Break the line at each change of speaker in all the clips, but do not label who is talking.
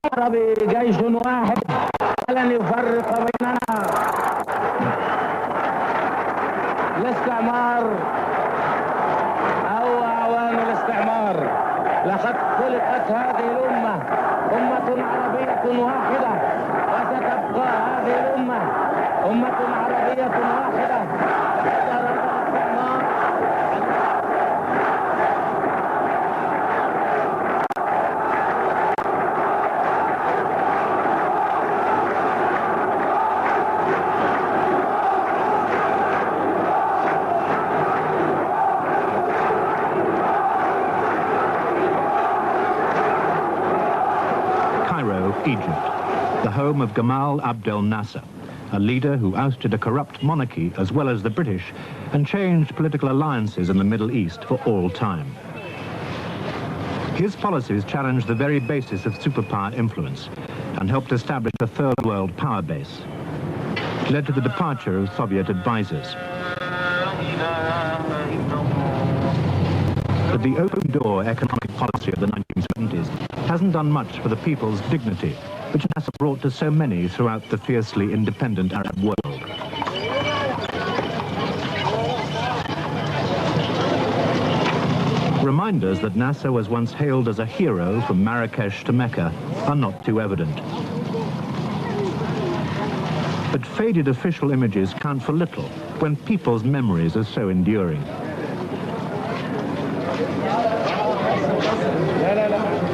العربي جيش واحد لن يفرق بيننا. الاستعمار أو أعوان الاستعمار لقد خلقت هذه الأمة أمة عربية واحدة، وستبقى هذه الأمة أمة عربية واحدة.
Egypt, the home of Gamal Abdel Nasser, a leader who ousted a corrupt monarchy as well as the British and changed political alliances in the Middle East for all time. His policies challenged the very basis of superpower influence and helped establish a third world power base. It led to the departure of Soviet advisors. But the open-door economic policy of the 1970s hasn't done much for the people's dignity, which Nasser brought to so many throughout the fiercely independent Arab world. Reminders that Nasser was once hailed as a hero from Marrakesh to Mecca are not too evident. But faded official images count for little when people's memories are so enduring.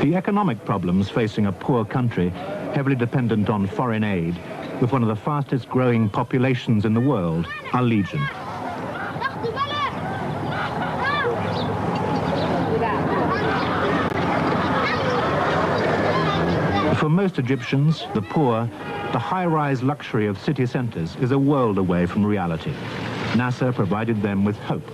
The economic problems facing a poor country, heavily dependent on foreign aid, with one of the fastest growing populations in the world, are legion. For most Egyptians, the poor, the high-rise luxury of city centers is a world away from reality. Nasser provided them with hope.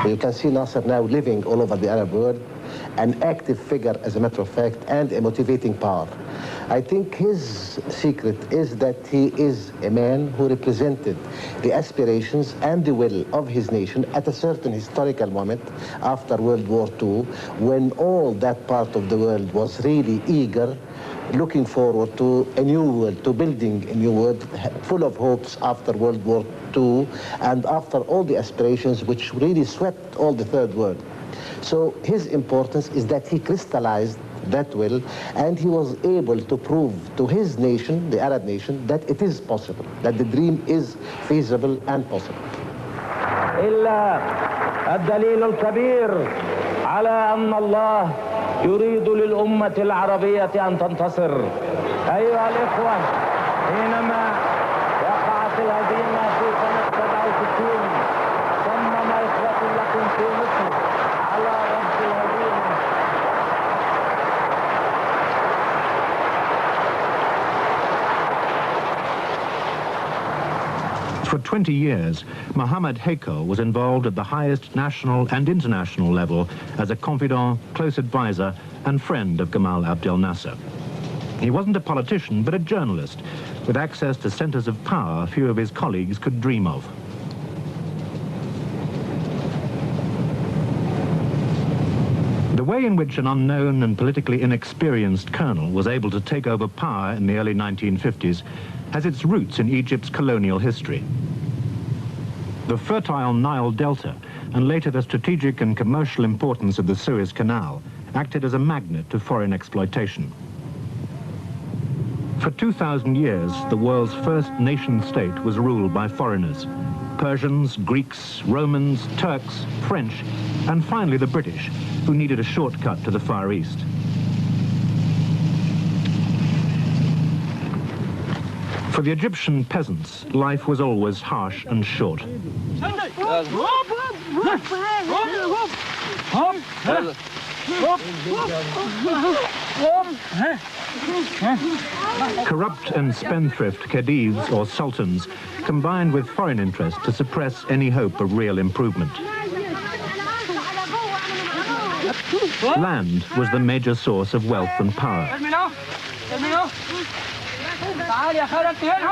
You can see Nasser now living all over the Arab world, an active figure, as a matter of fact, and a motivating power. I think his secret is that he is a man who represented the aspirations and the will of his nation at a certain historical moment after World War II, when all that part of the world was really eager, looking forward to a new world, to building a new world, full of hopes after World War II, and after all the aspirations which really swept all the third world. So his importance is that he crystallized that will, and he was able to prove to his nation, the Arab nation, that it is possible, that the dream is feasible and possible.
إلا الدليل الكبير على أن الله يريد للأمة العربية أن تنتصر. أيها الإخوة، حينما وقعت الهزيمة في سنة 67 صمم إخوة لكم في مصر على رفض الهزيمة.
For 20 years, Mohammed Heikel was involved at the highest national and international level as a confidant, close advisor, and friend of Gamal Abdel Nasser. He wasn't a politician, but a journalist, with access to centers of power few of his colleagues could dream of. The way in which an unknown and politically inexperienced colonel was able to take over power in the early 1950s has its roots in Egypt's colonial history. The fertile Nile Delta, and later the strategic and commercial importance of the Suez Canal, acted as a magnet to foreign exploitation. For 2,000 years, the world's first nation-state was ruled by foreigners: Persians, Greeks, Romans, Turks, French, and finally the British, who needed a shortcut to the Far East. For the Egyptian peasants, life was always harsh and short. Corrupt and spendthrift khedives or sultans combined with foreign interests to suppress any hope of real improvement. Land was the major source of wealth and power.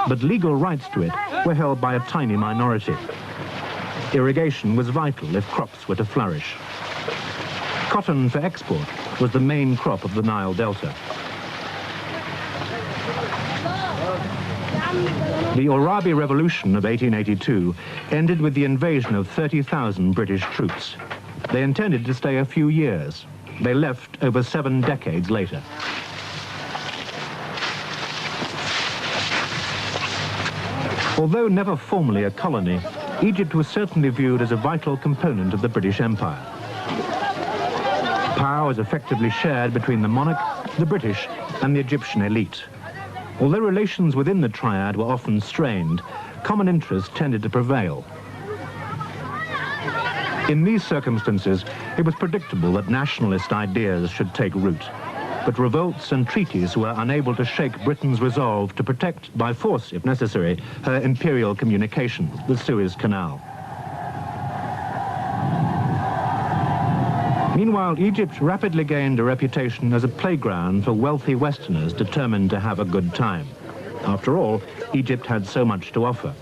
But legal rights to it were held by a tiny minority. Irrigation was vital if crops were to flourish. Cotton for export was the main crop of the Nile Delta. The Orabi Revolution of 1882 ended with the invasion of 30,000 British troops. They intended to stay a few years. They left over 7 decades later. Although never formally a colony, Egypt was certainly viewed as a vital component of the British Empire. Power was effectively shared between the monarch, the British, and the Egyptian elite. Although relations within the triad were often strained, common interests tended to prevail. In these circumstances, it was predictable that nationalist ideas should take root. But revolts and treaties were unable to shake Britain's resolve to protect, by force if necessary, her imperial communication, the Suez Canal. Meanwhile, Egypt rapidly gained a reputation as a playground for wealthy Westerners determined to have a good time. After all, Egypt had so much to offer.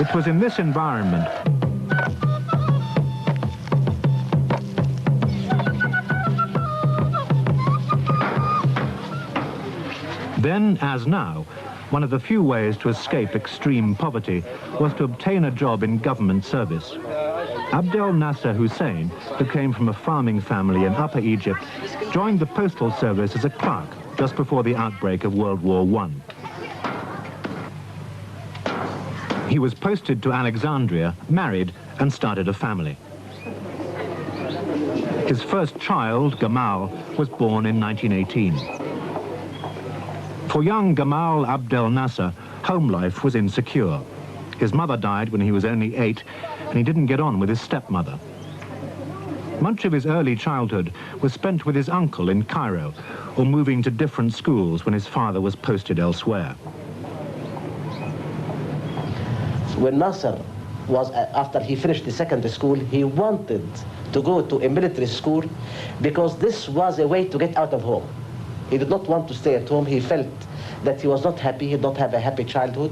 It was in this environment then, as now, one of the few ways to escape extreme poverty was to obtain a job in government service. Abdel Nasser Hussein, who came from a farming family in Upper Egypt, joined the postal service as a clerk just before the outbreak of World War I. He was posted to Alexandria, married, and started a family. His first child, Gamal, was born in 1918. For young Gamal Abdel Nasser, home life was insecure. His mother died when he was only 8, and he didn't get on with his stepmother. Much of his early childhood was spent with his uncle in Cairo, or moving to different schools when his father was posted elsewhere.
When Nasser was, after he finished the secondary school, he wanted to go to a military school because this was a way to get out of home. He did not want to stay at home. He felt that he was not happy. He did not have a happy childhood.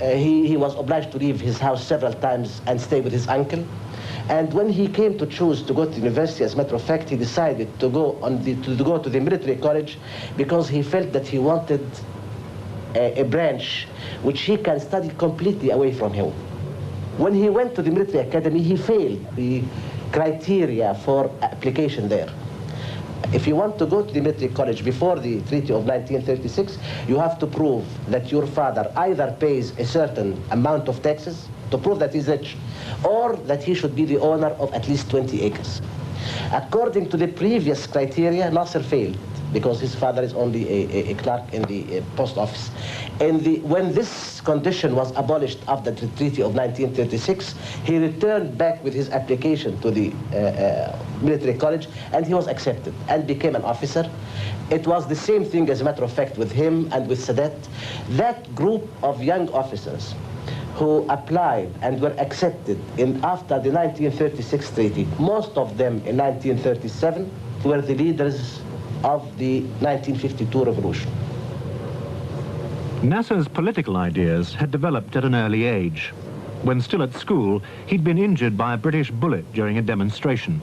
He was obliged to leave his house several times and stay with his uncle. And when he came to choose to go to university, as a matter of fact, he decided to go to the military college because he felt that he wanted a branch which he can study completely away from home. When he went to the military academy, he failed the criteria for application there. If you want to go to the military college before the Treaty of 1936, you have to prove that your father either pays a certain amount of taxes to prove that he's rich, or that he should be the owner of at least 20 acres. According to the previous criteria, Nasser failed, because his father is only a clerk in the post office. When this condition was abolished after the Treaty of 1936, he returned back with his application to the military college, and he was accepted and became an officer. It was the same thing, as a matter of fact, with him and with Sadat. That group of young officers who applied and were accepted after the 1936 treaty, most of them in 1937, were the leaders of the 1952 revolution.
Nasser's political ideas had developed at an early age. When still at school, he'd been injured by a British bullet during a demonstration.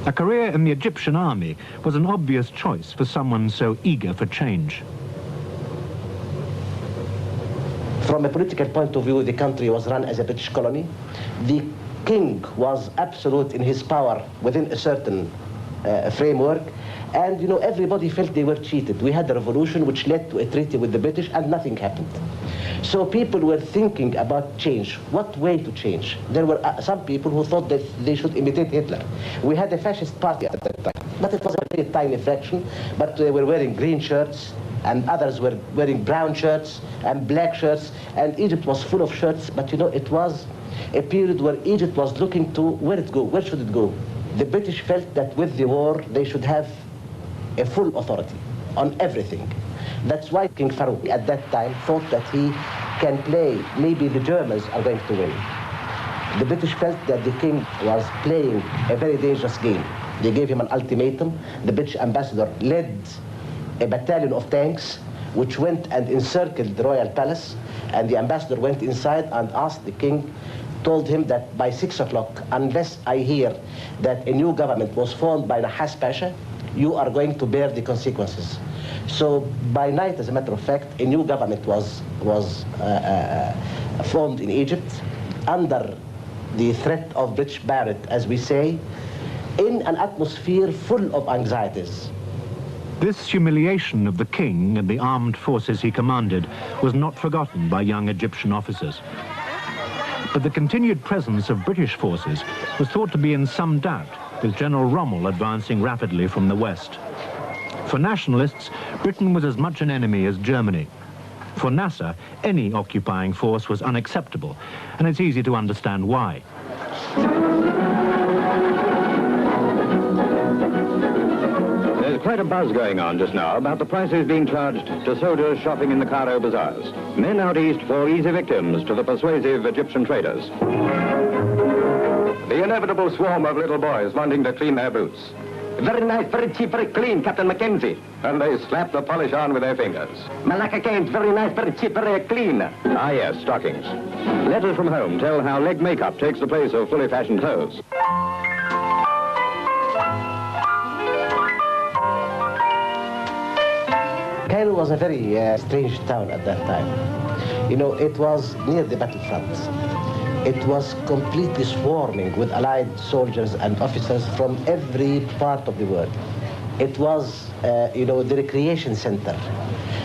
A career in the Egyptian army was an obvious choice for someone so eager for change.
From a political point of view, the country was run as a British colony. The king was absolute in his power within a certain framework, and everybody felt they were cheated. We had a revolution which led to a treaty with the British, and nothing happened. So people were thinking about change. What way to change? There were some people who thought that they should imitate Hitler. We had a fascist party at that time, but it was a very tiny fraction. But they were wearing green shirts, and others were wearing brown shirts and black shirts, and Egypt was full of shirts. But it was a period where Egypt was looking to where should it go? The British felt that with the war they should have a full authority on everything. That's why King Farouk at that time thought that he can play, maybe the Germans are going to win. The British felt that the king was playing a very dangerous game. They gave him an ultimatum. The British ambassador led a battalion of tanks which went and encircled the royal palace, and the ambassador went inside and asked the king, told him that by 6 o'clock, unless I hear that a new government was formed by Nahas Pasha, you are going to bear the consequences. So by night, as a matter of fact, a new government was formed in Egypt under the threat of British Barrett, as we say, in an atmosphere full of anxieties.
This humiliation of the king and the armed forces he commanded was not forgotten by young Egyptian officers. But the continued presence of British forces was thought to be in some doubt, with General Rommel advancing rapidly from the west. For nationalists, Britain was as much an enemy as Germany. For Nasser, any occupying force was unacceptable, and it's easy to understand why.
There's quite a buzz going on just now about the prices being charged to soldiers shopping in the Cairo bazaars. Men out east fall easy victims to the persuasive Egyptian traders. The inevitable swarm of little boys wanting to clean their boots.
Very nice, very cheap, very clean, Captain Mackenzie.
And they slap the polish on with their fingers.
Malacca canes, very nice, very cheap, very clean.
Ah yes, stockings. Letters from home tell how leg makeup takes the place of fully fashioned clothes.
Cairo was a very strange town at that time. You know, it was near the battlefront. It was completely swarming with Allied soldiers and officers from every part of the world. It was, you know, the recreation center.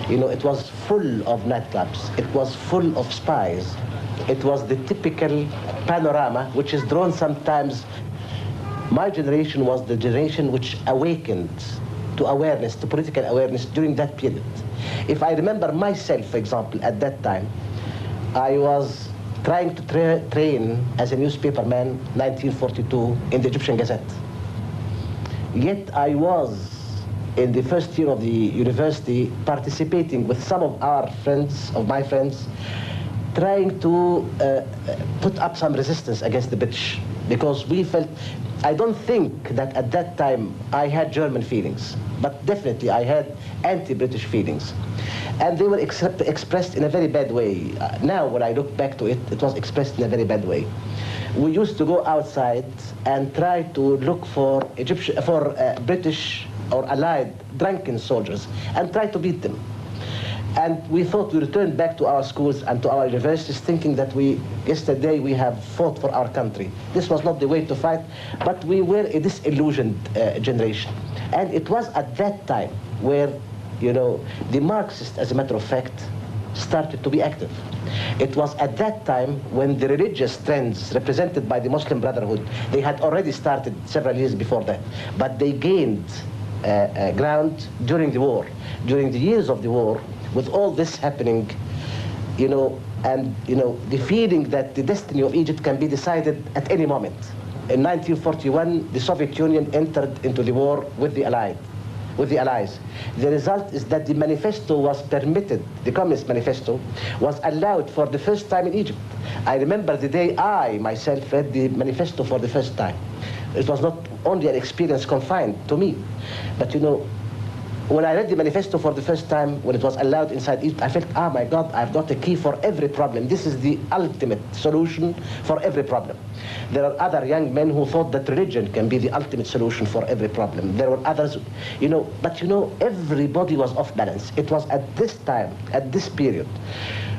You know, it was full of nightclubs. It was full of spies. It was the typical panorama, which is drawn sometimes. My generation was the generation which awakened to awareness, to political awareness during that period. If I remember myself, for example, at that time, I was trying to train as a newspaperman, 1942, in the Egyptian Gazette. Yet I was, in the first year of the university, participating with some of my friends, trying to put up some resistance against the British, because we felt, I don't think that at that time I had German feelings, but definitely I had anti-British feelings. And they were expressed in a very bad way. Now, when I look back to it, it was expressed in a very bad way. We used to go outside and try to look for British or Allied drunken soldiers and try to beat them. And we thought we returned back to our schools and to our universities thinking that yesterday we have fought for our country. This was not the way to fight, but we were a disillusioned generation. And it was at that time where, you know, the Marxists, as a matter of fact, started to be active. It was at that time when the religious trends represented by the Muslim Brotherhood, they had already started several years before that, but they gained ground during the war. During the years of the war, with all this happening, you know, and, you know, the feeling that the destiny of Egypt can be decided at any moment. In 1941, the Soviet Union entered into the war with the Allies. The result is that the manifesto was permitted, the Communist Manifesto was allowed for the first time in Egypt. I remember the day I myself read the manifesto for the first time. It was not only an experience confined to me, but, you know, when I read the manifesto for the first time, when it was allowed inside Egypt, I felt, ah, my God, I've got a key for every problem. This is the ultimate solution for every problem. There are other young men who thought that religion can be the ultimate solution for every problem. There were others, you know, but, you know, everybody was off balance. It was at this time, at this period,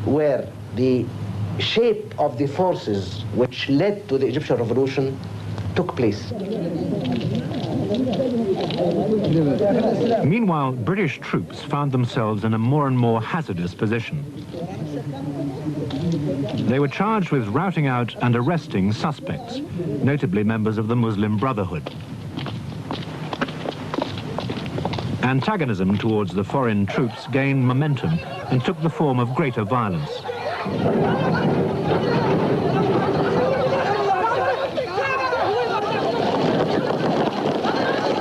where the shape of the forces which led to the Egyptian revolution took place.
Meanwhile, British troops found themselves in a more and more hazardous position. They were charged with routing out and arresting suspects, notably members of the Muslim Brotherhood. Antagonism towards the foreign troops gained momentum and took the form of greater violence.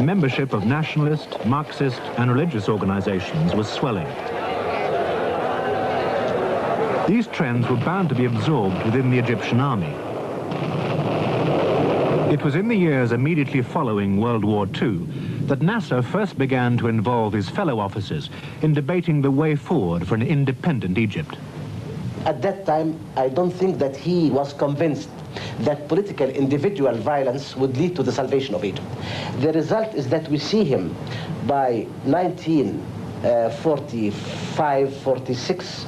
Membership of nationalist, Marxist and religious organizations was swelling. These trends were bound to be absorbed within the Egyptian army. It was in the years immediately following World War II that Nasser first began to involve his fellow officers in debating the way forward for an independent Egypt.
At that time, I don't think that he was convinced that political individual violence would lead to the salvation of Egypt. The result is that we see him by 1945-46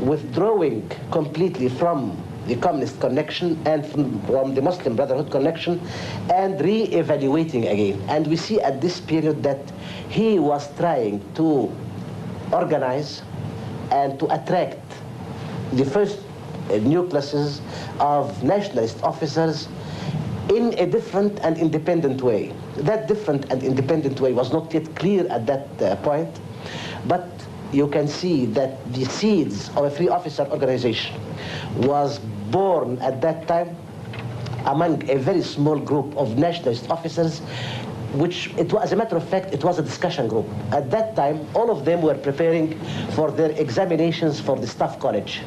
withdrawing completely from the communist connection and from the Muslim Brotherhood connection and re-evaluating again. And we see at this period that he was trying to organize and to attract the first nucleuses of nationalist officers in a different and independent way. That different and independent way was not yet clear at that point, but you can see that the seeds of a free officer organization was born at that time among a very small group of nationalist officers, which, as a matter of fact, it was a discussion group. At that time, all of them were preparing for their examinations for the Staff College.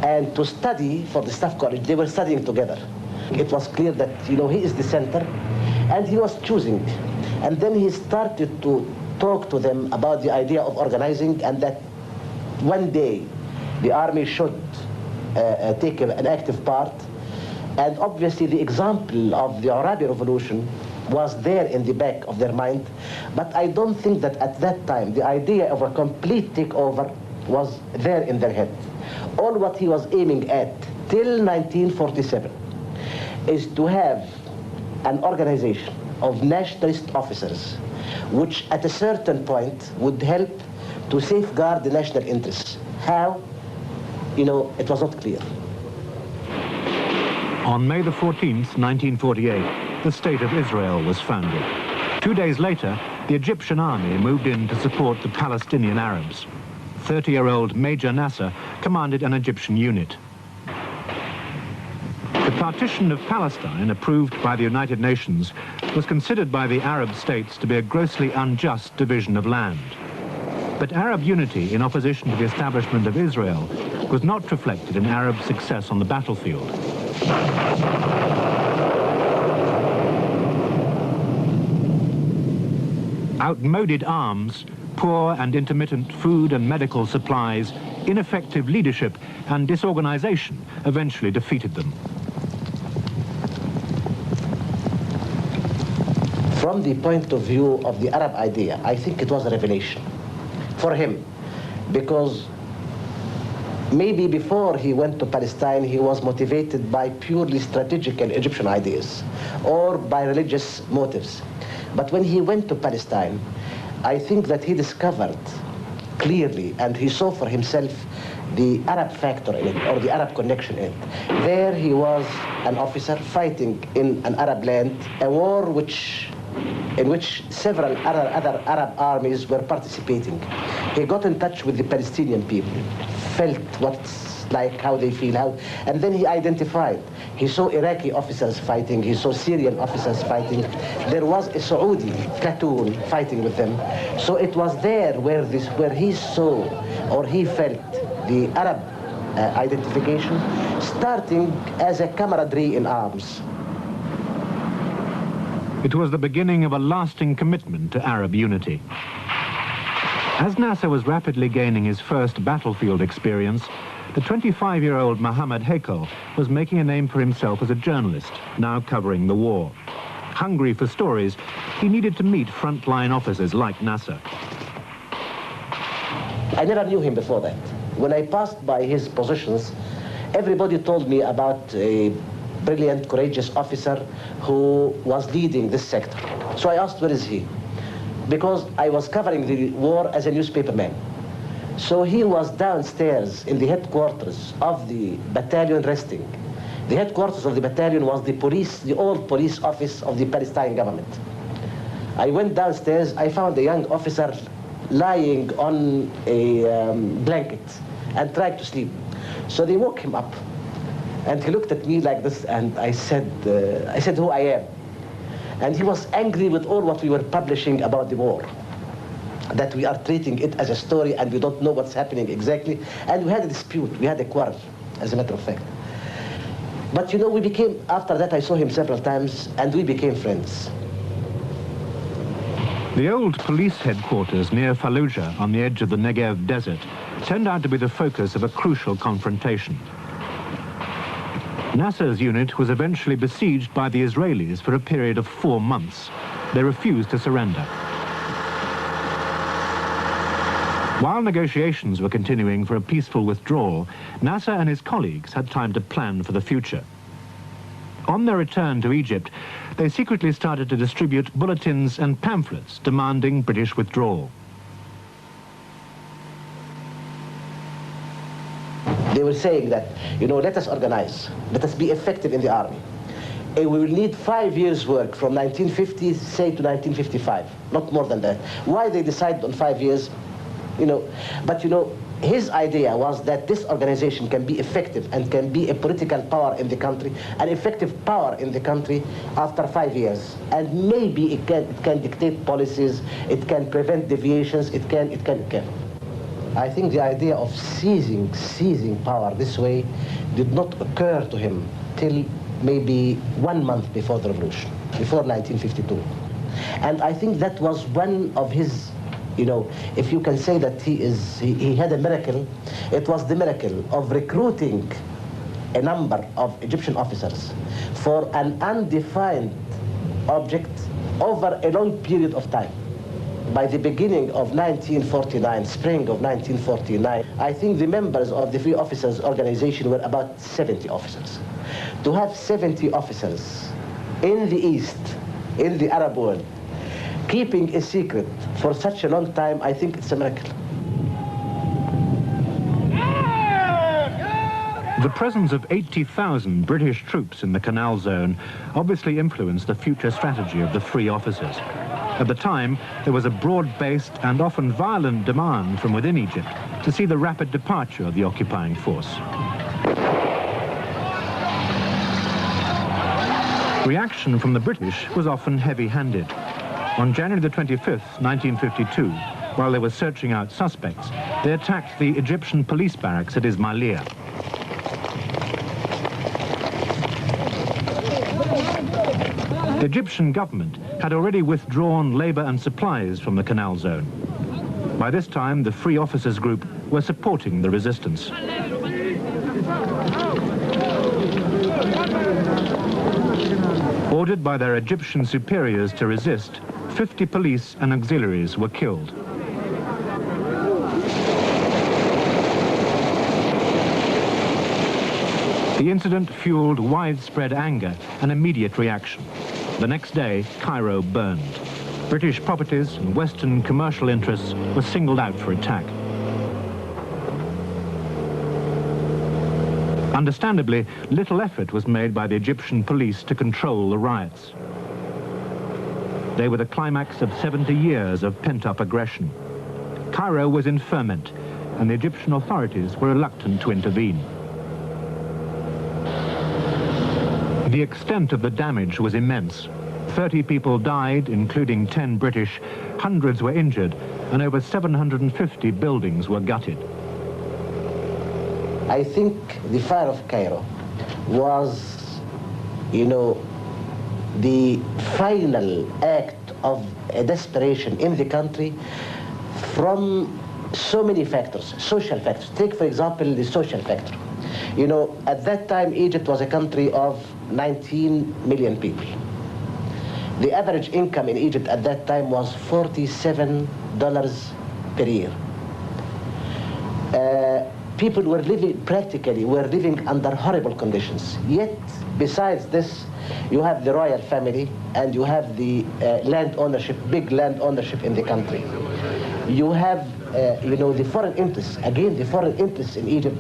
And to study for the Staff College, they were studying together. It was clear that, he is the center, and he was choosing. And then he started to talk to them about the idea of organizing, and that one day the army should take an active part. And obviously the example of the Arabi Revolution was there in the back of their mind, but I don't think that at that time the idea of a complete takeover was there in their head. All what he was aiming at till 1947 is to have an organization of nationalist officers which at a certain point would help to safeguard the national interests. How? It was not clear.
On May the 14th, 1948, the State of Israel was founded. 2 days later, the Egyptian army moved in to support the Palestinian Arabs. 30-year-old Major Nasser commanded an Egyptian unit. The partition of Palestine, approved by the United Nations, was considered by the Arab states to be a grossly unjust division of land. But Arab unity in opposition to the establishment of Israel was not reflected in Arab success on the battlefield. Outmoded arms, poor and intermittent food and medical supplies, ineffective leadership and disorganization eventually defeated them.
From the point of view of the Arab idea, I think it was a revelation for him, because maybe before he went to Palestine, he was motivated by purely strategical Egyptian ideas or by religious motives. But when he went to Palestine, I think that he discovered clearly, and he saw for himself, the Arab factor in it, or the Arab connection in it. There he was an officer fighting in an Arab land, a war in which several other Arab armies were participating. He got in touch with the Palestinian people, felt what's like, how they feel, and then he identified. He saw Iraqi officers fighting, he saw Syrian officers fighting. There was a Saudi platoon fighting with them. So it was there where he saw, or he felt, the Arab identification, starting as a camaraderie in arms.
It was the beginning of a lasting commitment to Arab unity. As Nasser was rapidly gaining his first battlefield experience, the 25-year-old Mohammed Heikel was making a name for himself as a journalist, now covering the war. Hungry for stories, he needed to meet frontline officers like Nasser.
I never knew him before that. When I passed by his positions, everybody told me about a brilliant, courageous officer who was leading this sector. So I asked, where is he? Because I was covering the war as a newspaperman. So he was downstairs in the headquarters of the battalion resting. The headquarters of the battalion was the old police office of the Palestine government. I went downstairs, I found a young officer lying on a blanket and trying to sleep. So they woke him up. And he looked at me like this, and I said who I am. And he was angry with all what we were publishing about the war, that we are treating it as a story and we don't know what's happening exactly. And we had a dispute, we had a quarrel, as a matter of fact. But you know, after that I saw him several times and we became friends.
The old police headquarters near Fallujah on the edge of the Negev desert turned out to be the focus of a crucial confrontation. Nasser's unit was eventually besieged by the Israelis for a period of 4 months. They refused to surrender. While negotiations were continuing for a peaceful withdrawal, Nasser and his colleagues had time to plan for the future. On their return to Egypt, they secretly started to distribute bulletins and pamphlets demanding British withdrawal.
They were saying that, you know, let us organize, let us be effective in the army. We will need 5 years' work from 1950, say, to 1955, not more than that. Why they decided on 5 years, you know, but you know, his idea was that this organization can be effective and can be a political power in the country, an effective power in the country after 5 years. And maybe it can dictate policies, it can prevent deviations, it can. I think the idea of seizing power this way did not occur to him till maybe 1 month before the revolution, before 1952. And I think that was one of his, you know, if you can say that he had a miracle, it was the miracle of recruiting a number of Egyptian officers for an undefined object over a long period of time. By the beginning of 1949, spring of 1949, I think the members of the Free Officers Organization were about 70 officers. To have 70 officers in the East, in the Arab world, keeping a secret for such a long time, I think it's a miracle.
The presence of 80,000 British troops in the Canal Zone obviously influenced the future strategy of the Free Officers. At the time, there was a broad-based and often violent demand from within Egypt to see the rapid departure of the occupying force. Reaction from the British was often heavy-handed. On January the 25th, 1952, while they were searching out suspects, they attacked the Egyptian police barracks at Ismailia. The Egyptian government had already withdrawn labor and supplies from the Canal Zone. By this time, the Free Officers Group were supporting the resistance. Ordered by their Egyptian superiors to resist, 50 police and auxiliaries were killed. The incident fueled widespread anger and immediate reaction. The next day, Cairo burned. British properties and Western commercial interests were singled out for attack. Understandably, little effort was made by the Egyptian police to control the riots. They were the climax of 70 years of pent-up aggression. Cairo was in ferment, and the Egyptian authorities were reluctant to intervene. The extent of the damage was immense. 30 people died, including 10 British, hundreds were injured, and over 750 buildings were gutted.
I think the fire of Cairo was, you know, the final act of a desperation in the country from so many factors, social factors. Take, for example, the social factor. You know, at that time, Egypt was a country of 19 million people. The average income in Egypt at that time was $47 per year. People were living under horrible conditions. Yet, besides this, you have the royal family and you have the land ownership, big land ownership in the country. You have, you know, the foreign interests. Again, the foreign interests in Egypt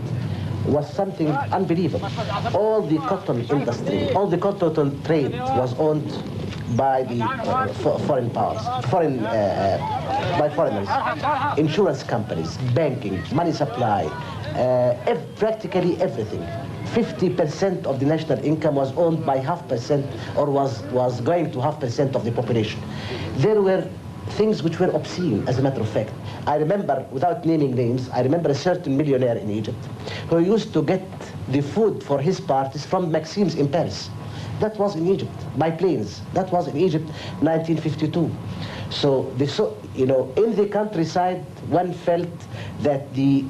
was something unbelievable. All the cotton industry, all the cotton trade was owned by the foreign powers, by foreigners. Insurance companies, banking, money supply, practically everything. 50% of the national income was owned by 0.5% or was going to 0.5% of the population. There were things which were obscene, as a matter of fact. I remember, without naming names, I remember a certain millionaire in Egypt who used to get the food for his parties from Maxim's in Paris. That was in Egypt, by planes. That was in Egypt, 1952. So, in the countryside, one felt that the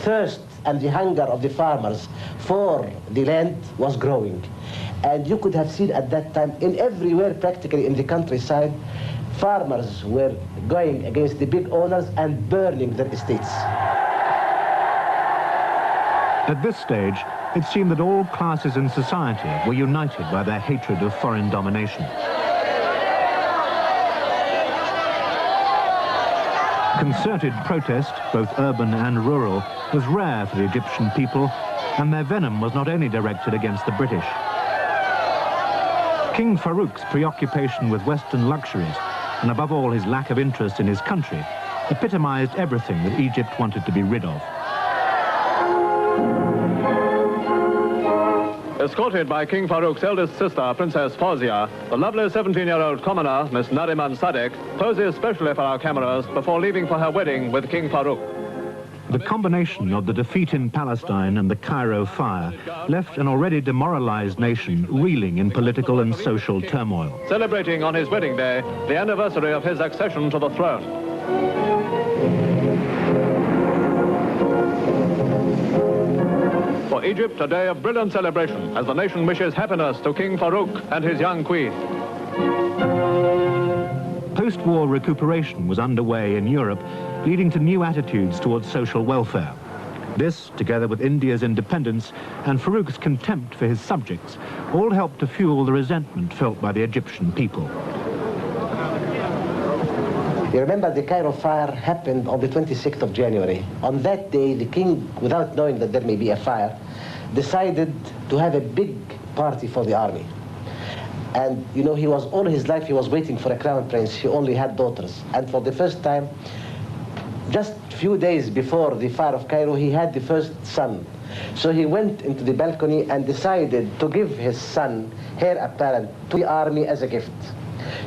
thirst and the hunger of the farmers for the land was growing. And you could have seen at that time, in everywhere practically in the countryside, farmers were going against the big owners and burning their estates.
At this stage, it seemed that all classes in society were united by their hatred of foreign domination. Concerted protest, both urban and rural, was rare for the Egyptian people, and their venom was not only directed against the British. King Farouk's preoccupation with Western luxuries, and above all his lack of interest in his country, epitomized everything that Egypt wanted to be rid of.
Escorted by King Farouk's eldest sister, Princess Fawzia, the lovely 17-year-old commoner, Miss Nariman Sadek, poses specially for our cameras before leaving for her wedding with King Farouk.
The combination of the defeat in Palestine and the Cairo fire left an already demoralized nation reeling in political and social turmoil.
Celebrating on his wedding day the anniversary of his accession to the throne. For Egypt, a day of brilliant celebration as the nation wishes happiness to King Farouk and his young queen.
Post-war recuperation was underway in Europe, leading to new attitudes towards social welfare. This, together with India's independence and Farouk's contempt for his subjects, all helped to fuel the resentment felt by the Egyptian people.
You remember the Cairo fire happened on the 26th of January. On that day, the king, without knowing that there may be a fire, decided to have a big party for the army. And, he was, all his life, he was waiting for a crown prince. He only had daughters. And for the first time, just a few days before the fire of Cairo, he had the first son. So he went into the balcony and decided to give his son, heir apparent, to the army as a gift.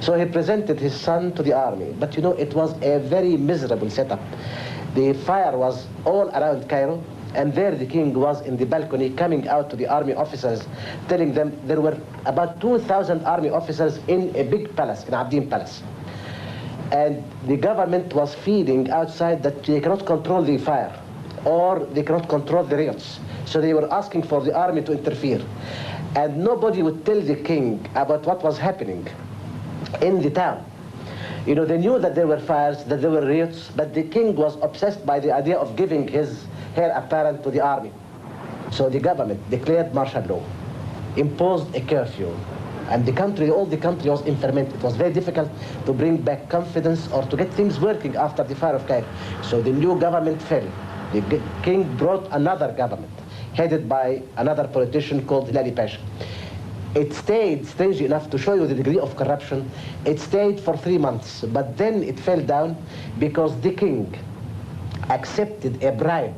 So he presented his son to the army. But it was a very miserable setup. The fire was all around Cairo, and there the king was in the balcony coming out to the army officers, telling them there were about 2,000 army officers in a big palace, in Abdin Palace. And the government was feeding outside that they cannot control the fire, or they cannot control the riots. So they were asking for the army to interfere. And nobody would tell the king about what was happening in the town. They knew that there were fires, that there were riots, but the king was obsessed by the idea of giving his heir apparent to the army. So the government declared martial law, imposed a curfew, and all the country was in ferment. It was very difficult to bring back confidence or to get things working after the fire of Cairo. So the new government fell. The king brought another government, headed by another politician called Hilali Pasha. It stayed, strangely enough, to show you the degree of corruption, it stayed for 3 months, but then it fell down because the king accepted a bribe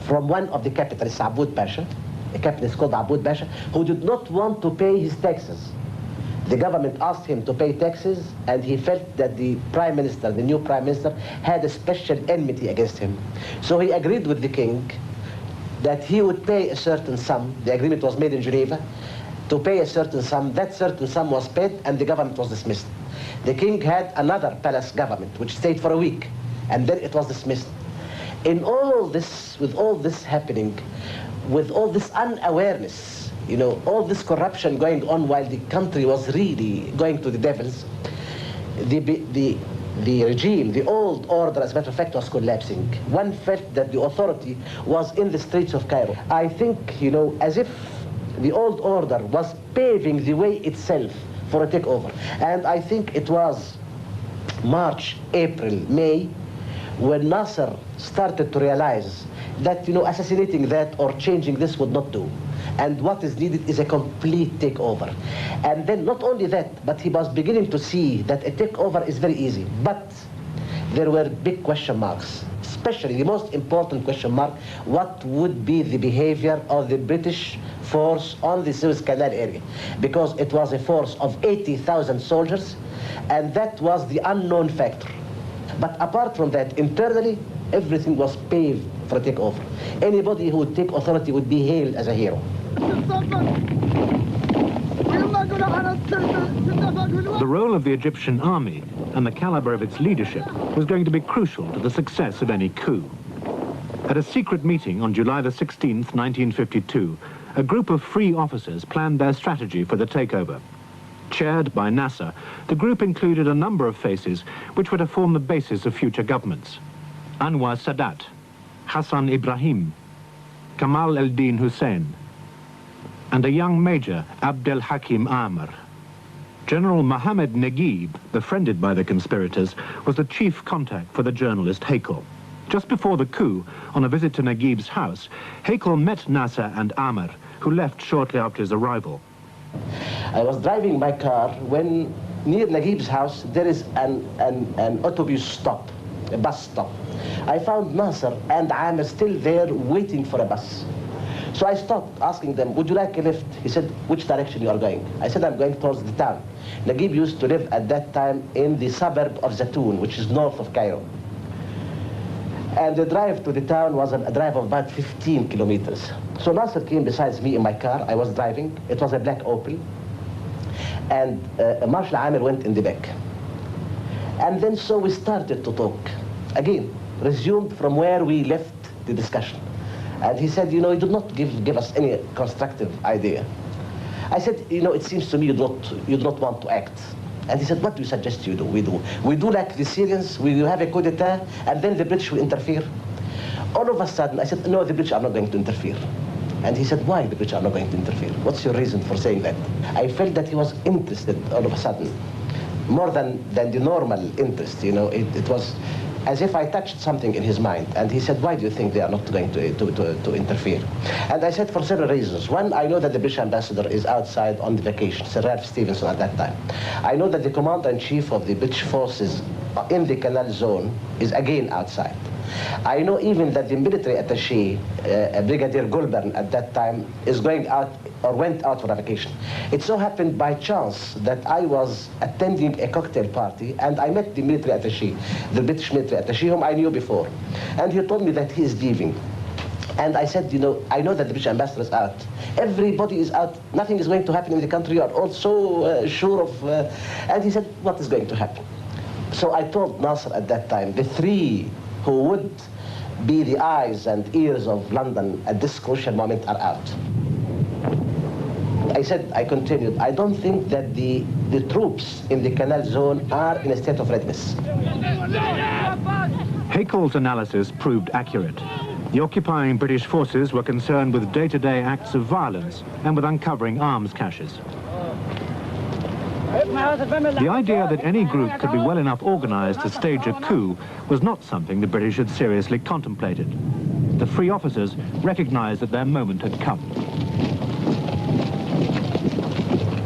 from one of the capitalists, Aboud Pasha, a capitalist called Aboud Pasha, who did not want to pay his taxes. The government asked him to pay taxes, and he felt that the prime minister, the new prime minister, had a special enmity against him. So he agreed with the king that he would pay a certain sum. The agreement was made in Geneva, to pay a certain sum. That certain sum was paid, and the government was dismissed. The king had another palace government, which stayed for a week, and then it was dismissed. In all this, with all this happening, with all this unawareness, all this corruption going on while the country was really going to the devils, the regime, the old order, as a matter of fact, was collapsing. One felt that the authority was in the streets of Cairo. I think, as if the old order was paving the way itself for a takeover. And I think it was March, April, May, when Nasser started to realize that, assassinating that or changing this would not do. And what is needed is a complete takeover. And then not only that, but he was beginning to see that a takeover is very easy. But there were big question marks, especially the most important question mark: what would be the behavior of the British force on the Suez Canal area? Because it was a force of 80,000 soldiers, and that was the unknown factor. But apart from that, internally, everything was paved for a takeover. Anybody who would take authority would be hailed as a hero.
The role of the Egyptian army and the caliber of its leadership was going to be crucial to the success of any coup. At a secret meeting on July the 16th, 1952, a group of free officers planned their strategy for the takeover. Chaired by Nasser, the group included a number of faces which were to form the basis of future governments. Anwar Sadat, Hassan Ibrahim, Kamal el-Din Hussein, and a young major, Abdel Hakim Amr. General Mohammed Naguib, befriended by the conspirators, was the chief contact for the journalist Heikel. Just before the coup, on a visit to Naguib's house, Heikel met Nasser and Amr, who left shortly after his arrival.
I was driving my car when near Naguib's house there is an autobus stop, a bus stop. I found Nasser and Amr still there waiting for a bus. So I stopped asking them, would you like a lift? He said, which direction you are going? I said, I'm going towards the town. Naguib used to live at that time in the suburb of Zatoun, which is north of Cairo. And the drive to the town was a drive of about 15 kilometers. So Nasser came besides me in my car. I was driving. It was a black Opel. And Marshal Amir went in the back. And then so we started to talk. Again, resumed from where we left the discussion. And he said, you did not give us any constructive idea. I said, it seems to me you do not want to act. And he said, what do you suggest we do? We do like the Syrians, we have a coup d'etat, and then the British will interfere. All of a sudden, I said, no, the British are not going to interfere. And he said, why the British are not going to interfere? What's your reason for saying that? I felt that he was interested all of a sudden, more than the normal interest, It was as if I touched something in his mind. And he said, why do you think they are not going to interfere? And I said, for several reasons. One, I know that the British ambassador is outside on the vacation, Sir Ralph Stevenson at that time. I know that the commander-in-chief of the British forces in the Canal Zone is again outside. I know even that the military attaché, Brigadier Goulburn at that time, is going out or went out for a vacation. It so happened by chance that I was attending a cocktail party and I met the military attaché, the British military attaché, whom I knew before. And he told me that he is leaving. And I said, I know that the British ambassador is out. Everybody is out. Nothing is going to happen in the country. You are all so sure of... And he said, what is going to happen? So I told Nasser at that time, the three who would be the eyes and ears of London at this crucial moment are out. I continued, I don't think that the troops in the Canal Zone are in a state of readiness.
Heikel's analysis proved accurate. The occupying British forces were concerned with day-to-day acts of violence and with uncovering arms caches. The idea that any group could be well enough organized to stage a coup was not something the British had seriously contemplated. The free officers recognized that their moment had come.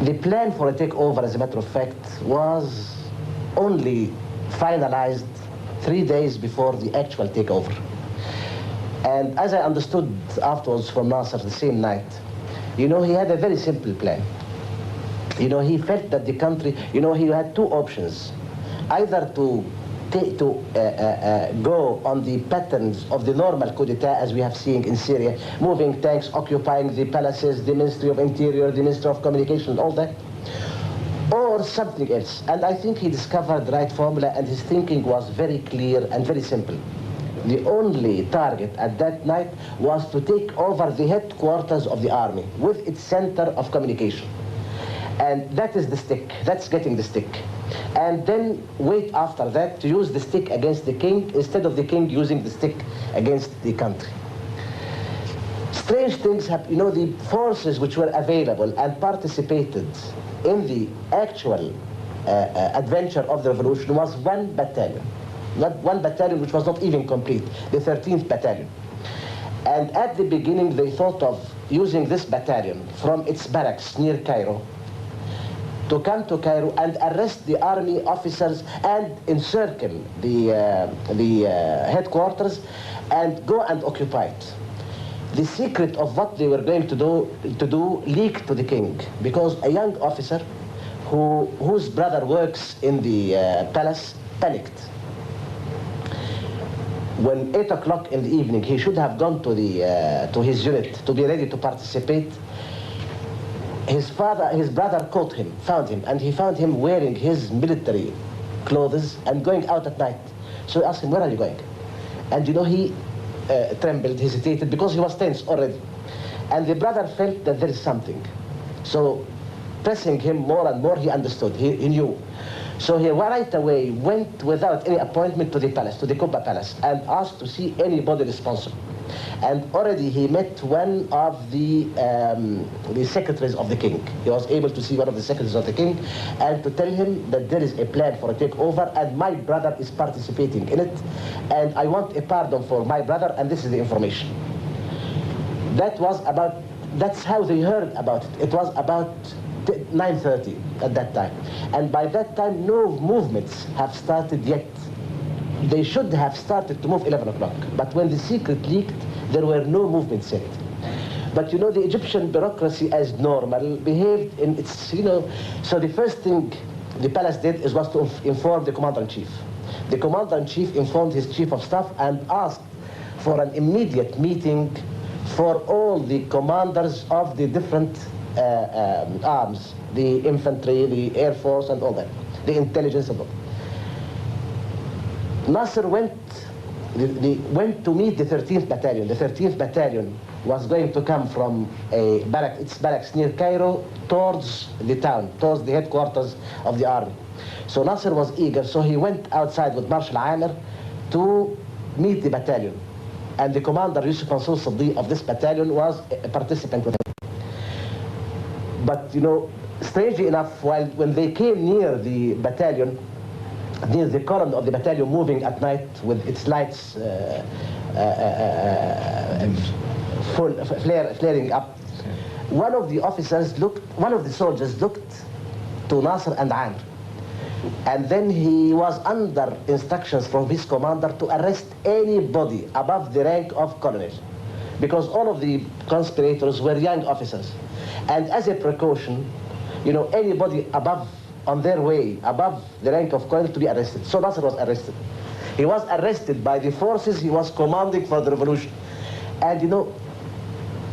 The plan for a takeover, as a matter of fact, was only finalized 3 days before the actual takeover. And as I understood afterwards from Nasser the same night, he had a very simple plan. He felt that the country, he had two options. Either to go on the patterns of the normal coup d'etat as we have seen in Syria, moving tanks, occupying the palaces, the Ministry of Interior, the Ministry of Communication, all that, or something else. And I think he discovered the right formula, and his thinking was very clear and very simple. The only target at that night was to take over the headquarters of the army with its center of communication. And that is the stick. That's getting the stick. And then wait after that to use the stick against the king instead of the king using the stick against the country. Strange things happen. The forces which were available and participated in the actual adventure of the revolution was one battalion. Not one battalion which was not even complete, the 13th battalion. And at the beginning they thought of using this battalion from its barracks near Cairo to come to Cairo and arrest the army officers and encircle the headquarters and go and occupy it. The secret of what they were going to do leaked to the king, because a young officer whose brother works in the palace panicked. when 8 o'clock in the evening, he should have gone to his unit to be ready to participate. His brother caught him, found him, and he found him wearing his military clothes and going out at night. So he asked him, where are you going? And he trembled, hesitated, because he was tense already. And the brother felt that there is something. So pressing him more and more, he understood, he knew. So he right away went without any appointment to the palace, to the Kubba palace, and asked to see anybody responsible. And already he met one of the secretaries of the king. He was able to see one of the secretaries of the king and to tell him that there is a plan for a takeover and my brother is participating in it, and I want a pardon for my brother, and this is the information. That's how they heard about it. It was about 9:30 at that time. And by that time, no movements have started yet. They should have started to move 11 o'clock. But when the secret leaked, there were no movements yet. But the Egyptian bureaucracy, as normal, behaved in its, so the first thing the palace did was to inform the commander-in-chief. The commander-in-chief informed his chief of staff and asked for an immediate meeting for all the commanders of the different arms, the infantry, the air force, and all that, the intelligence and all. Nasser went to meet the 13th Battalion. The 13th Battalion was going to come from its barracks near Cairo towards the town, towards the headquarters of the army. So Nasser was eager, so he went outside with Marshal Amir to meet the battalion. And the commander, Yusuf Mansour Saddi, of this battalion was a participant with him. But, strangely enough, when they came near the battalion, near the column of the battalion moving at night with its lights flaring up, one of the soldiers looked to Nasser and Amir. And then he was under instructions from his commander to arrest anybody above the rank of colonel, because all of the conspirators were young officers. And as a precaution, anybody on their way above the rank of colonel to be arrested. So Nasser was arrested. He was arrested by the forces he was commanding for the revolution. And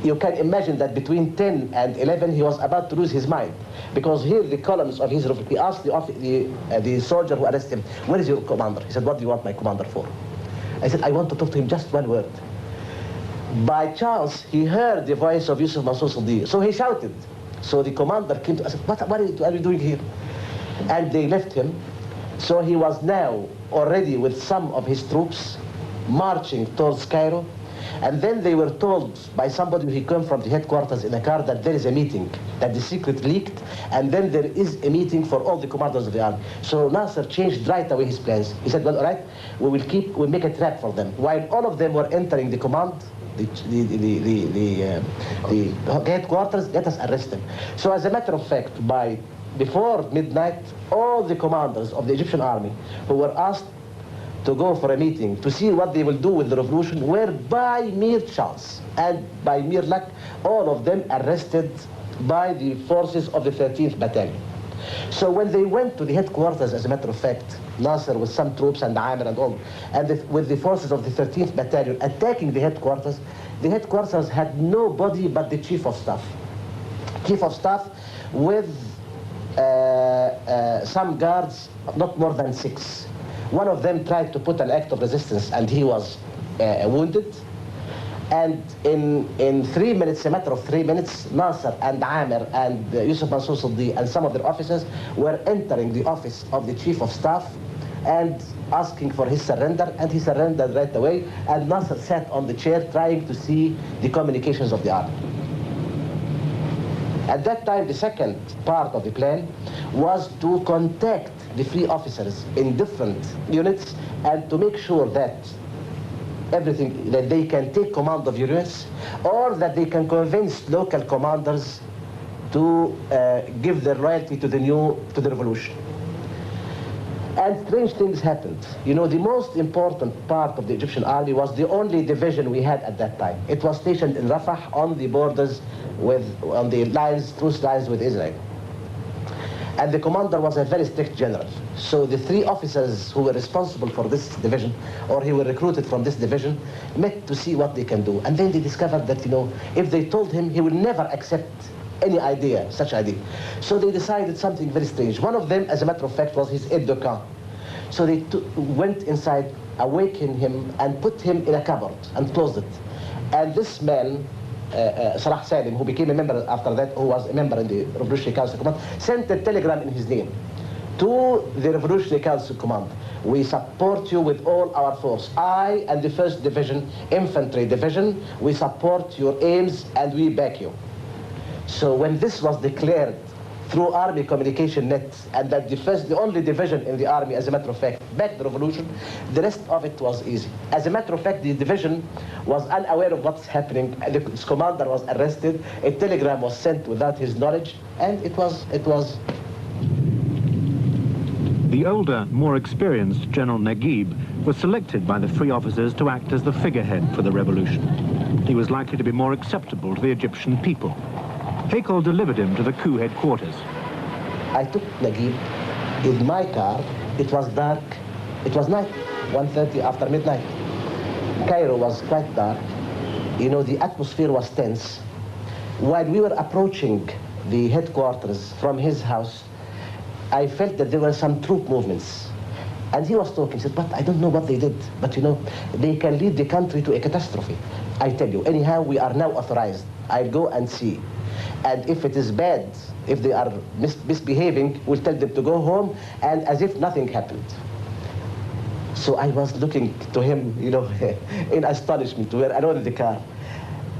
you can imagine that between 10 and 11 he was about to lose his mind, because here the columns of his revolution, he asked the soldier who arrested him, where is your commander? He said, what do you want my commander for? I said, I want to talk to him just one word. By chance, he heard the voice of Yusuf Mansour Saddi, so he shouted. So the commander came to us, what are you doing here? And they left him. So he was now already with some of his troops marching towards Cairo. And then they were told by somebody who came from the headquarters in a car that there is a meeting, that the secret leaked, and then there is a meeting for all the commanders of the army. So Nasser changed right away his plans. He said, well, all right, we'll make a trap for them. While all of them were entering the command, the headquarters, let us arrest them. So as a matter of fact, before midnight, all the commanders of the Egyptian army who were asked to go for a meeting to see what they will do with the revolution were by mere chance and by mere luck, all of them arrested by the forces of the 13th Battalion. So when they went to the headquarters, as a matter of fact, Nasser with some troops and Amir and all, and with the forces of the 13th Battalion attacking the headquarters had nobody but the Chief of Staff. Chief of Staff with some guards, not more than 6. One of them tried to put an act of resistance and he was wounded. And in 3 minutes, a matter of 3 minutes, Nasser and Amir and Yusuf Mansour Saddi and some of their officers were entering the office of the Chief of Staff and asking for his surrender, and he surrendered right away, and Nasser sat on the chair trying to see the communications of the army. At that time, the second part of the plan was to contact the free officers in different units and to make sure that that they can take command of units, or that they can convince local commanders to give their loyalty to the revolution. And strange things happened. The most important part of the Egyptian army was the only division we had at that time. It was stationed in Rafah on the borders on the truce lines with Israel. And the commander was a very strict general. So the 3 officers who were responsible for this division, or who were recruited from this division, met to see what they can do. And then they discovered that, if they told him, he would never accept any idea, such idea. So they decided something very strange. One of them, as a matter of fact, was his aide-de-camp. So they went inside, awakened him, and put him in a cupboard and closed it. And this man, Salah Salim, who became a member after that, who was a member in the Revolutionary Council Command, sent a telegram in his name to the Revolutionary Council Command. We support you with all our force. I and the 1st Division, Infantry Division, we support your aims and we back you. So when this was declared through army communication nets, and that the only division in the army, as a matter of fact, backed the revolution, the rest of it was easy. As a matter of fact, the division was unaware of what's happening. Its commander was arrested. A telegram was sent without his knowledge, and it was.
The older, more experienced General Naguib was selected by the 3 officers to act as the figurehead for the revolution. He was likely to be more acceptable to the Egyptian people. Heikel delivered him to the coup headquarters.
I took Naguib in my car. It was dark. It was night, 1:30 after midnight. Cairo was quite dark. The atmosphere was tense. While we were approaching the headquarters from his house, I felt that there were some troop movements. And he was talking. He said, but I don't know what they did. But, they can lead the country to a catastrophe. I tell you, anyhow, we are now authorized. I'll go and see. And if it is bad, if they are misbehaving, we'll tell them to go home, and as if nothing happened. So I was looking to him, in astonishment. We were alone in the car.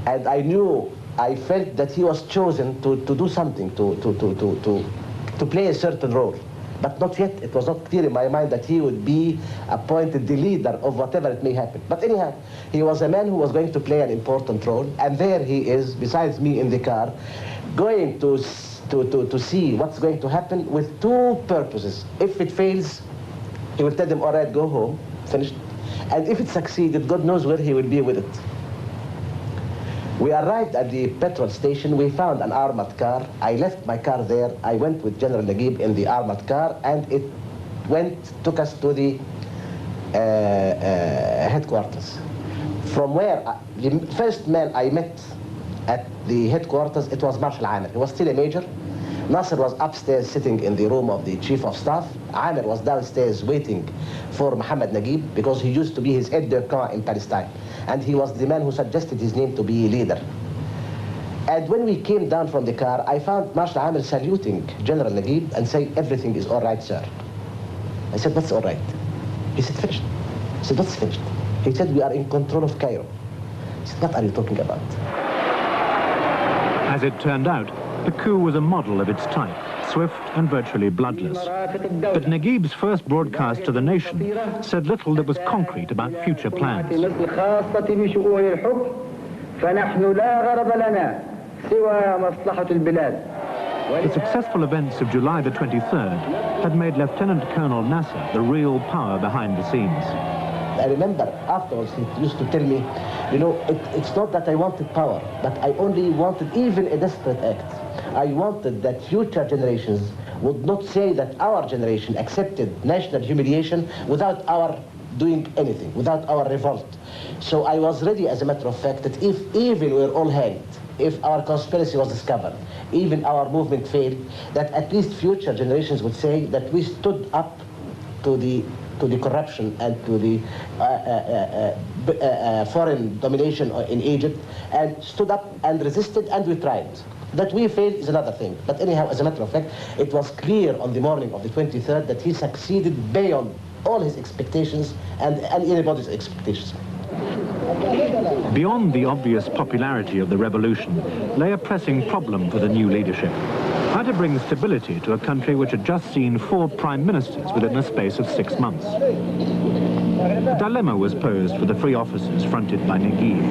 And I felt that he was chosen to do something, to play a certain role. But not yet, it was not clear in my mind that he would be appointed the leader of whatever it may happen. But anyhow, he was a man who was going to play an important role, and there he is, besides me in the car, going to see what's going to happen with 2 purposes. If it fails, he will tell them, all right, go home, finished. And if it succeeded, God knows where he will be with it. We arrived at the petrol station. We found an armored car. I left my car there. I went with General Naguib in the armored car, and it took us to the headquarters. From where, the first man I met at the headquarters, it was Marshal Amir. He was still a major. Nasser was upstairs sitting in the room of the chief of staff. Amir was downstairs waiting for Mohammed Naguib, because he used to be his aide-de-camp in Palestine. And he was the man who suggested his name to be leader. And when we came down from the car, I found Marshal Amir saluting General Naguib and saying, everything is all right, sir. I said, what's all right? He said, finished. I said, what's finished? He said, we are in control of Cairo. I said, what are you talking about?
As it turned out, the coup was a model of its type, swift and virtually bloodless. But Naguib's first broadcast to the nation said little that was concrete about future plans. The successful events of July the 23rd had made Lieutenant Colonel Nasser the real power behind the scenes.
I remember afterwards he used to tell me, it's not that I wanted power, but I only wanted even a desperate act. I wanted that future generations would not say that our generation accepted national humiliation without our doing anything, without our revolt. So I was ready, as a matter of fact, that if even we were all hanged, if our conspiracy was discovered, even our movement failed, that at least future generations would say that we stood up to the corruption and to the foreign domination in Egypt, and stood up and resisted, and we tried. That we failed is another thing. But anyhow, as a matter of fact, it was clear on the morning of the 23rd that he succeeded beyond all his expectations and anybody's expectations.
Beyond the obvious popularity of the revolution lay a pressing problem for the new leadership: how to bring stability to a country which had just seen 4 prime ministers within the space of 6 months. A dilemma was posed for the 3 officers fronted by Naguib.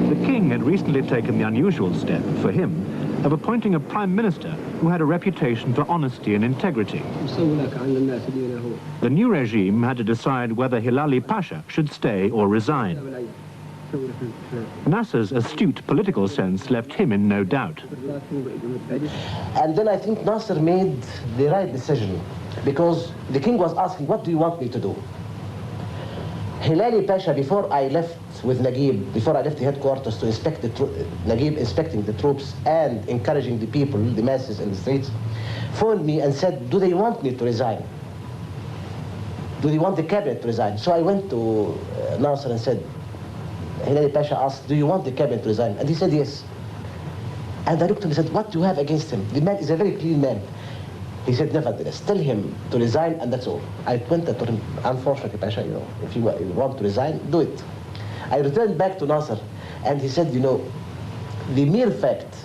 The king had recently taken the unusual step, for him, of appointing a prime minister who had a reputation for honesty and integrity. The new regime had to decide whether Hilali Pasha should stay or resign. Nasser's astute political sense left him in no doubt.
And then I think Nasser made the right decision, because the king was asking, what do you want me to do? Hilali Pasha, before I left with Naguib, before I left the headquarters to inspect the Naguib inspecting the troops and encouraging the people, the masses in the streets, phoned me and said, do they want me to resign? Do they want the cabinet to resign? So I went to Nasser and said, Hilali Pasha asked, do you want the cabinet to resign? And he said, yes. And I looked at him and said, what do you have against him? The man is a very clean man. He said, nevertheless, tell him to resign, and that's all. I went to him, unfortunately, Pasha, you know, if you want to resign, do it. I returned back to Nasser, and he said, you know, the mere fact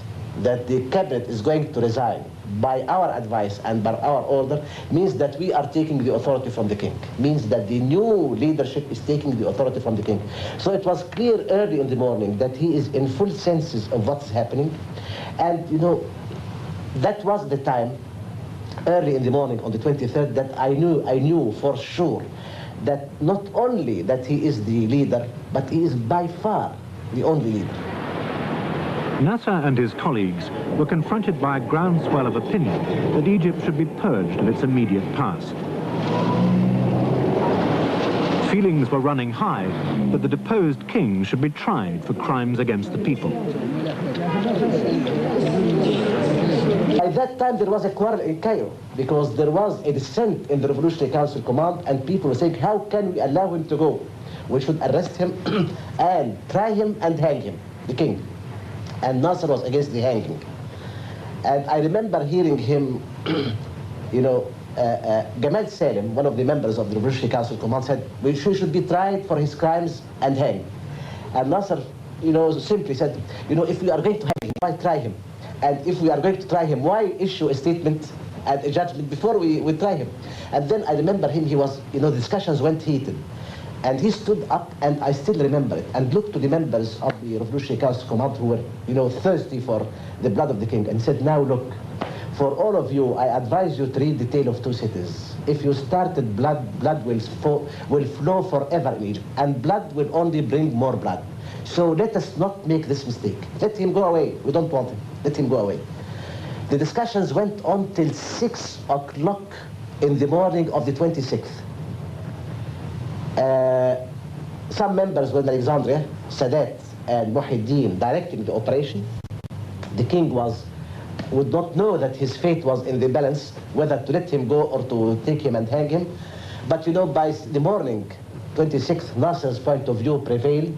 that the cabinet is going to resign by our advice and by our order means that we are taking the authority from the king, means that the new leadership is taking the authority from the king. So it was clear early in the morning that he is in full senses of what's happening. And, you know, that was the time, early in the morning on the 23rd, that I knew for sure that not only that he is the leader, but he is by far the only leader.
Nasser and his colleagues were confronted by a groundswell of opinion that Egypt should be purged of its immediate past. Feelings were running high that the deposed king should be tried for crimes against the people.
By that time, there was a quarrel in Cairo, because there was a dissent in the Revolutionary Council Command, and people were saying, how can we allow him to go? We should arrest him and try him and hang him, the king. And Nasser was against the hanging. And I remember hearing him, you know, Gamal Salim, one of the members of the Revolutionary Council Command, said, we should be tried for his crimes and hanged. And Nasser, you know, simply said, you know, if we are going to hang him, why try him? And if we are going to try him, why issue a statement and a judgment before we try him? And then I remember him, he was, you know, discussions went heated. And he stood up, and I still remember it, and looked to the members of the Revolutionary Council Command who were, you know, thirsty for the blood of the king, and said, now look, for all of you, I advise you to read The Tale of Two Cities. If you started blood will flow forever in Egypt, and blood will only bring more blood. So let us not make this mistake. Let him go away. We don't want him. Let him go away. The discussions went on till 6 o'clock in the morning of the 26th. Some members were in Alexandria, Sadat and Muhyiddin, directing the operation. The king would not know that his fate was in the balance, whether to let him go or to take him and hang him. But you know, by the morning, 26th, Nasser's point of view prevailed.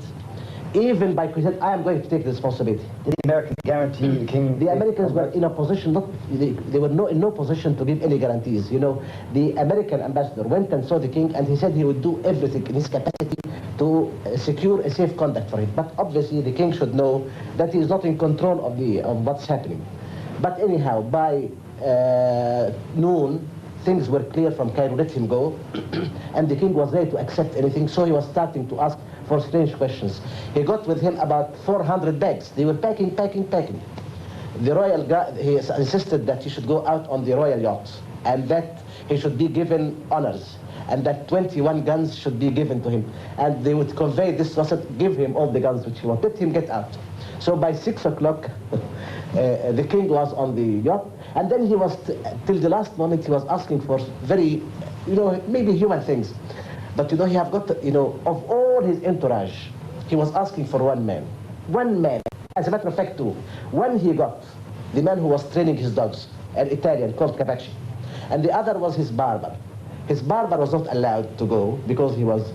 Even by, he said, I am going to take the responsibility.
Did the Americans guarantee the king?
The Americans were in a position, they were in no position to give any guarantees. You know, the American ambassador went and saw the king, and he said he would do everything in his capacity to secure a safe conduct for him. But obviously the king should know that he is not in control of what's happening. But anyhow, by noon, things were clear from Cairo, let him go. And the king was ready to accept anything, so he was starting to ask for strange questions. He got with him about 400 bags. They were packing. The royal guard, he insisted that he should go out on the royal yacht, and that he should be given honors, and that 21 guns should be given to him. And they would convey this, give him all the guns which he wanted, let him get out. So by 6 o'clock, the king was on the yacht, and then he was, till the last moment, he was asking for very, you know, maybe human things. But you know, he have got, you know, of all his entourage, he was asking for one man. One man. As a matter of fact, two. One he got, the man who was training his dogs, an Italian called Capacci. And the other was his barber. His barber was not allowed to go because he was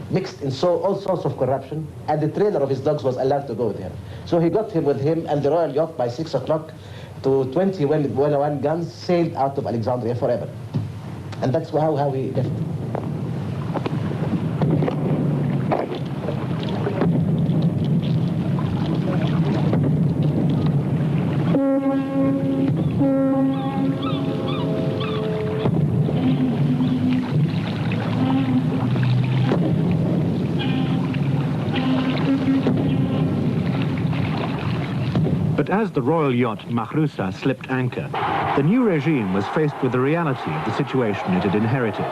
mixed in all sorts of corruption, and the trainer of his dogs was allowed to go with him. So he got him with him, and the royal yacht by 6 o'clock to 21 guns sailed out of Alexandria forever. And that's how he left.
But as the royal yacht Mahrusa slipped anchor, the new regime was faced with the reality of the situation it had inherited.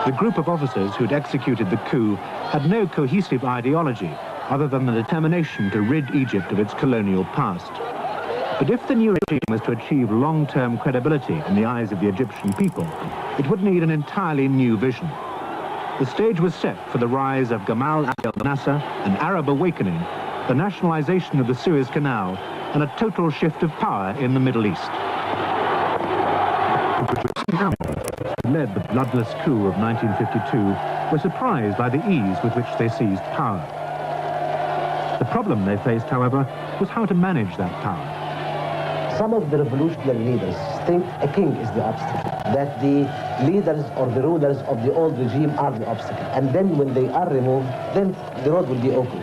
The group of officers who'd executed the coup had no cohesive ideology other than the determination to rid Egypt of its colonial past. But if the new regime was to achieve long-term credibility in the eyes of the Egyptian people, it would need an entirely new vision. The stage was set for the rise of Gamal Abdel Nasser, an Arab awakening, the nationalization of the Suez Canal, and a total shift of power in the Middle East. Who led the bloodless coup of 1952 were surprised by the ease with which they seized power. The problem they faced, however, was how to manage that power.
Some of the revolutionary leaders think a king is the obstacle, that the leaders or the rulers of the old regime are the obstacle. And then when they are removed, then the road will be open.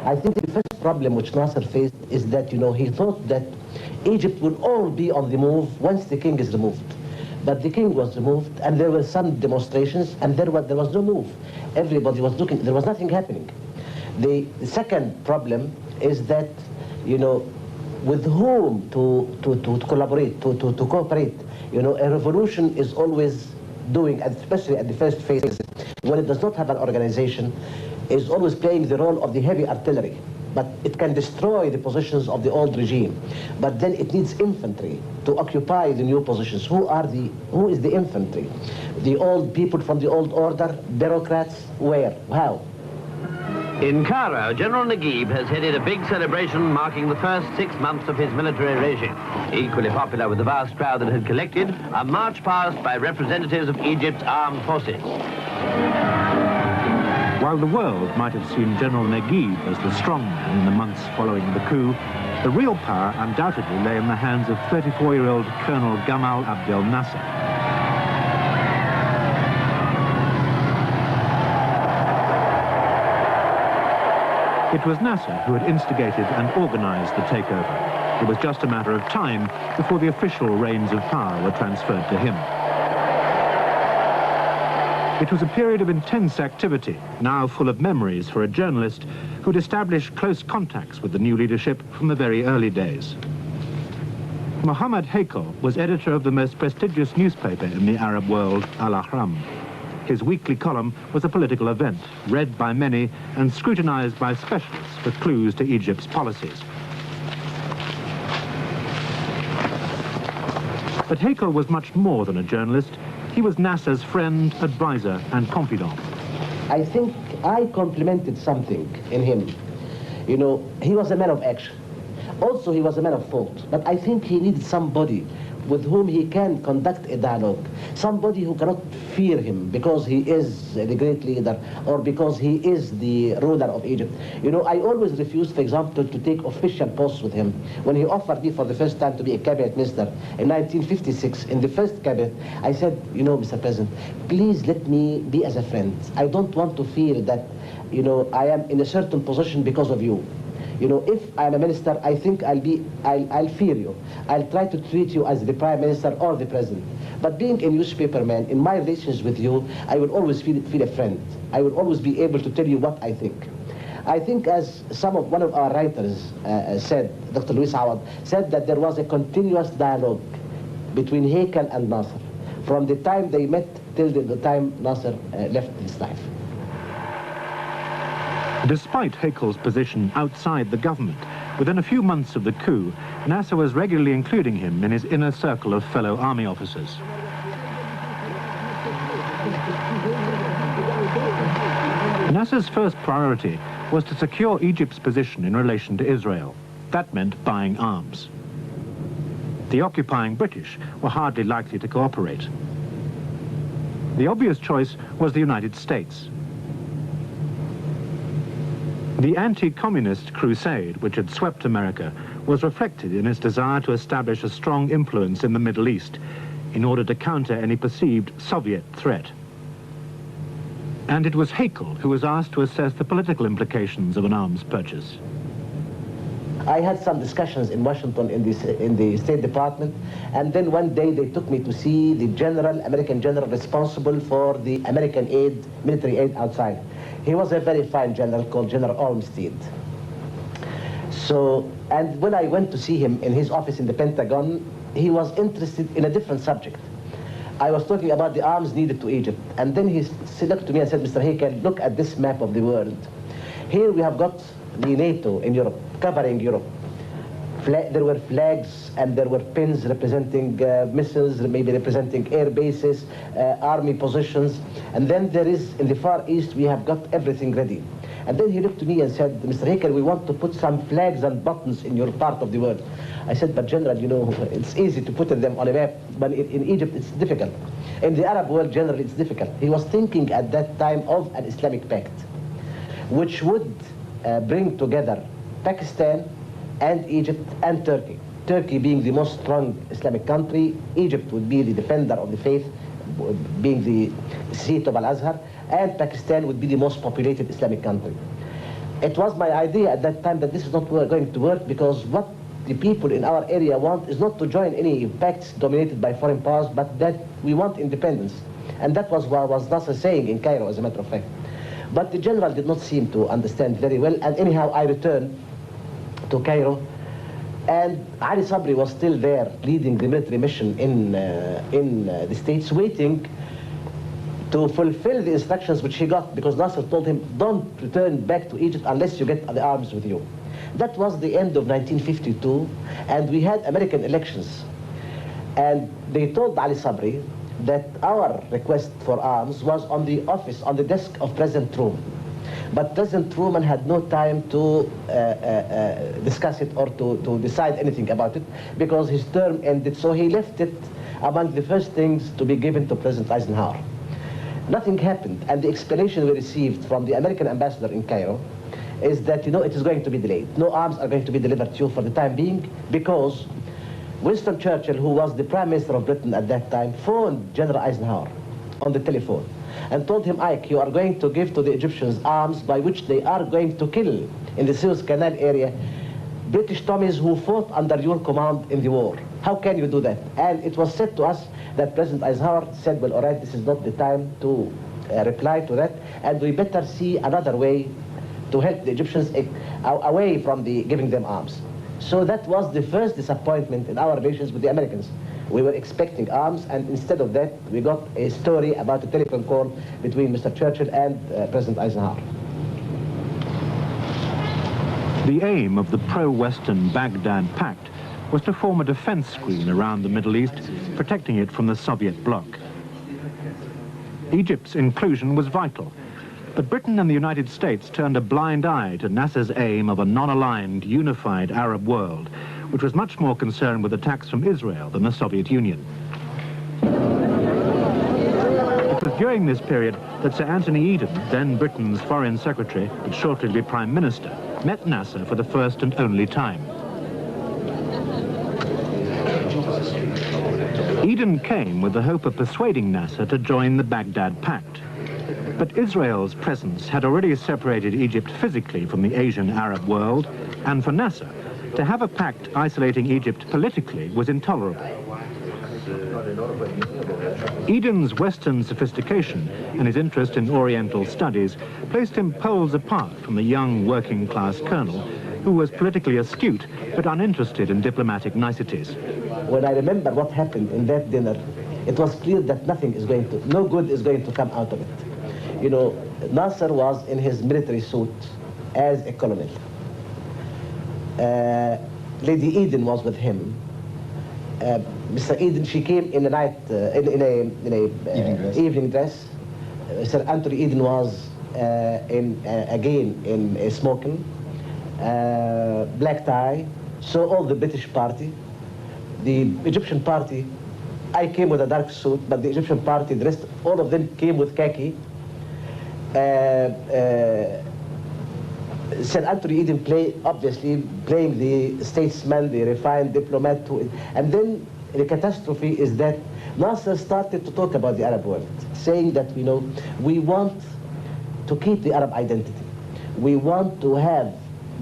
I think the first problem which Nasser faced is that, he thought that Egypt will all be on the move once the king is removed. But the king was removed, and there were some demonstrations, and there was no move. Everybody was looking, there was nothing happening. The second problem is that, with whom to collaborate, to cooperate. A revolution is always doing, especially at the first phase, when it does not have an organization, is always playing the role of the heavy artillery. But it can destroy the positions of the old regime. But then it needs infantry to occupy the new positions. Who is the infantry? The old people from the old order, bureaucrats, where, how?
In Cairo, General Naguib has headed a big celebration marking the first 6 months of his military regime. Equally popular with the vast crowd that had collected, a march past by representatives of Egypt's armed forces.
While the world might have seen General Naguib as the strong man in the months following the coup, the real power undoubtedly lay in the hands of 34-year-old Colonel Gamal Abdel Nasser. It was Nasser who had instigated and organized the takeover. It was just a matter of time before the official reins of power were transferred to him. It was a period of intense activity, now full of memories for a journalist who'd established close contacts with the new leadership from the very early days. Mohammed Heikel was editor of the most prestigious newspaper in the Arab world, Al-Ahram. His weekly column was a political event, read by many and scrutinized by specialists for clues to Egypt's policies. But Heikel was much more than a journalist. He was Nasser's friend, advisor, and confidant.
I think I complimented something in him. He was a man of action. Also, he was a man of thought. But I think he needed somebody with whom he can conduct a dialogue. Somebody who cannot fear him because he is the great leader or because he is the ruler of Egypt. I always refused, for example, to take official posts with him. When he offered me for the first time to be a cabinet minister in 1956, in the first cabinet, I said, Mr. President, please let me be as a friend. I don't want to feel that, I am in a certain position because of you. If I'm a minister, I think I'll fear you. I'll try to treat you as the prime minister or the president. But being a newspaper man, in my relations with you, I will always feel a friend. I will always be able to tell you what I think. I think as one of our writers said, Dr. Luis Awad, said that there was a continuous dialogue between Heikel and Nasser from the time they met till the time Nasser left his life.
Despite Heikel's position outside the government, within a few months of the coup, Nasser was regularly including him in his inner circle of fellow army officers. Nasser's first priority was to secure Egypt's position in relation to Israel. That meant buying arms. The occupying British were hardly likely to cooperate. The obvious choice was the United States. The anti-communist crusade, which had swept America, was reflected in its desire to establish a strong influence in the Middle East in order to counter any perceived Soviet threat. And it was Heikel who was asked to assess the political implications of an arms purchase.
I had some discussions in Washington in the State Department, and then one day they took me to see the American general responsible for the American aid, military aid outside. He was a very fine general called General Olmsted. And when I went to see him in his office in the Pentagon, he was interested in a different subject. I was talking about the arms needed to Egypt. And then he looked to me and said, Mr. Heikel, look at this map of the world. Here we have got the NATO in Europe, covering Europe. There were flags and there were pins representing missiles, maybe representing air bases, army positions. And then there is, in the Far East, we have got everything ready. And then he looked to me and said, Mr. Heikel, we want to put some flags and buttons in your part of the world. I said, but General, you know, it's easy to put them on a map, but in Egypt it's difficult. In the Arab world, generally, it's difficult. He was thinking at that time of an Islamic pact, which would bring together Pakistan and Egypt and Turkey. Turkey being the most strong Islamic country, Egypt would be the defender of the faith, being the seat of Al-Azhar, and Pakistan would be the most populated Islamic country. It was my idea at that time that this is not going to work, because what the people in our area want is not to join any pacts dominated by foreign powers, but that we want independence. And that was what was Nasser saying in Cairo, as a matter of fact. But the general did not seem to understand very well, and anyhow I returned to Cairo, and Ali Sabri was still there leading the military mission in the States, waiting to fulfill the instructions which he got, because Nasser told him, don't return back to Egypt unless you get the arms with you. That was the end of 1952, and we had American elections. And they told Ali Sabri that our request for arms was on the office, on the desk of President Truman. But President Truman had no time to discuss it or to decide anything about it, because his term ended, so he left it among the first things to be given to President Eisenhower. Nothing happened, and the explanation we received from the American ambassador in Cairo is that, you know, it is going to be delayed. No arms are going to be delivered to you for the time being, because Winston Churchill, who was the Prime Minister of Britain at that time, phoned General Eisenhower on the telephone and told him, Ike, you are going to give to the Egyptians arms by which they are going to kill in the Suez Canal area British Tommies who fought under your command in the war. How can you do that? And it was said to us that President Eisenhower said, well, all right, this is not the time to reply to that, and we better see another way to help the Egyptians away from giving them arms. So that was the first disappointment in our relations with the Americans. We were expecting arms, and instead of that, we got a story about a telephone call between Mr. Churchill and President Eisenhower.
The aim of the pro-Western Baghdad Pact was to form a defense screen around the Middle East, protecting it from the Soviet bloc. Egypt's inclusion was vital, but Britain and the United States turned a blind eye to Nasser's aim of a non-aligned, unified Arab world, which was much more concerned with attacks from Israel than the Soviet Union. It was during this period that Sir Anthony Eden, then Britain's Foreign Secretary, but shortly to be Prime Minister, met Nasser for the first and only time. Eden came with the hope of persuading Nasser to join the Baghdad Pact. But Israel's presence had already separated Egypt physically from the Asian Arab world, and for Nasser, to have a pact isolating Egypt politically was intolerable. Eden's Western sophistication and his interest in Oriental studies placed him poles apart from the young working-class colonel who was politically astute but uninterested in diplomatic niceties.
When I remember what happened in that dinner, it was clear that no good is going to come out of it. You know, Nasser was in his military suit as a colonel. Lady Eden was with him. Mr. Eden, she came in a night, in a evening dress. Sir Anthony Eden was again in a smoking, black tie. So all the British party, the Egyptian party, I came with a dark suit, but the Egyptian party, the rest, all of them came with khaki. Sir Anthony Eden obviously playing the statesman, the refined diplomat, and then the catastrophe is that Nasser started to talk about the Arab world, saying that, you know, we want to keep the Arab identity. We want to have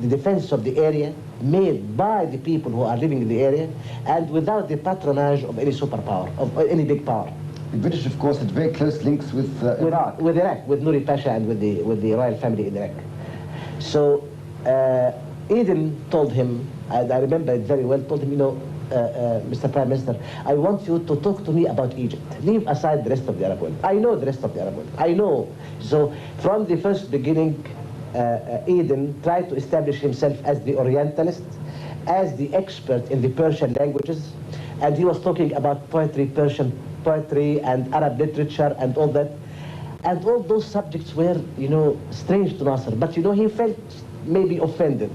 the defense of the area made by the people who are living in the area, and without the patronage of any superpower, of any big power.
The British, of course, had very close links with Iraq.
With Iraq, with Nouri Pasha and with the royal family in Iraq. So Eden told him, and I remember it very well, told him, you know, Mr. Prime Minister, I want you to talk to me about Egypt. Leave aside the rest of the Arab world. I know the rest of the Arab world. I know. So from the first beginning, Eden tried to establish himself as the Orientalist, as the expert in the Persian languages, and he was talking about poetry, Persian poetry and Arab literature and all that. And all those subjects were, you know, strange to Nasser, but, you know, he felt maybe offended.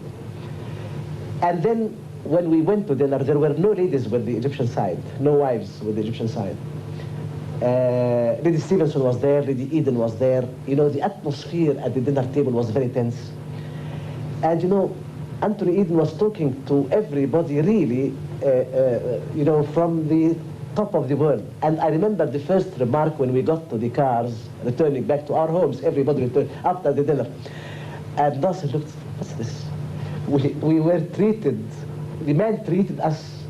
And then when we went to dinner, there were no ladies with the Egyptian side, no wives with the Egyptian side. Lady Stevenson was there, Lady Eden was there. You know, the atmosphere at the dinner table was very tense. And, you know, Anthony Eden was talking to everybody really, you know, from the top of the world. And I remember the first remark when we got to the cars, returning back to our homes, everybody returned after the dinner. And Nasser looked, what's this? We were treated, the man treated us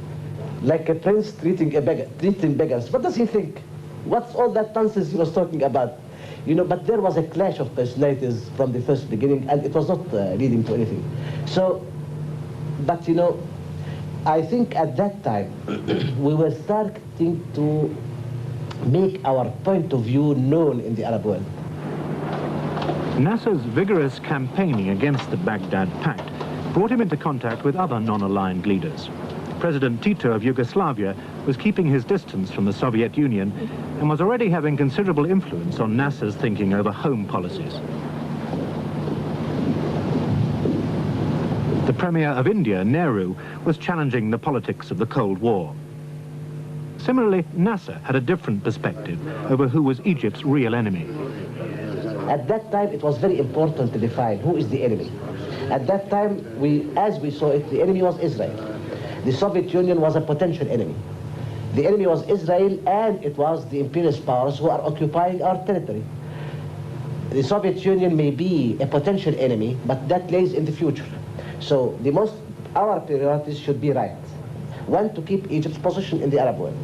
like a prince treating beggars. What does he think? What's all that nonsense he was talking about? You know, but there was a clash of personalities from the first beginning, and it was not leading to anything. So, but you know, I think at that time, we were starting to make our point of view known in the Arab world.
Nasser's vigorous campaigning against the Baghdad Pact brought him into contact with other non-aligned leaders. President Tito of Yugoslavia was keeping his distance from the Soviet Union and was already having considerable influence on Nasser's thinking over home policies. The Premier of India, Nehru, was challenging the politics of the Cold War. Similarly, Nasser had a different perspective over who was Egypt's real enemy.
At that time, it was very important to define who is the enemy. At that time, as we saw it, the enemy was Israel. The Soviet Union was a potential enemy. The enemy was Israel, and it was the imperialist powers who are occupying our territory. The Soviet Union may be a potential enemy, but that lays in the future. So our priorities should be right. One, to keep Egypt's position in the Arab world.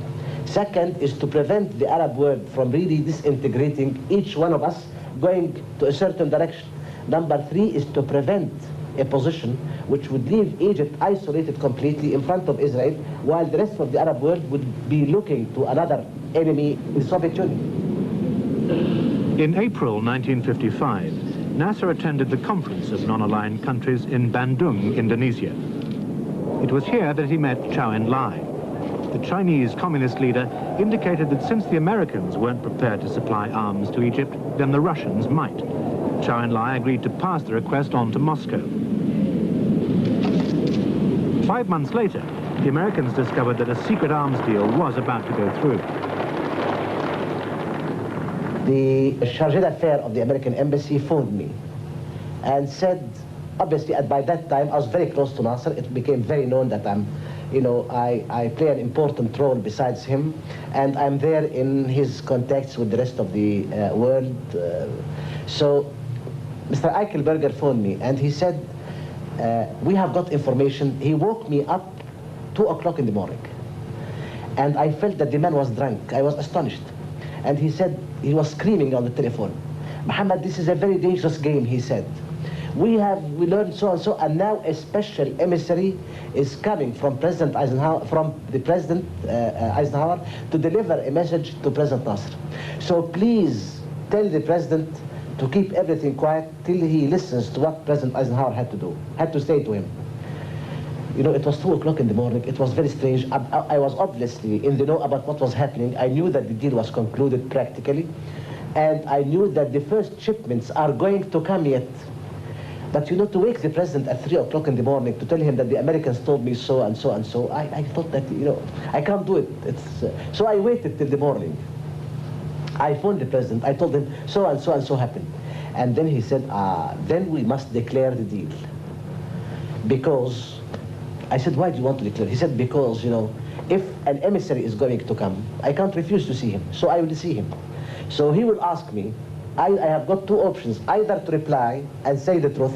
Second is to prevent the Arab world from really disintegrating each one of us going to a certain direction. Number three is to prevent a position which would leave Egypt isolated completely in front of Israel, while the rest of the Arab world would be looking to another enemy, the Soviet Union.
In April 1955, Nasser attended the Conference of Non-Aligned Countries in Bandung, Indonesia. It was here that he met Zhou Enlai. The Chinese communist leader indicated that since the Americans weren't prepared to supply arms to Egypt, then the Russians might. Zhou Enlai agreed to pass the request on to Moscow. 5 months later, the Americans discovered that a secret arms deal was about to go through.
The chargé d'affaires of the American embassy phoned me and said, obviously, by that time, I was very close to Nasser. It became very known that I play an important role besides him, and I'm there in his contacts with the rest of the world. So Mr. Heikel phoned me, and he said, we have got information. He woke me up 2 o'clock in the morning, and I felt that the man was drunk. I was astonished. And he said, he was screaming on the telephone, Mohammed, this is a very dangerous game, he said. We learned so and so, and now a special emissary is coming from President Eisenhower, Eisenhower to deliver a message to President Nasser. So please tell the president to keep everything quiet till he listens to what President Eisenhower had to say to him. You know, it was 2 o'clock in the morning. It was very strange. I was obviously in the know about what was happening. I knew that the deal was concluded practically, and I knew that the first shipments are going to come yet. But you know, to wake the president at 3 o'clock in the morning to tell him that the Americans told me so and so and so, I thought that, you know, I can't do it. So I waited till the morning. I phoned the president. I told him so and so happened. And then he said, then we must declare the deal. Because, I said, why do you want to declare? He said, because, you know, if an emissary is going to come, I can't refuse to see him. So I will see him. So he will ask me, I have got 2 options, either to reply and say the truth,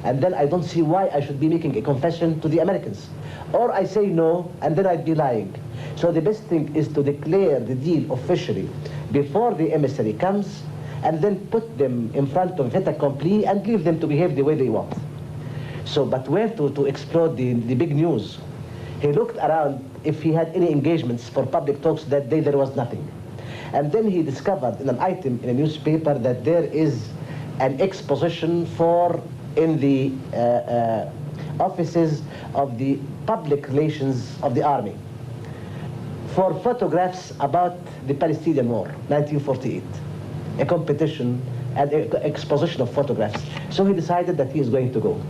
and then I don't see why I should be making a confession to the Americans. Or I say no, and then I'd be lying. So the best thing is to declare the deal officially before the emissary comes, and then put them in front of fait accompli and leave them to behave the way they want. So, but where to explode the big news? He looked around if he had any engagements for public talks. That day there was nothing. And then he discovered in an item in a newspaper that there is an exposition in the offices of the public relations of the army for photographs about the Palestinian War, 1948, a competition and exposition of photographs. So he decided that he is going to go.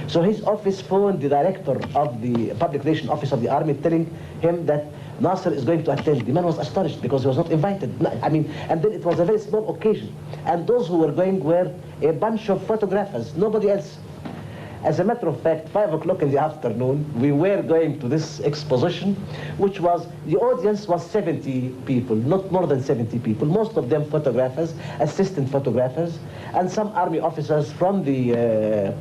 So his office phoned the director of the public relations office of the army, telling him that Nasser is going to attend. The man was astonished because he was not invited. I mean, and then it was a very small occasion. And those who were going were a bunch of photographers, nobody else. As a matter of fact, 5 o'clock in the afternoon, we were going to this exposition, which was, the audience was 70 people, not more than 70 people, most of them photographers, assistant photographers, and some army officers from the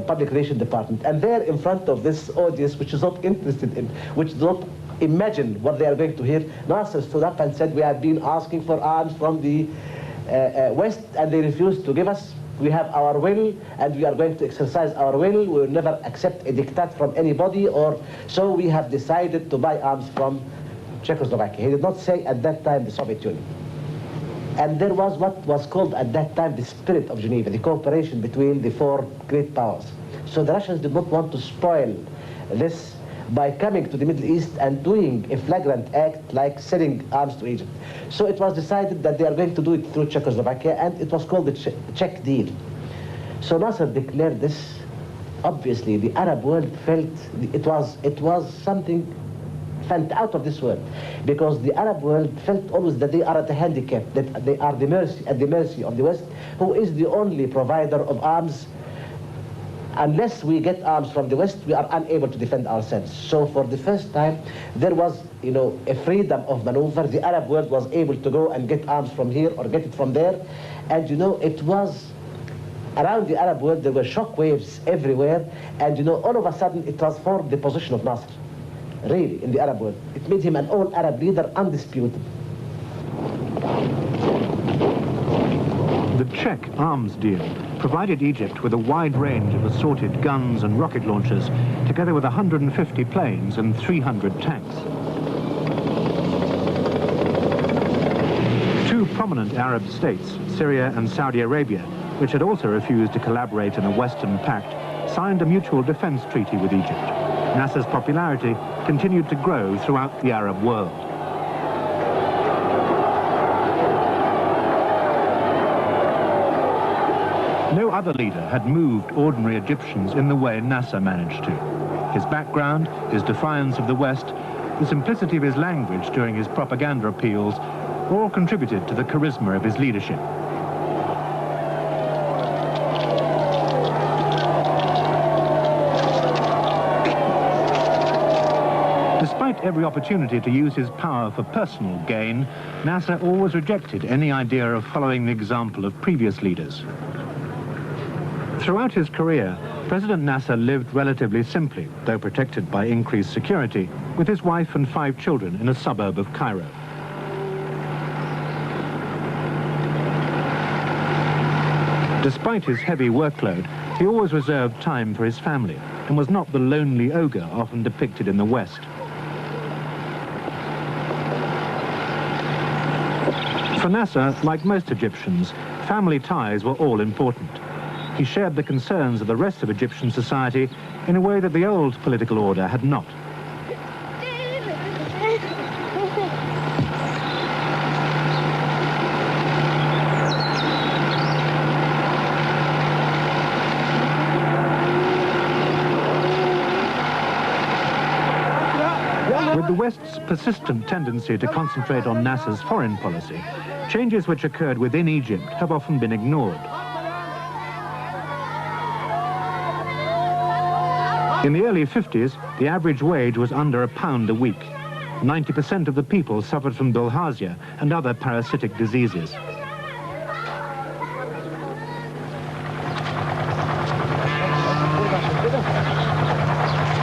public relations department. And there in front of this audience, which is not interested in, which does not imagine what they are going to hear, Nasser stood up and said, we have been asking for arms from the West, and they refused to give us. We have our will, and we are going to exercise our will. We will never accept a diktat from anybody, so we have decided to buy arms from Czechoslovakia. He did not say at that time the Soviet Union. And there was what was called at that time the spirit of Geneva, the cooperation between the 4 great powers. So the Russians did not want to spoil this by coming to the Middle East and doing a flagrant act like selling arms to Egypt. So it was decided that they are going to do it through Czechoslovakia, and it was called the Czech deal. So Nasser declared this. Obviously, the Arab world felt it was something out of this world, because the Arab world felt always that they are at a handicap, that they are at the mercy of the West, who is the only provider of arms. Unless we get arms from the West, we are unable to defend ourselves. So for the first time, there was, a freedom of maneuver. The Arab world was able to go and get arms from here or get it from there. And, it was, around the Arab world, there were shock waves everywhere. And, all of a sudden, it transformed the position of Nasser, really, in the Arab world. It made him an all-Arab leader, undisputed.
The Czech arms deal provided Egypt with a wide range of assorted guns and rocket launchers, together with 150 planes and 300 tanks. 2 prominent Arab states, Syria and Saudi Arabia, which had also refused to collaborate in a Western pact, signed a mutual defense treaty with Egypt. Nasser's popularity continued to grow throughout the Arab world. No other leader had moved ordinary Egyptians in the way Nasser managed to. His background, his defiance of the West, the simplicity of his language during his propaganda appeals, all contributed to the charisma of his leadership. Despite every opportunity to use his power for personal gain, Nasser always rejected any idea of following the example of previous leaders. Throughout his career, President Nasser lived relatively simply, though protected by increased security, with his wife and 5 children in a suburb of Cairo. Despite his heavy workload, he always reserved time for his family and was not the lonely ogre often depicted in the West. For Nasser, like most Egyptians, family ties were all important. He shared the concerns of the rest of Egyptian society in a way that the old political order had not. With the West's persistent tendency to concentrate on Nasser's foreign policy, changes which occurred within Egypt have often been ignored. In the early 50s, the average wage was under £1 a week. 90% of the people suffered from bilharzia and other parasitic diseases.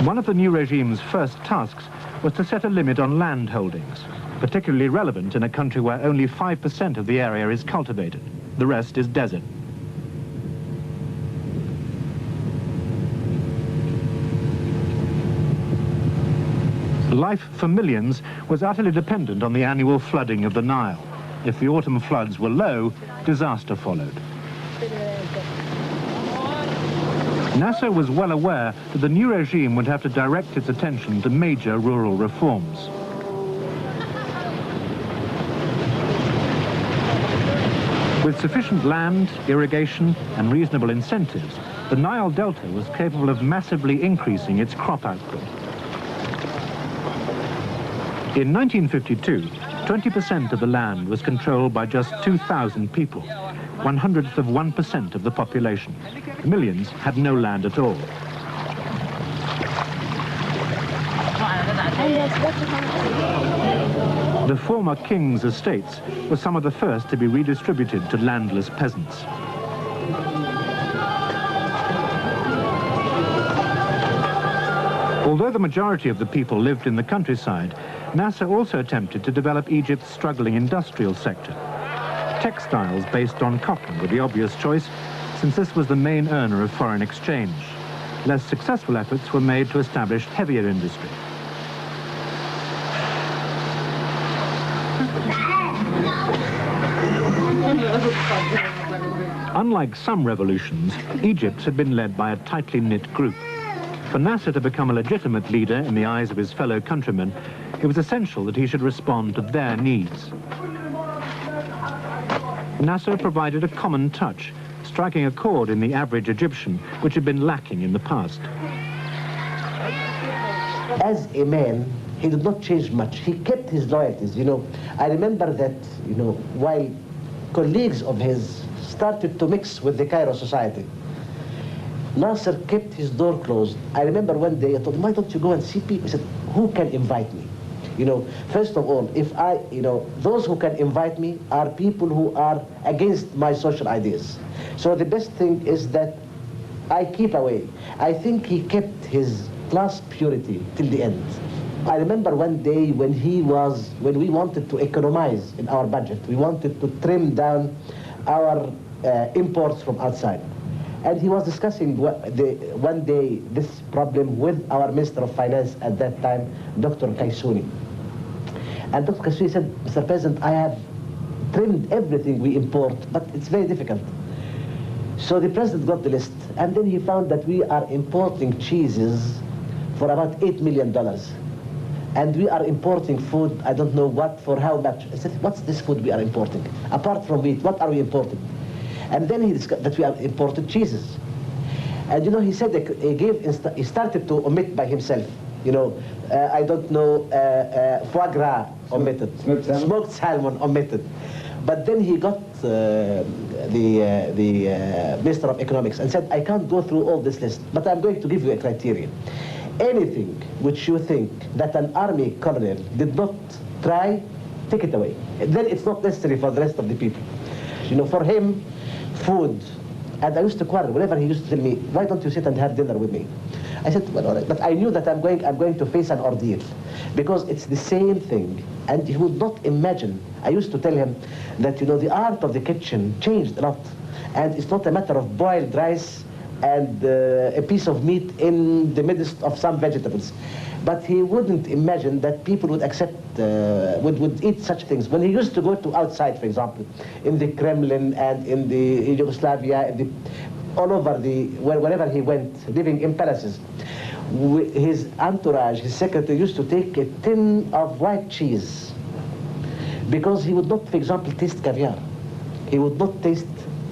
One of the new regime's first tasks was to set a limit on land holdings, particularly relevant in a country where only 5% of the area is cultivated. The rest is desert. Life for millions was utterly dependent on the annual flooding of the Nile. If the autumn floods were low, disaster followed. Nasser was well aware that the new regime would have to direct its attention to major rural reforms. With sufficient land, irrigation, and reasonable incentives, the Nile Delta was capable of massively increasing its crop output. In 1952, 20% of the land was controlled by just 2,000 people, 1/100% of the population. Millions had no land at all. The former king's estates were some of the first to be redistributed to landless peasants. Although the majority of the people lived in the countryside, Nasser also attempted to develop Egypt's struggling industrial sector. Textiles based on cotton were the obvious choice, since this was the main earner of foreign exchange. Less successful efforts were made to establish heavier industry. Unlike some revolutions, Egypt had been led by a tightly knit group. For Nasser to become a legitimate leader in the eyes of his fellow countrymen, it was essential that he should respond to their needs. Nasser provided a common touch, striking a chord in the average Egyptian, which had been lacking in the past.
As a man, he did not change much. He kept his loyalties, I remember that, while colleagues of his started to mix with the Cairo society, Nasser kept his door closed. I remember one day I told him, why don't you go and see people? He said, who can invite me? First of all, those who can invite me are people who are against my social ideas. So the best thing is that I keep away. I think he kept his class purity till the end. I remember one day when we wanted to economize in our budget, we wanted to trim down our imports from outside. And he was discussing one day this problem with our Minister of Finance at that time, Dr. Kaisuni. And Dr. Kaisuni said, Mr. President, I have trimmed everything we import, but it's very difficult. So the President got the list, and then he found that we are importing cheeses for about $8 million. And we are importing food, I don't know what, for how much. I said, what's this food we are importing? Apart from wheat, what are we importing? And then he discovered that we are imported cheeses. And he said he started to omit by himself. I don't know, foie gras omitted, smoked salmon omitted. But then he got the Minister of Economics and said, I can't go through all this list, but I'm going to give you a criteria. Anything which you think that an army colonel did not try, take it away. Then it's not necessary for the rest of the people. For him, food, and I used to quarrel whenever he used to tell me, why don't you sit and have dinner with me? I said, well, all right, but I knew that I'm going to face an ordeal, because it's the same thing, and he would not imagine. I used to tell him that, the art of the kitchen changed a lot, and it's not a matter of boiled rice and a piece of meat in the midst of some vegetables. But he wouldn't imagine that people would accept, would eat such things. When he used to go to outside, for example, in the Kremlin and in the Yugoslavia, all over wherever he went, living in palaces, his entourage, his secretary, used to take a tin of white cheese, because he would not, for example, taste caviar. He would not taste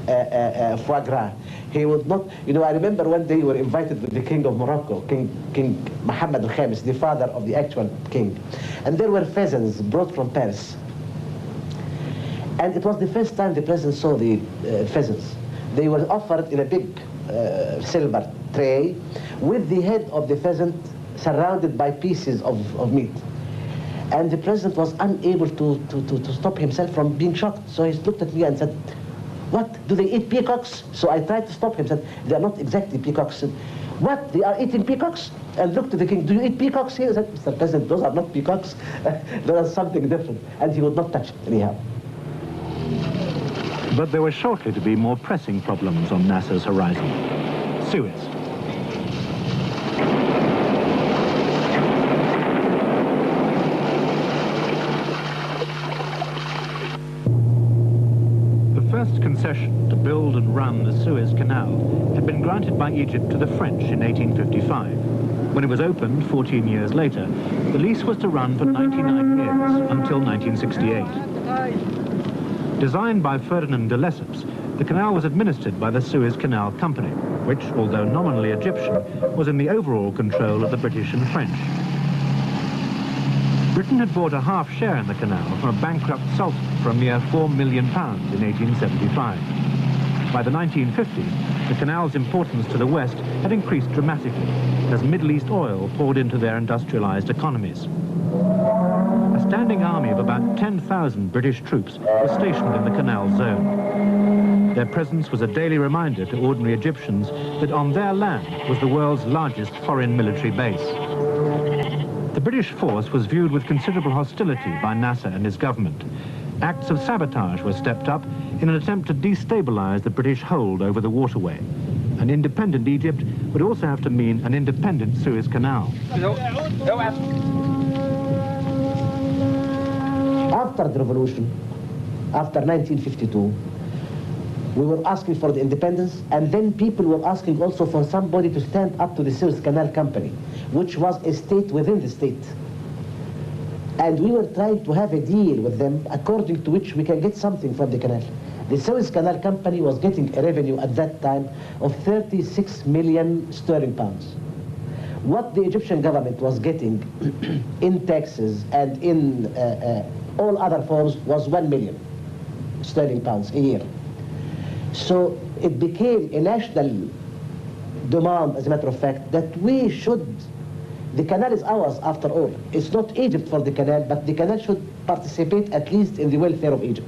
foie gras. He would not, I remember one day we were invited with the King of Morocco, King Mohammed the father of the actual king. And there were pheasants brought from Paris. And it was the first time the president saw the pheasants. They were offered in a big silver tray with the head of the pheasant surrounded by pieces of meat. And the president was unable to stop himself from being shocked. So he looked at me and said, what, do they eat peacocks? So I tried to stop him, said, they are not exactly peacocks. What, they are eating peacocks? And looked to the king, do you eat peacocks here? He said, Mr. President, those are not peacocks. There is something different. And he would not touch it anyhow.
But there were shortly to be more pressing problems on Nasser's horizon. Suez. first concession to build and run the Suez Canal had been granted by Egypt to the French in 1855. When it was opened 14 years later, the lease was to run for 99 years until 1968. Designed by Ferdinand de Lesseps, the canal was administered by the Suez Canal Company, which, although nominally Egyptian, was in the overall control of the British and French. Britain had bought a half share in the canal from a bankrupt sultan for a mere £4 million in 1875. By the 1950s, the canal's importance to the West had increased dramatically as Middle East oil poured into their industrialized economies. A standing army of about 10,000 British troops was stationed in the canal zone. Their presence was a daily reminder to ordinary Egyptians that on their land was the world's largest foreign military base. The British force was viewed with considerable hostility by Nasser and his government. Acts of sabotage were stepped up in an attempt to destabilize the British hold over the waterway. An independent Egypt would also have to mean an independent Suez Canal.
After the revolution, after 1952, we were asking for the independence, and then people were asking also for somebody to stand up to the Suez Canal Company, which was a state within the state. And we were trying to have a deal with them according to which we can get something from the canal. The Suez Canal Company was getting a revenue at that time of 36 million sterling pounds. What the Egyptian government was getting in taxes and in all other forms was 1 million sterling pounds a year. So it became a national demand, as a matter of fact, that we should, the canal is ours after all. It's not Egypt for the canal, but the canal should participate at least in the welfare of Egypt.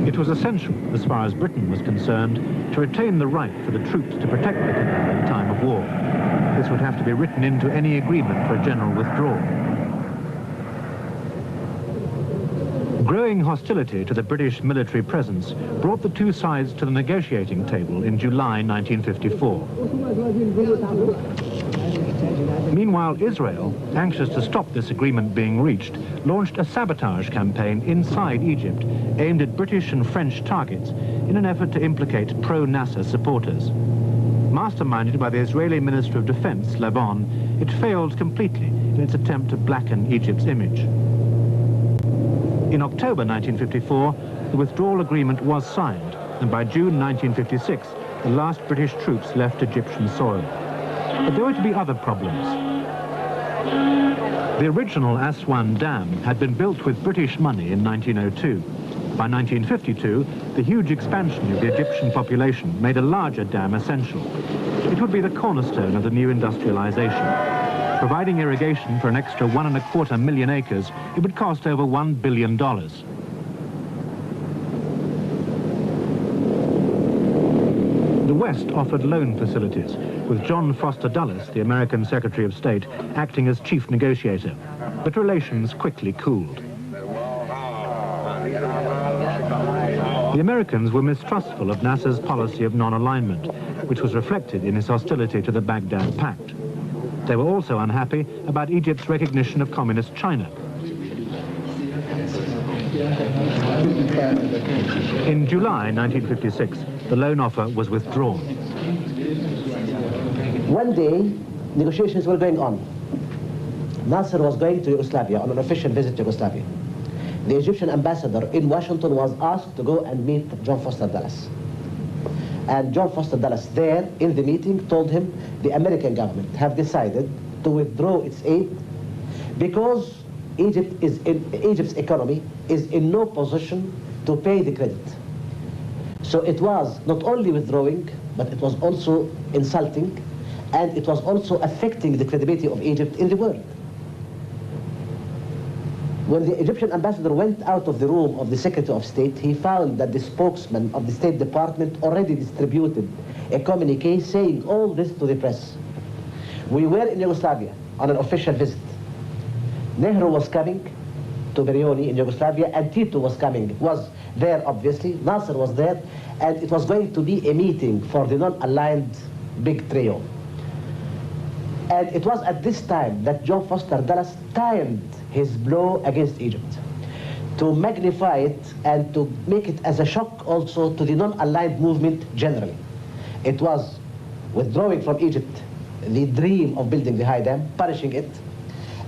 It was essential, as far as Britain was concerned, to retain the right for the troops to protect the canal in time of war. This would have to be written into any agreement for a general withdrawal. Growing hostility to the British military presence brought the two sides to the negotiating table in July 1954. Meanwhile, Israel, anxious to stop this agreement being reached, launched a sabotage campaign inside Egypt aimed at British and French targets in an effort to implicate pro-Nasser supporters. Masterminded by the Israeli Minister of Defense, Laban, it failed completely in its attempt to blacken Egypt's image. In October 1954, the withdrawal agreement was signed, and by June 1956, the last British troops left Egyptian soil. But there were to be other problems. The original Aswan Dam had been built with British money in 1902. By 1952, the huge expansion of the Egyptian population made a larger dam essential. It would be the cornerstone of the new industrialization. Providing irrigation for an extra 1.25 million acres, it would cost over $1 billion. The West offered loan facilities, with John Foster Dulles, the American Secretary of State, acting as chief negotiator. But relations quickly cooled. The Americans were mistrustful of Nasser's policy of non-alignment, which was reflected in his hostility to the Baghdad Pact. They were also unhappy about Egypt's recognition of communist China. In July 1956, the loan offer was withdrawn.
One day, negotiations were going on. Nasser was going to Yugoslavia on an official visit to Yugoslavia. The Egyptian ambassador in Washington was asked to go and meet John Foster Dulles. And John Foster Dulles there in the meeting told him the American government have decided to withdraw its aid because Egypt's economy is in no position to pay the credit. So it was not only withdrawing, but it was also insulting, and it was also affecting the credibility of Egypt in the world. When the Egyptian ambassador went out of the room of the Secretary of State, he found that the spokesman of the State Department already distributed a communique saying all this to the press. We were in Yugoslavia on an official visit. Nehru was coming to Berioni in Yugoslavia, and Tito was there obviously, Nasser was there, and it was going to be a meeting for the non-aligned big trio. And it was at this time that John Foster Dulles timed his blow against Egypt. to magnify it and to make it as a shock also to the non-aligned movement generally. It was withdrawing from Egypt, the dream of building the high dam, punishing it,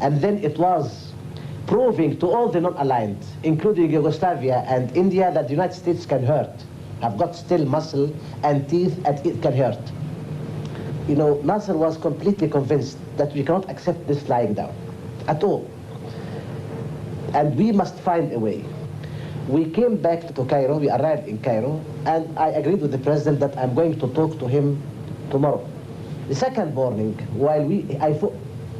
and then it was proving to all the non-aligned, including Yugoslavia and India, that the United States can hurt, have got still muscle and teeth, and it can hurt. You know, Nasser was completely convinced that we cannot accept this lying down at all. And we must find a way. We came back to Cairo, we arrived in Cairo, and I agreed with the president that I'm going to talk to him tomorrow. The second morning, while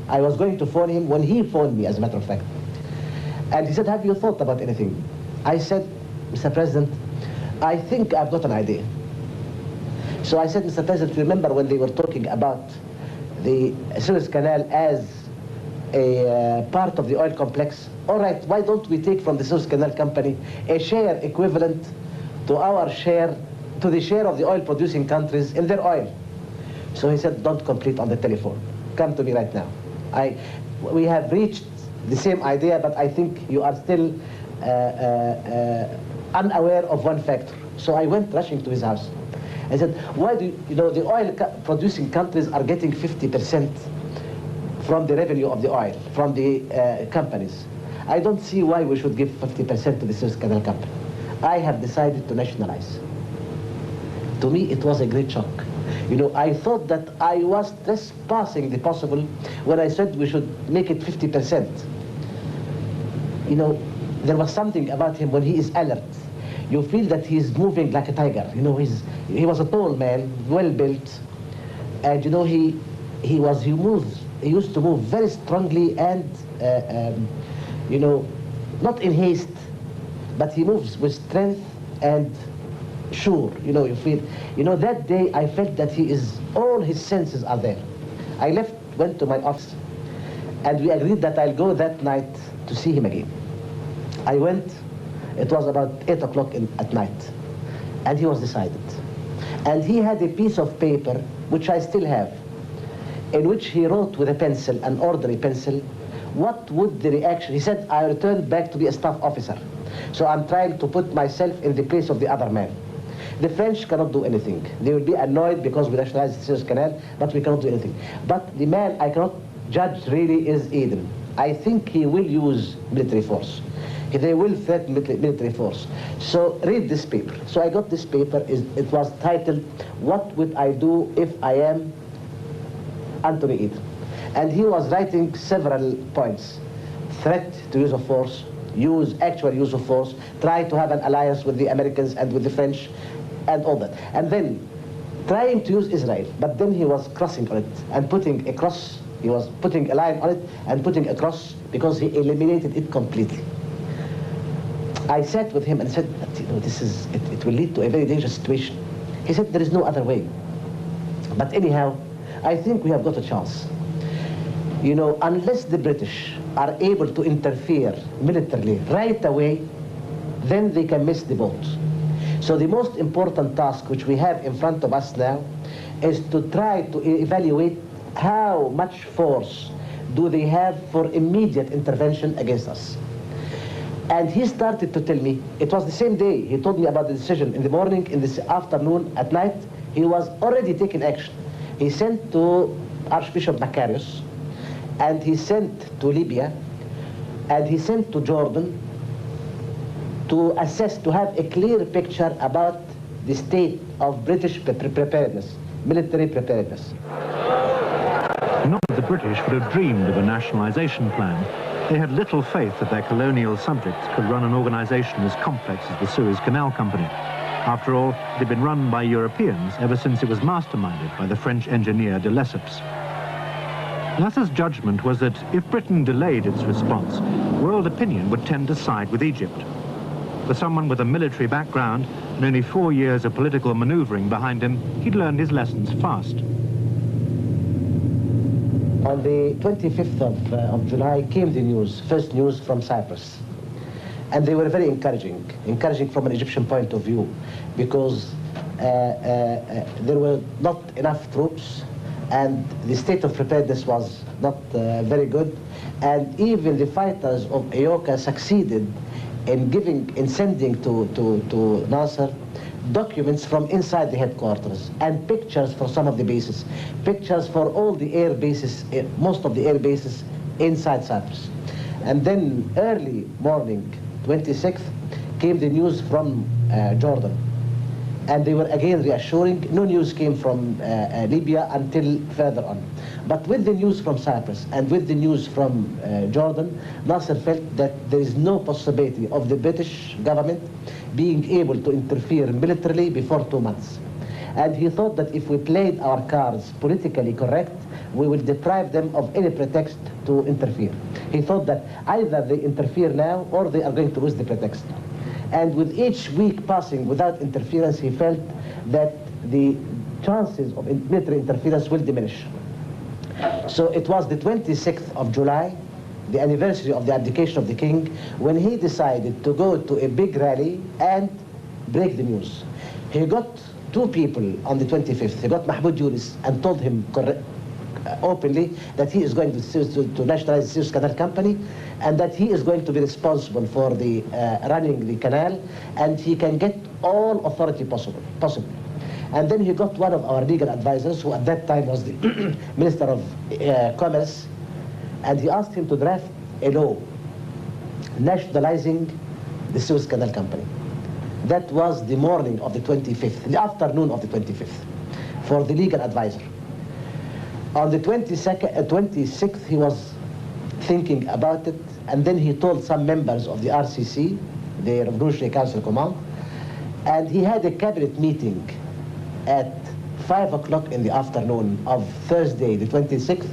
I was going to phone him when he phoned me, as a matter of fact. And he said, have you thought about anything? I said, Mr. President, I think I've got an idea. So I said, Mr. President, remember when they were talking about the Suez Canal as a part of the oil complex? All right, why don't we take from the Suez Canal Company a share equivalent to our share, to the share of the oil producing countries in their oil? So he said, don't complete on the telephone. Come to me right now. We have reached the same idea, but I think you are still unaware of one factor. So I went rushing to his house. I said, why do you know, the oil producing countries are getting 50% from the revenue of the oil, from the companies. I don't see why we should give 50% to the Suez Canal Company. I have decided to nationalize. To me, it was a great shock. You know, I thought that I was trespassing the possible when I said we should make it 50%. You know, there was something about him when he is alert. You feel that he's moving like a tiger. You know, he was a tall man, well built, and you know, he used to move very strongly and you know, not in haste, but he moves with strength and sure. You know, you feel, you know, that day I felt that all his senses are there. I went to my office, and we agreed that I'll go that night to see him again. I went, it was about 8 o'clock at night, and he was decided. And he had a piece of paper, which I still have, in which he wrote with a pencil, an ordinary pencil, what would the reaction, he said, I returned back to be a staff officer. So I'm trying to put myself in the place of the other man. The French cannot do anything. They will be annoyed because we nationalized the Suez Canal, but we cannot do anything. But the man I cannot judge really is Eden. I think he will use military force. They will threaten military force. So read this paper. So I got this paper. It was titled, What Would I Do If I Am Anthony Eden? And he was writing several points. Threat to use of force, actual use of force, try to have an alliance with the Americans and with the French, and all that. And then trying to use Israel, but then he was crossing on it and putting a cross. He was putting a line on it and putting a cross because he eliminated it completely. I sat with him and said, you know, it will lead to a very dangerous situation. He said, there is no other way. But anyhow, I think we have got a chance. You know, unless the British are able to interfere militarily right away, then they can miss the boat. So the most important task which we have in front of us now is to try to evaluate how much force do they have for immediate intervention against us. And he started to tell me, it was the same day, he told me about the decision in the morning, in the afternoon, at night, he was already taking action. He sent to Archbishop Macarius, and he sent to Libya, and he sent to Jordan to assess, to have a clear picture about the state of British preparedness, military preparedness.
Not that the British would have dreamed of a nationalization plan. They had little faith that their colonial subjects could run an organization as complex as the Suez Canal Company. After all, it had been run by Europeans ever since it was masterminded by the French engineer de Lesseps. Nasser's judgment was that if Britain delayed its response, world opinion would tend to side with Egypt. For someone with a military background and only 4 years of political maneuvering behind him, he'd learned his lessons fast.
On the 25th of July came the news, first news from Cyprus. And they were very encouraging from an Egyptian point of view, because there were not enough troops, and the state of preparedness was not very good. And even the fighters of EOKA succeeded in sending to Nasser documents from inside the headquarters and pictures for some of the bases, pictures for all the air bases, most of the air bases inside Cyprus. And then early morning, 26th, came the news from Jordan. And they were again reassuring. No news came from Libya until further on. But with the news from Cyprus and with the news from Jordan, Nasser felt that there is no possibility of the British government being able to interfere militarily before 2 months. And he thought that if we played our cards politically correct, we will deprive them of any pretext to interfere. He thought that either they interfere now or they are going to lose the pretext. And with each week passing without interference, he felt that the chances of military interference will diminish. So it was the 26th of July, the anniversary of the abdication of the king, when he decided to go to a big rally and break the news. He got two people on the 25th. He got Mahmoud Yunus and told him openly that he is going to nationalize the Suez Canal Company and that he is going to be responsible for the running the canal, and he can get all authority possible. And then he got one of our legal advisors, who at that time was the Minister of Commerce, and he asked him to draft a law nationalizing the Suez Canal Company. That was the morning of the 25th, the afternoon of the 25th, for the legal advisor. On the 26th, he was thinking about it, and then he told some members of the RCC, the Revolutionary Council Command, and he had a cabinet meeting at 5 o'clock in the afternoon of Thursday, the 26th,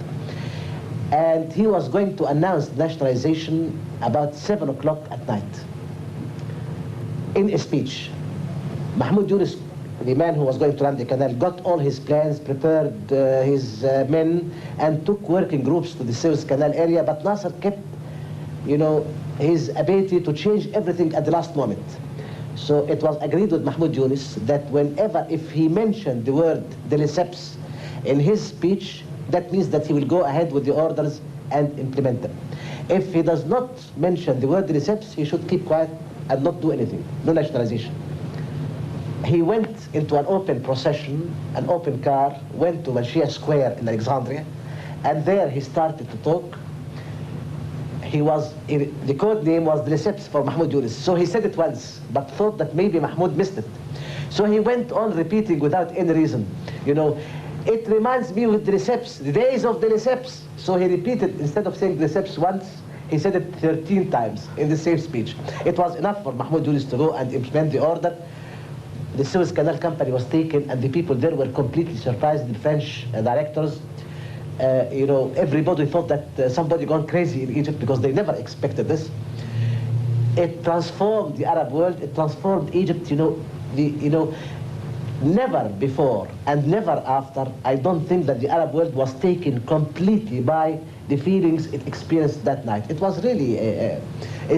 and he was going to announce nationalization about 7 o'clock at night. In a speech, Mahmoud Yunus, the man who was going to run the canal, got all his plans, prepared his men, and took working groups to the Suez Canal area, but Nasser kept, his ability to change everything at the last moment. So it was agreed with Mahmoud Yunus that if he mentioned the word de lesseps in his speech, that means that he will go ahead with the orders and implement them. If he does not mention the word de lesseps, he should keep quiet and not do anything, no nationalization. He went into an open procession, an open car, went to Mashia Square in Alexandria, and there he started to talk. The code name was de lesseps for Mahmoud Yunus, so he said it once, but thought that maybe Mahmoud missed it. So he went on repeating without any reason. It reminds me of de lesseps, the days of de lesseps. So he repeated, instead of saying de lesseps once, he said it 13 times in the same speech. It was enough for Mahmoud Yunus to go and implement the order. The Suez Canal Company was taken, and the people there were completely surprised. The French directors, everybody thought that somebody gone crazy in Egypt, because they never expected this. It transformed the Arab world. It transformed Egypt. Never before and never after, I don't think that the Arab world was taken completely by the feelings it experienced that night. It was really a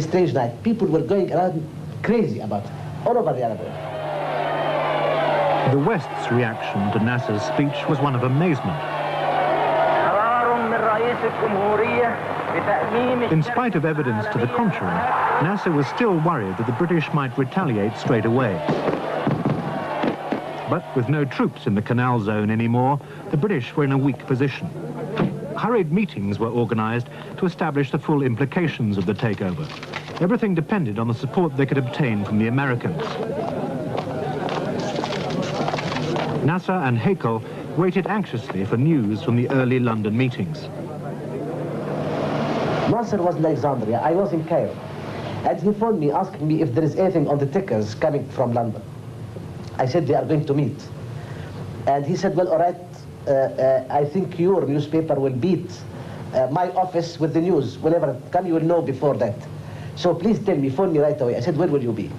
strange night. People were going around crazy about it, all over the Arab world.
The West's reaction to Nasser's speech was one of amazement. In spite of evidence to the contrary, Nasser was still worried that the British might retaliate straight away. But with no troops in the canal zone anymore, the British were in a weak position. Hurried meetings were organized to establish the full implications of the takeover. Everything depended on the support they could obtain from the Americans. Nasser and Heikel waited anxiously for news from the early London meetings.
Nasser was in Alexandria, I was in Cairo, and he phoned me asking me if there is anything on the tickers coming from London. I said they are going to meet. And he said, well, all right, I think your newspaper will beat my office with the news. Whenever it comes, you will know before that. So please tell me, phone me right away. I said, where will you be?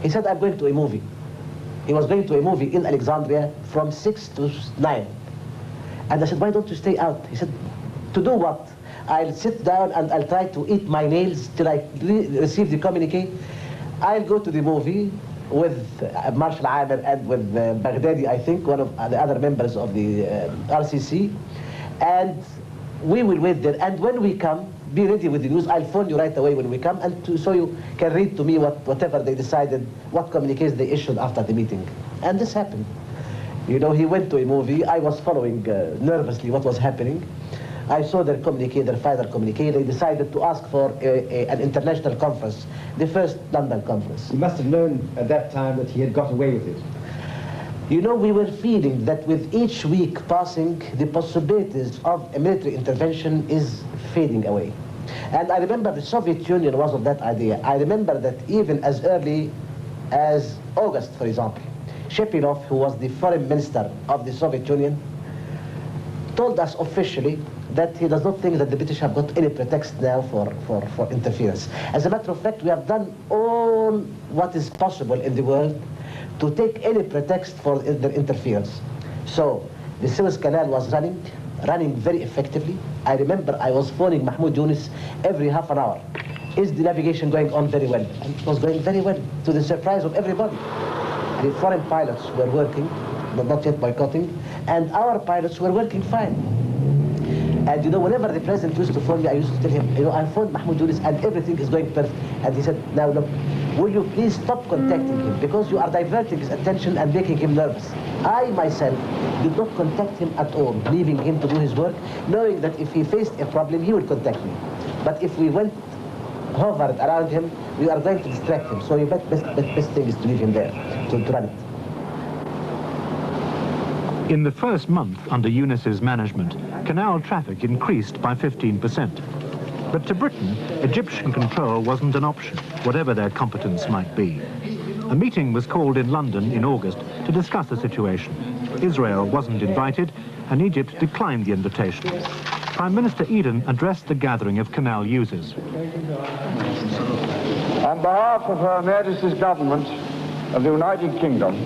He said, I'm going to a movie. He was going to a movie in Alexandria from 6 to 9. And I said, why don't you stay out? He said, to do what? I'll sit down and I'll try to eat my nails till I receive the communique. I'll go to the movie with Marshal Amir and with Baghdadi, I think, one of the other members of the RCC, and we will wait there. And when we come, be ready with the news. I'll phone you right away when we come, and so you can read to me whatever they decided, what communiques they issued after the meeting. And this happened. You know, he went to a movie. I was following nervously what was happening. I saw their communique, their final communique. They decided to ask for an international conference, the first London conference.
You must have known at that time that he had got away with it.
You know, we were feeling that with each week passing, the possibilities of a military intervention is fading away. And I remember the Soviet Union was of that idea. I remember that even as early as August, for example, Shepilov, who was the foreign minister of the Soviet Union, told us officially that he does not think that the British have got any pretext now for interference. As a matter of fact, we have done all what is possible in the world to take any pretext for their interference. So the Suez Canal was running very effectively. I remember I was phoning Mahmoud Yunus every half an hour. Is the navigation going on very well? And it was going very well, to the surprise of everybody. The foreign pilots were working, but not yet boycotting, and our pilots were working fine. And you know, whenever the president used to phone me, I used to tell him, you know, I phoned Mahmoud Yunus and everything is going perfect. And he said, now look, will you please stop contacting him, because you are diverting his attention and making him nervous. I myself did not contact him at all, leaving him to do his work, knowing that if he faced a problem, he would contact me. But if we went hovered around him, we are going to distract him. So the best thing is to leave him there, to run it.
In the first month under Yunus's management, canal traffic increased by 15%. But to Britain, Egyptian control wasn't an option, whatever their competence might be. A meeting was called in London in August to discuss the situation. Israel wasn't invited, and Egypt declined the invitation. Prime Minister Eden addressed the gathering of canal users.
On behalf of Her Majesty's Government of the United Kingdom,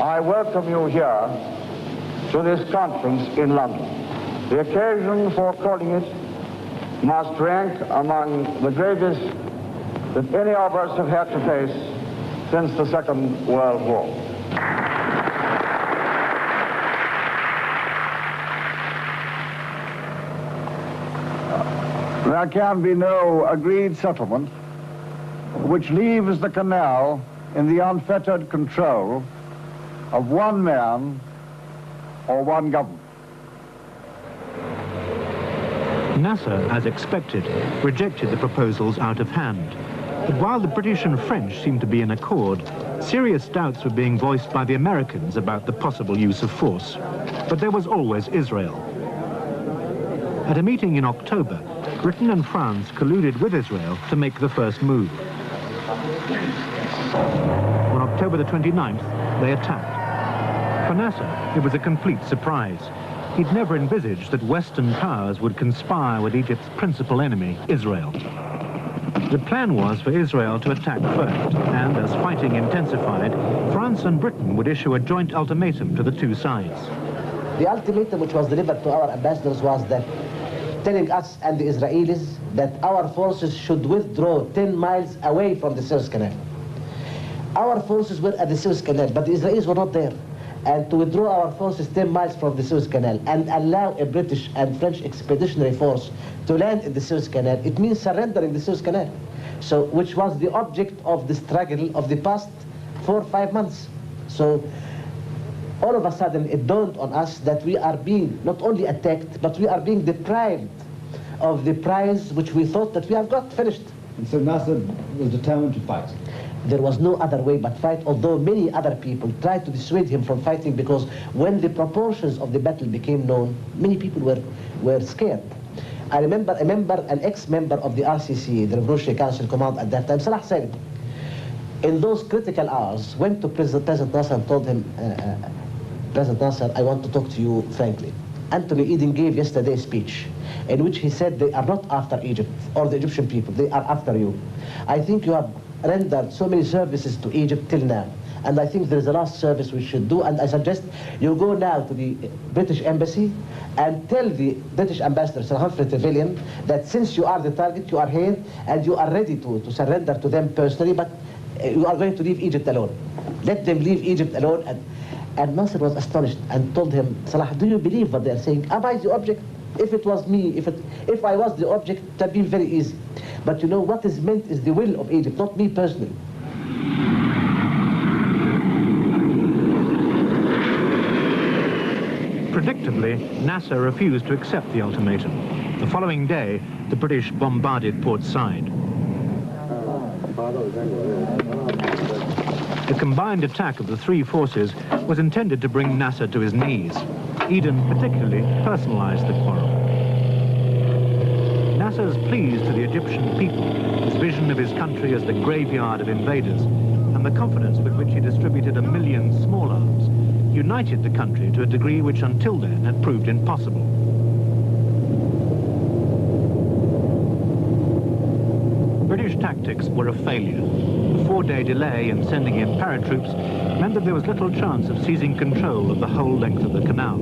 I welcome you here to this conference in London. The occasion for calling it must rank among the greatest that any of us have had to face since the Second World War. There can be no agreed settlement which leaves the canal in the unfettered control of one man or one government.
Nasser, as expected, rejected the proposals out of hand. But while the British and French seemed to be in accord, serious doubts were being voiced by the Americans about the possible use of force. But there was always Israel. At a meeting in October, Britain and France colluded with Israel to make the first move. On October the 29th, they attacked. For Nasser, it was a complete surprise. He'd never envisaged that Western powers would conspire with Egypt's principal enemy, Israel. The plan was for Israel to attack first, and as fighting intensified, France and Britain would issue a joint ultimatum to the two sides.
The ultimatum which was delivered to our ambassadors was that telling us and the Israelis that our forces should withdraw 10 miles away from the Suez Canal. Our forces were at the Suez Canal, but the Israelis were not there. And to withdraw our forces 10 miles from the Suez Canal and allow a British and French expeditionary force to land in the Suez Canal, it means surrendering the Suez Canal. So, which was the object of the struggle of the past 4 or 5 months. So, all of a sudden it dawned on us that we are being not only attacked, but we are being deprived of the prize which we thought that we have got finished.
And so Nasser was determined to fight.
There was no other way but fight, although many other people tried to dissuade him from fighting, because when the proportions of the battle became known, many people were scared. I remember an ex-member of the RCC, the Revolutionary Council Command at that time, Salah Salim, in those critical hours, went to President Nasser and told him, President Nasser, I want to talk to you frankly. Anthony Eden gave yesterday a speech in which he said they are not after Egypt or the Egyptian people, they are after you. I think you have rendered so many services to Egypt till now, and I think there is a last service we should do, and I suggest you go now to the British Embassy and tell the British Ambassador, Sir Humphrey Trevelyan, that since you are the target, you are here, and you are ready to surrender to them personally, but you are going to leave Egypt alone. Let them leave Egypt alone. And Nasser was astonished and told him, Salah, do you believe what they are saying? Am I the object? If it was me, if I was the object, it would have been very easy. But you know, what is meant is the will of Egypt, not me personally.
Predictably, Nasser refused to accept the ultimatum. The following day, the British bombarded Port Said. The combined attack of the three forces was intended to bring Nasser to his knees. Eden particularly personalized the quarrel. Nasser's pleas to the Egyptian people, his vision of his country as the graveyard of invaders, and the confidence with which he distributed 1 million small arms, united the country to a degree which until then had proved impossible. British tactics were a failure. The 4-day delay in sending in paratroops meant that there was little chance of seizing control of the whole length of the canal.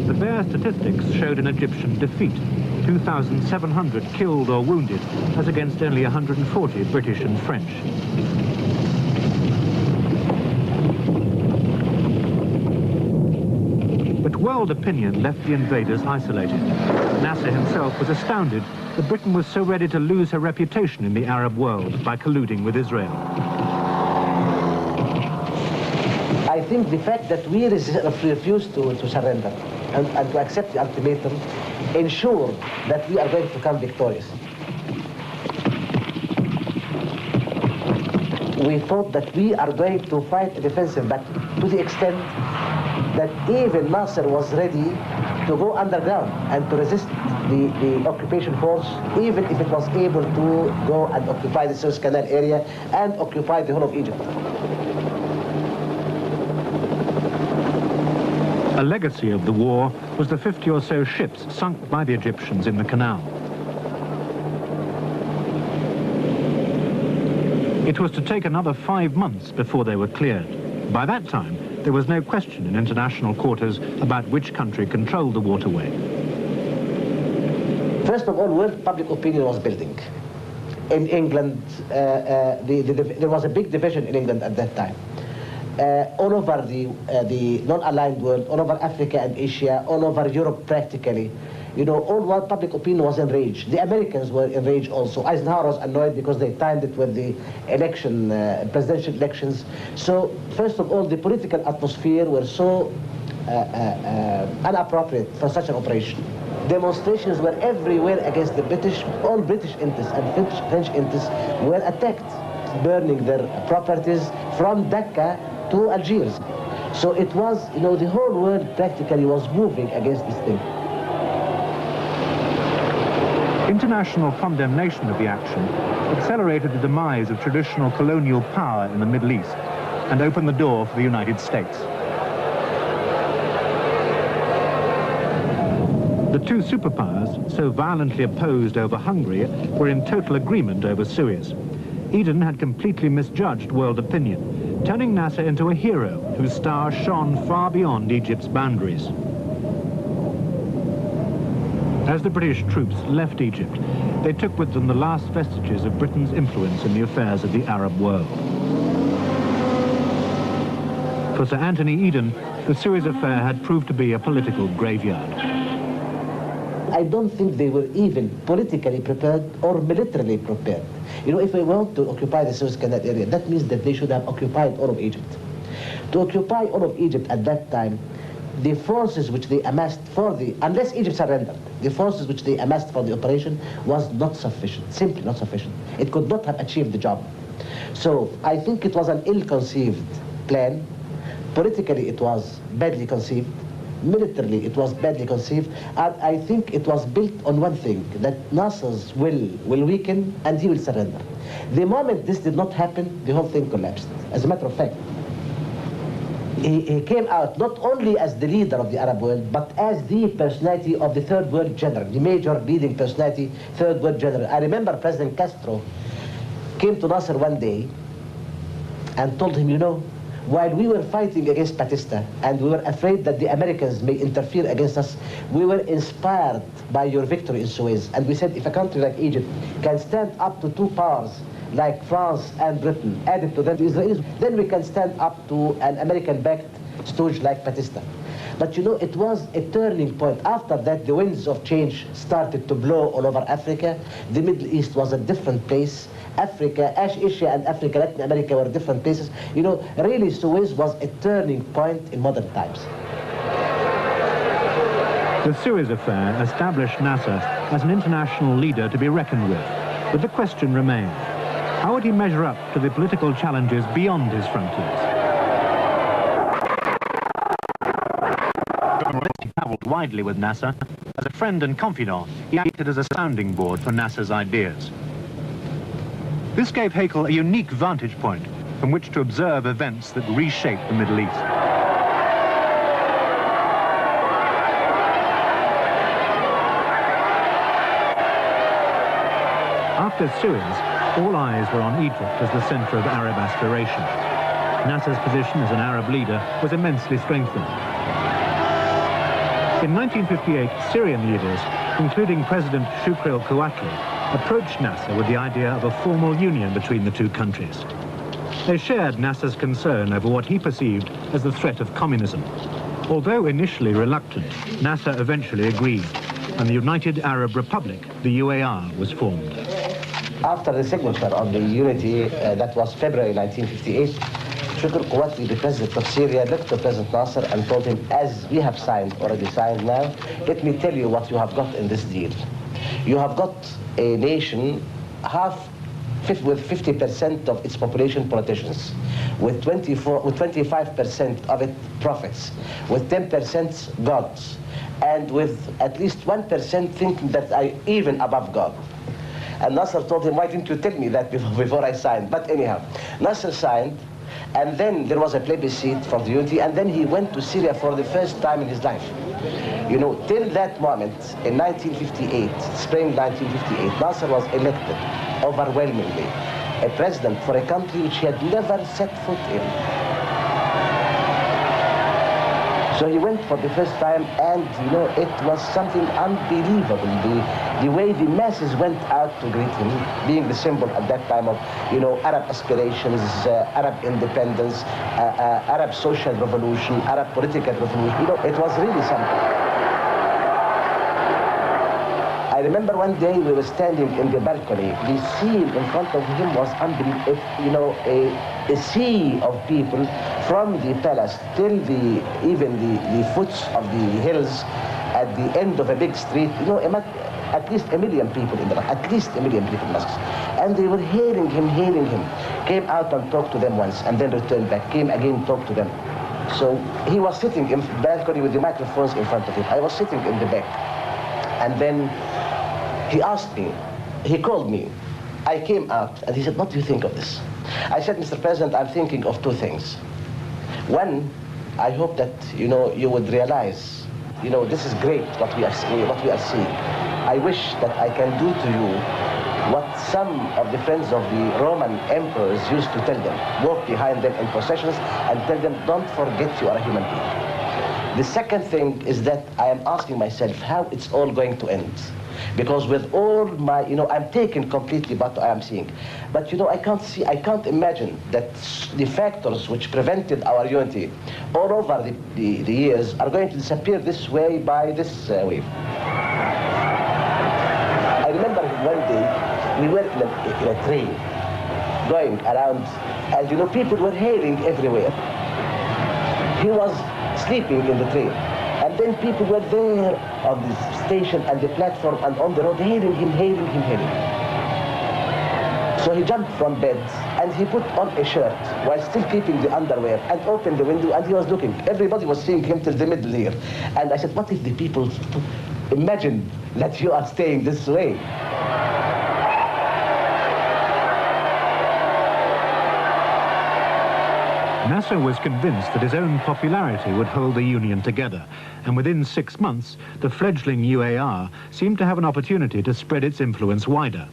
The bare statistics showed an Egyptian defeat. 2,700 killed or wounded, as against only 140 British and French. But world opinion left the invaders isolated. Nasser himself was astounded that Britain was so ready to lose her reputation in the Arab world by colluding with Israel.
I think the fact that we refused to surrender and to accept the ultimatum ensure that we are going to come victorious. We thought that we are going to fight a defensive battle to the extent that even Nasser was ready to go underground and to resist the occupation force, even if it was able to go and occupy the Suez Canal area and occupy the whole of Egypt.
A legacy of the war was the 50 or so ships sunk by the Egyptians in the canal. It was to take another 5 months before they were cleared. By that time, there was no question in international quarters about which country controlled the waterway.
First of all, world public opinion was building. In England, there was a big division in England at that time. All over the non-aligned world, all over Africa and Asia, all over Europe practically, you know, all world public opinion was enraged. The Americans were enraged also. Eisenhower was annoyed because they timed it with the election, presidential elections. So, first of all, the political atmosphere was so inappropriate for such an operation. Demonstrations were everywhere against the British. All British interests and French interests were attacked, burning their properties from Dhaka to Algiers. So it was, you know, the whole world practically was moving against this thing.
International condemnation of the action accelerated the demise of traditional colonial power in the Middle East and opened the door for the United States. The two superpowers, so violently opposed over Hungary, were in total agreement over Suez. Eden had completely misjudged world opinion, turning Nasser into a hero whose star shone far beyond Egypt's boundaries. As the British troops left Egypt, they took with them the last vestiges of Britain's influence in the affairs of the Arab world. For Sir Anthony Eden, the Suez affair had proved to be a political graveyard.
I don't think they were even politically prepared or militarily prepared. You know, if we want to occupy the Suez Canal area, that means that they should have occupied all of Egypt. To occupy all of Egypt at that time, the forces which they amassed for unless Egypt surrendered, the forces which they amassed for the operation was not sufficient, simply not sufficient. It could not have achieved the job. So I think it was an ill-conceived plan. Politically, it was badly conceived. Militarily, it was badly conceived. And I think it was built on one thing, that Nasser's will weaken and he will surrender. The moment this did not happen, the whole thing collapsed. As a matter of fact, he came out not only as the leader of the Arab world, but as the personality of the Third World General, the major leading personality, Third World General. I remember President Castro came to Nasser one day and told him, you know, while we were fighting against Batista and we were afraid that the Americans may interfere against us, we were inspired by your victory in Suez. And we said, if a country like Egypt can stand up to two powers like France and Britain, added to them the Israelis, then we can stand up to an American-backed stooge like Batista. But you know, it was a turning point. After that, the winds of change started to blow all over Africa. The Middle East was a different place. Africa, Asia and Africa, Latin America were different places. You know, really Suez was a turning point in modern times.
The Suez affair established Nasser as an international leader to be reckoned with. But the question remained, how would he measure up to the political challenges beyond his frontiers? He travelled widely with Nasser. As a friend and confidant, he acted as a sounding board for Nasser's ideas. This gave Heikel a unique vantage point from which to observe events that reshaped the Middle East. After Suez, all eyes were on Egypt as the centre of Arab aspirations. Nasser's position as an Arab leader was immensely strengthened. In 1958, Syrian leaders, including President Shukri al-Kuwatli, approached Nasser with the idea of a formal union between the two countries. They shared Nasser's concern over what he perceived as the threat of communism. Although initially reluctant, Nasser eventually agreed, and the United Arab Republic, the UAR, was formed.
After the signature of the unity, that was February 1958, Shukri al-Kuwatli, the president of Syria, looked to President Nasser and told him, as we have already signed now, let me tell you what you have got in this deal. You have got a nation with 50% of its population politicians, with 25% of its prophets, with 10% gods, and with at least 1% thinking that I even above God. And Nasser told him, why didn't you tell me that before I signed? But anyhow, Nasser signed, and then there was a plebiscite for the unity, and then he went to Syria for the first time in his life. You know, till that moment, in 1958, spring 1958, Nasser was elected overwhelmingly a president for a country which he had never set foot in. So he went for the first time, and you know, it was something unbelievable. The way the masses went out to greet him, being the symbol at that time of, you know, Arab aspirations, Arab independence, Arab social revolution, Arab political revolution. You know, it was really something. I remember one day we were standing in the balcony. The scene in front of him was unbelievable. You know, a sea of people from the palace till even the foots of the hills at the end of a big street. You know, at least 1 million people in the at least 1 million people in mosques. And they were hailing him. Came out and talked to them once, and then returned back. Came again, talked to them. So he was sitting in the balcony with the microphones in front of him. I was sitting in the back, and then he asked me, he called me. I came out, and he said, what do you think of this? I said, Mr. President, I'm thinking of two things. One, I hope that, you know, you would realize, you know, this is great what we are seeing. I wish that I can do to you what some of the friends of the Roman emperors used to tell them. Walk behind them in processions and tell them, don't forget you are a human being. The second thing is that I am asking myself how it's all going to end. Because with all my, you know, I'm taken completely by what I am seeing. But, you know, I can't imagine that the factors which prevented our unity all over the years are going to disappear this way by this wave. I remember one day we were in a train going around, and, you know, people were hailing everywhere. He was sleeping in the train. And then people were there on the station and the platform and on the road, hailing him. So he jumped from bed and he put on a shirt while still keeping the underwear and opened the window, and he was looking. Everybody was seeing him till the middle here. And I said, what if the people imagine that you are staying this way?
Nasser was convinced that his own popularity would hold the Union together, and within 6 months, the fledgling UAR seemed to have an opportunity to spread its influence wider.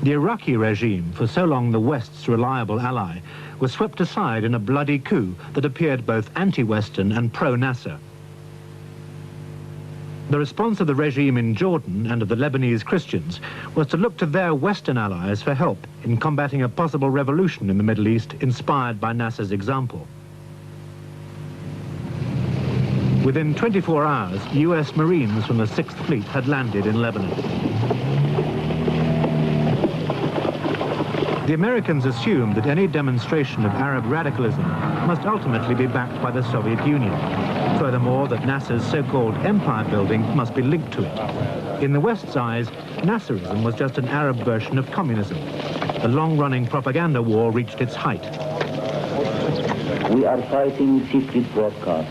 The Iraqi regime, for so long the West's reliable ally, was swept aside in a bloody coup that appeared both anti-Western and pro-Nasser. The response of the regime in Jordan and of the Lebanese Christians was to look to their Western allies for help in combating a possible revolution in the Middle East inspired by Nasser's example. Within 24 hours, US Marines from the 6th Fleet had landed in Lebanon. The Americans assumed that any demonstration of Arab radicalism must ultimately be backed by the Soviet Union. Furthermore, that Nasser's so-called empire building must be linked to it. In the West's eyes, Nasserism was just an Arab version of communism. The long-running propaganda war reached its height.
We are fighting secret broadcasts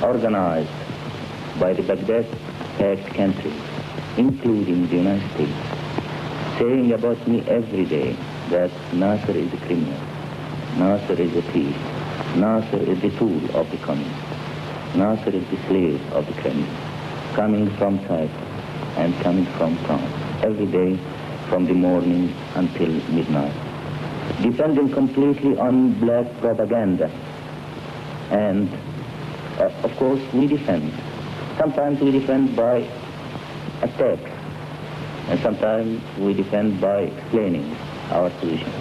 organized by the Baghdad-backed countries, including the United States, saying about me every day that Nasser is a criminal, Nasser is a thief, Nasser is the tool of the communists, Nasser is the slave of the Kremlin, coming from Cyprus and coming from France, every day from the morning until midnight, depending completely on black propaganda. And of course we defend. Sometimes we defend by attack, and sometimes we defend by explaining our position.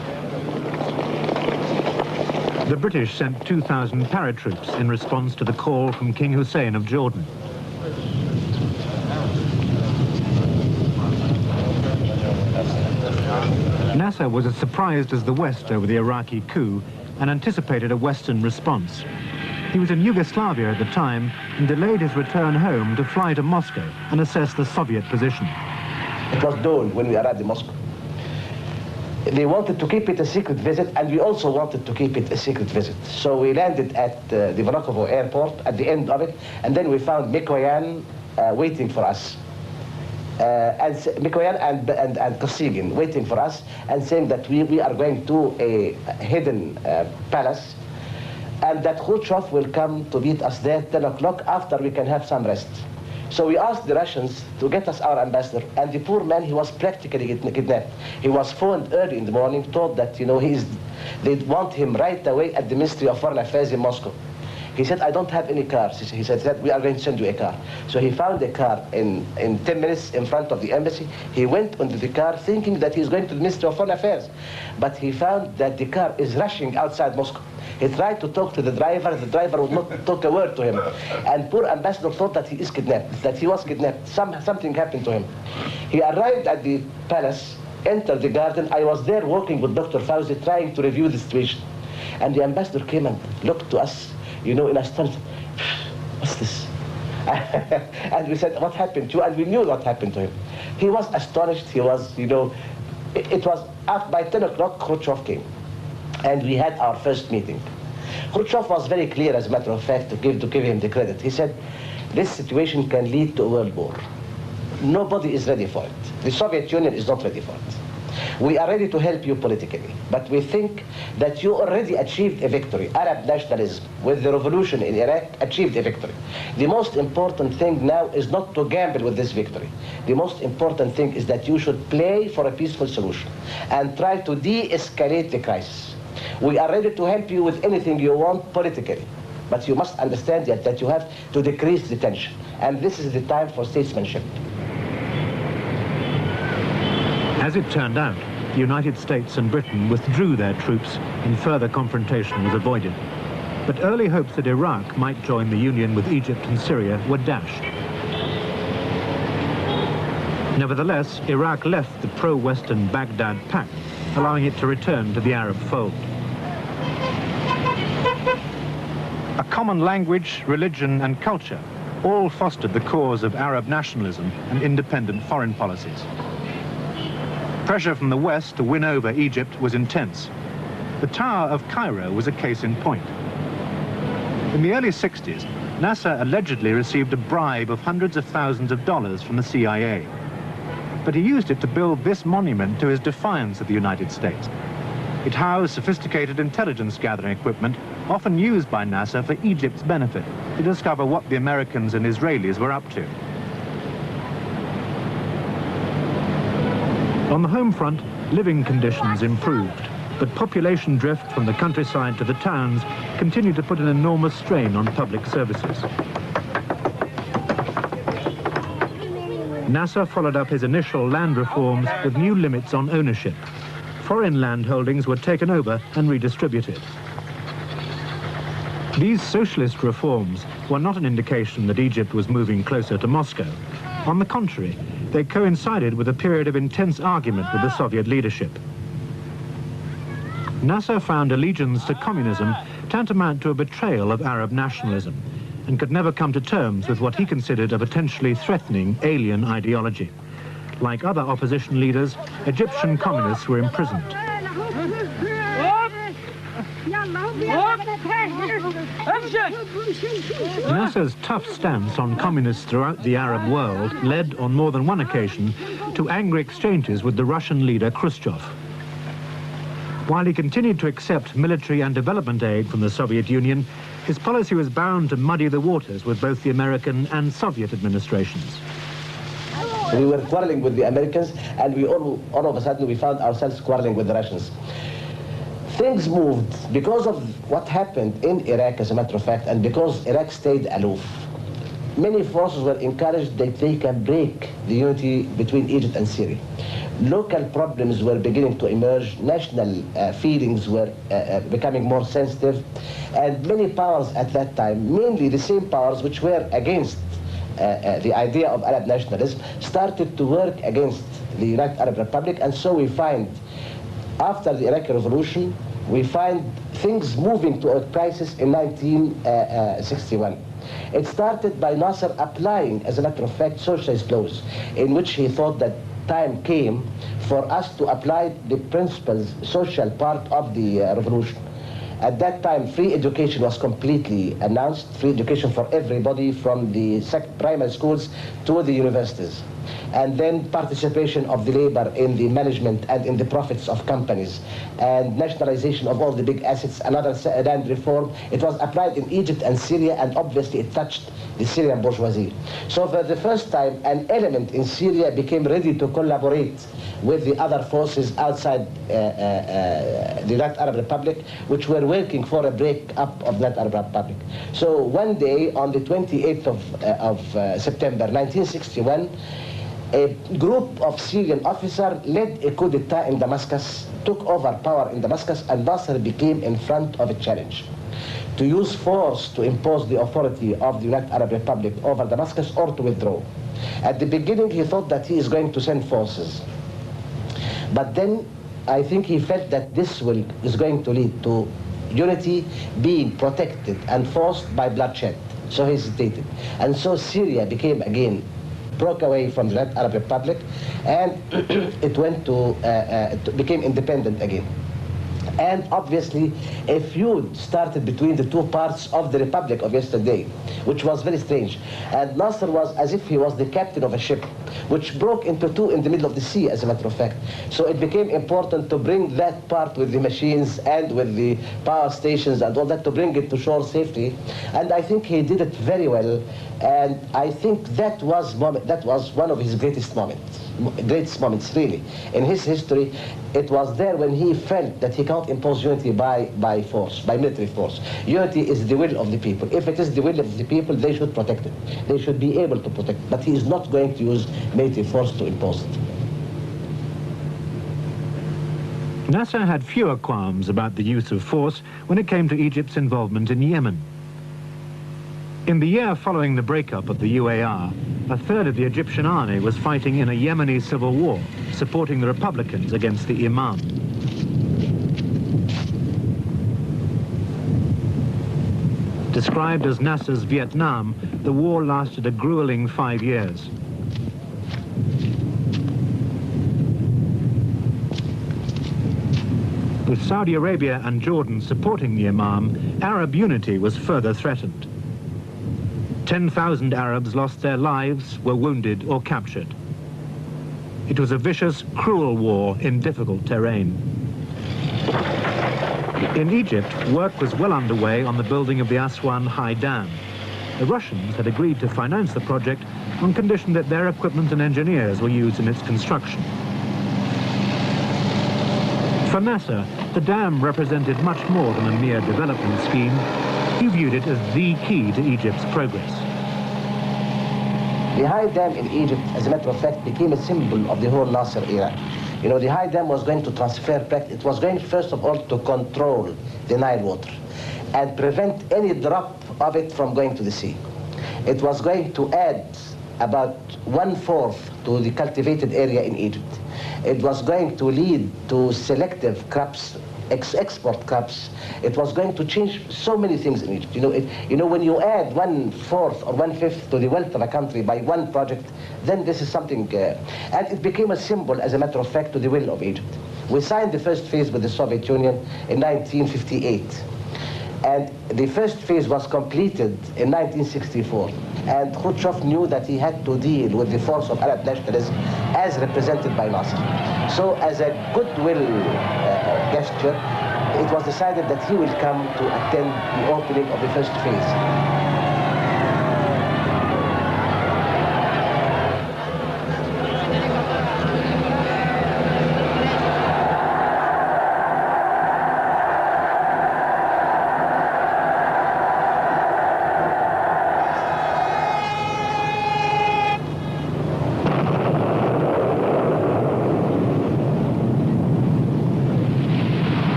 The British sent 2,000 paratroops in response to the call from King Hussein of Jordan. Nasser was as surprised as the West over the Iraqi coup and anticipated a Western response. He was in Yugoslavia at the time and delayed his return home to fly to Moscow and assess the Soviet position.
It was dawn when we arrived in Moscow. They wanted to keep it a secret visit, and we also wanted to keep it a secret visit. So we landed at the Vnukovo airport at the end of it, and then we found Mikoyan waiting for us. And Mikoyan and Kosygin waiting for us and saying that we are going to a hidden palace, and that Khrushchev will come to meet us there 10 o'clock after we can have some rest. So we asked the Russians to get us our ambassador, and the poor man, he was practically kidnapped. He was phoned early in the morning, told that, they want him right away at the Ministry of Foreign Affairs in Moscow. He said, I don't have any cars. He said, we are going to send you a car. So he found a car in 10 minutes in front of the embassy. He went into the car thinking that he's going to the Ministry of Foreign Affairs. But he found that the car is rushing outside Moscow. He tried to talk to the driver would not talk a word to him. And poor ambassador thought that he is kidnapped, that he was kidnapped. Something happened to him. He arrived at the palace, entered the garden. I was there working with Dr. Fauzi, trying to review the situation. And the ambassador came and looked to us, in astonishment. What's this? And we said, what happened to you? And we knew what happened to him. He was astonished. He was, it was by 10 o'clock, Khrushchev came. And we had our first meeting. Khrushchev was very clear, as a matter of fact, to give him the credit. He said, this situation can lead to a world war. Nobody is ready for it. The Soviet Union is not ready for it. We are ready to help you politically, but we think that you already achieved a victory. Arab nationalism, with the revolution in Iraq, achieved a victory. The most important thing now is not to gamble with this victory. The most important thing is that you should play for a peaceful solution and try to de-escalate the crisis. We are ready to help you with anything you want politically, but you must understand that you have to decrease the tension, and this is the time for statesmanship.
As it turned out, the United States and Britain withdrew their troops and further confrontation was avoided. But early hopes that Iraq might join the Union with Egypt and Syria were dashed. Nevertheless, Iraq left the pro-Western Baghdad pact, allowing it to return to the Arab fold. A common language, religion and culture all fostered the cause of Arab nationalism and independent foreign policies. Pressure from the West to win over Egypt was intense. The Tower of Cairo was a case in point. In the early 60s, Nasser allegedly received a bribe of hundreds of thousands of dollars from the CIA. But he used it to build this monument to his defiance of the United States. It housed sophisticated intelligence gathering equipment, often used by Nasser for Egypt's benefit, to discover what the Americans and Israelis were up to. On the home front, living conditions improved. but population drift from the countryside to the towns continued to put an enormous strain on public services. Nasser followed up his initial land reforms with new limits on ownership. Foreign land holdings were taken over and redistributed. These socialist reforms were not an indication that Egypt was moving closer to Moscow. On the contrary, they coincided with a period of intense argument with the Soviet leadership. Nasser found allegiance to communism tantamount to a betrayal of Arab nationalism and could never come to terms with what he considered a potentially threatening alien ideology. Like other opposition leaders, Egyptian communists were imprisoned. Nasser's tough stance on communists throughout the Arab world led on more than one occasion to angry exchanges with the Russian leader Khrushchev. While he continued to accept military and development aid from the Soviet Union, his policy was bound to muddy the waters with both the American and Soviet administrations.
We were quarreling with the Americans, and all of a sudden we found ourselves quarreling with the Russians. Things moved because of what happened in Iraq, as a matter of fact, and because Iraq stayed aloof. Many forces were encouraged that they can break the unity between Egypt and Syria. Local problems were beginning to emerge, national feelings were becoming more sensitive, and many powers at that time, mainly the same powers which were against the idea of Arab nationalism, started to work against the United Arab Republic, and so we find, after the Iraqi Revolution, we find things moving to a crisis in 1961. It started by Nasser applying, as a matter of fact, socialist laws, in which he thought that time came for us to apply the principles, social part of the revolution. At that time, free education was completely announced, free education for everybody from the primary schools to the universities. And then participation of the labor in the management and in the profits of companies, and nationalization of all the big assets, another land reform. It was applied in Egypt and Syria, and obviously it touched the Syrian bourgeoisie. So for the first time, an element in Syria became ready to collaborate with the other forces outside the United Arab Republic, which were working for a break-up of that Arab Republic. So one day, on the 28th of September 1961, a group of Syrian officers led a coup d'etat in Damascus, took over power in Damascus, and Nasser became in front of a challenge to use force to impose the authority of the United Arab Republic over Damascus or to withdraw. At the beginning, he thought that he is going to send forces. But then I think he felt that this is going to lead to unity being protected and forced by bloodshed. So he hesitated. And so Syria became again, broke away from the United Arab Republic, and it went to, became independent again. And obviously, a feud started between the two parts of the Republic of yesterday, which was very strange. And Nasser was as if he was the captain of a ship, which broke into two in the middle of the sea, as a matter of fact. So it became important to bring that part with the machines and with the power stations and all that, to bring it to shore safely. And I think he did it very well. And I think that was one of his greatest moments, really. In his history, it was there when he felt that he can't impose unity by force, by military force. Unity is the will of the people. If it is the will of the people, they should protect it. They should be able to protect it. But he is not going to use military force to impose it.
Nasser had fewer qualms about the use of force when it came to Egypt's involvement in Yemen. In the year following the breakup of the UAR, a third of the Egyptian army was fighting in a Yemeni civil war, supporting the Republicans against the Imam. Described as Nasser's Vietnam, the war lasted a grueling 5 years. With Saudi Arabia and Jordan supporting the Imam, Arab unity was further threatened. 10,000 Arabs lost their lives, were wounded or captured. It was a vicious, cruel war in difficult terrain. In Egypt, work was well underway on the building of the Aswan High Dam. The Russians had agreed to finance the project on condition that their equipment and engineers were used in its construction. For Nasser, the dam represented much more than a mere development scheme. He viewed it as the key to Egypt's progress.
The high dam in Egypt, as a matter of fact, became a symbol of the whole Nasser era. You know, the high dam was going to transfer, it was going first of all to control the Nile water and prevent any drop of it from going to the sea. It was going to add about 1/4 to the cultivated area in Egypt. It was going to lead to selective crops, export crops. It was going to change so many things in Egypt. You know, when you add 1/4 or 1/5 to the wealth of a country by one project, then this is something, and it became a symbol, as a matter of fact, to the will of Egypt. We signed the first phase with the Soviet Union in 1958. And the first phase was completed in 1964. And Khrushchev knew that he had to deal with the force of Arab nationalism as represented by Nasser. So as a goodwill gesture, it was decided that he will come to attend the opening of the first phase.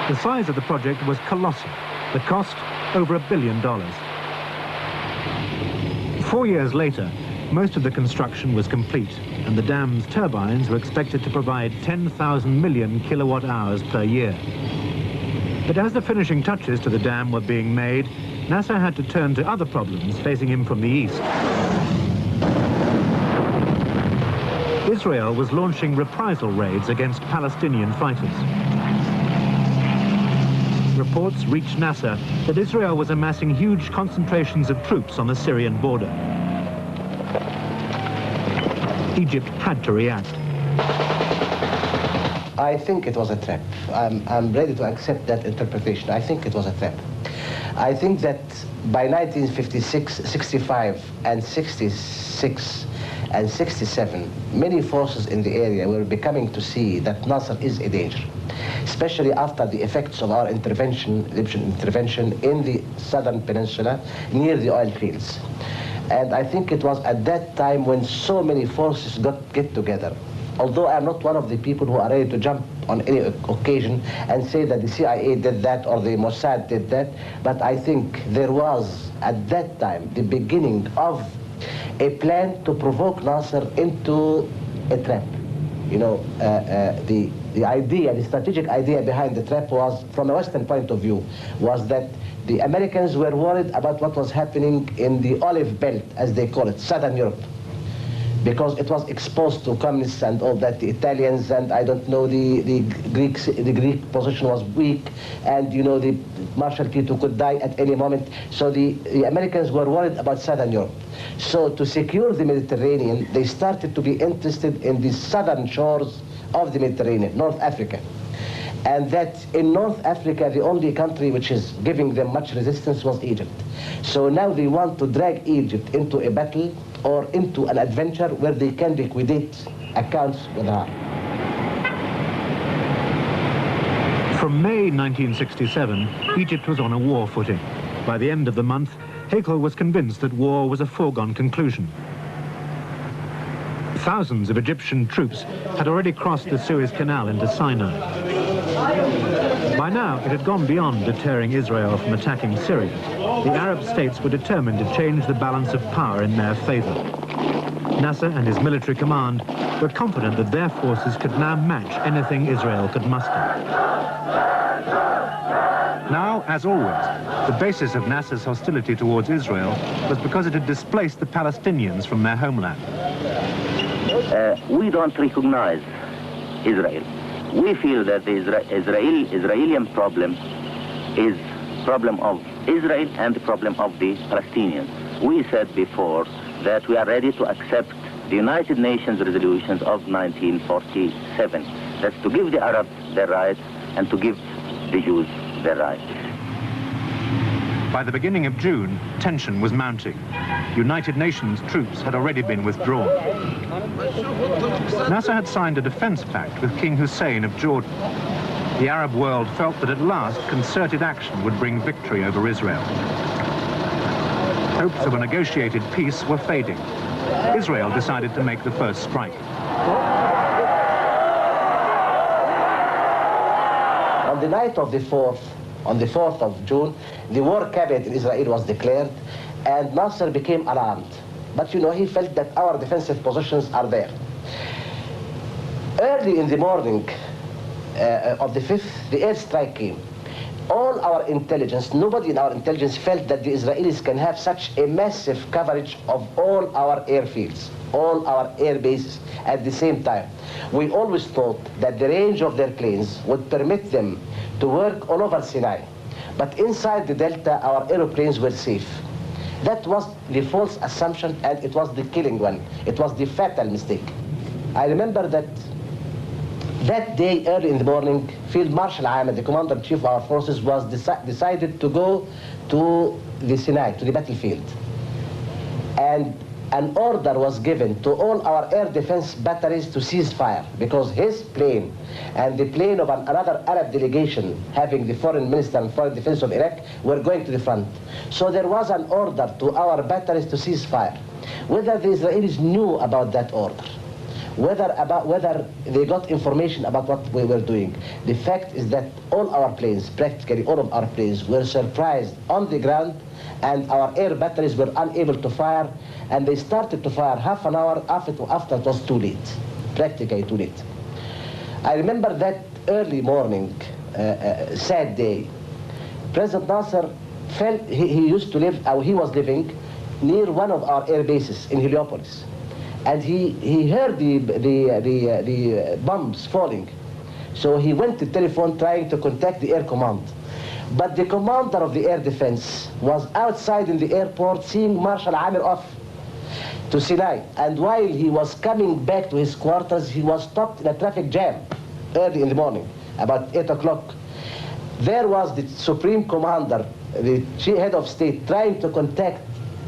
The size of the project was colossal. The cost, over $1 billion. 4 years later, most of the construction was complete, and the dam's turbines were expected to provide 10,000 million kilowatt hours per year. But as the finishing touches to the dam were being made, Nasser had to turn to other problems facing him from the east. Israel was launching reprisal raids against Palestinian fighters. Reports reached Nasser that Israel was amassing huge concentrations of troops on the Syrian border. Egypt had to react.
I think it was a trap. I'm ready to accept that interpretation. I think it was a trap. I think that by 1956, 65, and 66, and 67, many forces in the area were becoming to see that Nasser is a danger, especially after the effects of our intervention, Egyptian intervention in the southern peninsula near the oil fields. And I think it was at that time when so many forces get together. Although I'm not one of the people who are ready to jump on any occasion and say that the CIA did that or the Mossad did that, but I think there was at that time the beginning of a plan to provoke Nasser into a trap. You know, the idea, the strategic idea behind the trap was, from a Western point of view, was that the Americans were worried about what was happening in the olive belt, as they call it, Southern Europe, because it was exposed to communists and all that. The Italians and I don't know, the Greek position was weak, and you know, the Marshal Tito could die at any moment. So the Americans were worried about Southern Europe. So to secure the Mediterranean, they started to be interested in the southern shores of the Mediterranean, North Africa. And that in North Africa, the only country which is giving them much resistance was Egypt. So now they want to drag Egypt into a battle or into an adventure where they can liquidate accounts with her.
From May 1967, Egypt was on a war footing. By the end of the month, Heikel was convinced that war was a foregone conclusion. Thousands of Egyptian troops had already crossed the Suez Canal into Sinai. By now, it had gone beyond deterring Israel from attacking Syria. The Arab states were determined to change the balance of power in their favor. Nasser and his military command were confident that their forces could now match anything Israel could muster. Now, as always, the basis of Nasser's hostility towards Israel was because it had displaced the Palestinians from their homeland.
We don't recognize Israel. We feel that the Israeli problem is problem of Israel and the problem of the Palestinians. We said before that we are ready to accept the United Nations resolutions of 1947. That's to give the Arabs their rights and to give the Jews their rights.
By the beginning of June, tension was mounting. United Nations troops had already been withdrawn. Nasser had signed a defense pact with King Hussein of Jordan. The Arab world felt that at last concerted action would bring victory over Israel. Hopes of a negotiated peace were fading. Israel decided to make the first strike.
On the night of the 4th, on the 4th of June, the war cabinet in Israel was declared, and Nasser became alarmed. But you know, he felt that our defensive positions are there. Early in the morning of the 5th, the airstrike came. All our intelligence, nobody in our intelligence felt that the Israelis can have such a massive coverage of all our airfields, all our air bases at the same time. We always thought that the range of their planes would permit them to work all over Sinai. But inside the Delta, our aeroplanes were safe. That was the false assumption, and it was the killing one. It was the fatal mistake. I remember that day, early in the morning, Field Marshal Ahmed, the commander-in-chief of our forces, was decided to go to the Sinai, to the battlefield. And an order was given to all our air defense batteries to cease fire, because his plane and the plane of another Arab delegation having the foreign minister and foreign defense of Iraq were going to the front. So there was an order to our batteries to cease fire. Whether the Israelis knew about that order, whether they got information about what we were doing, the fact is that all our planes, practically all of our planes, were surprised on the ground, and our air batteries were unable to fire, and they started to fire half an hour after it was too late, practically too late. I remember that early morning, sad day. President Nasser felt he used to live, or he was living near one of our air bases in Heliopolis, and he heard the bombs falling. So he went to the telephone trying to contact the air command. But the commander of the air defense was outside in the airport seeing Marshal Amir off to Sinai. And while he was coming back to his quarters, he was stopped in a traffic jam early in the morning, about 8 o'clock. There was the supreme commander, the head of state, trying to contact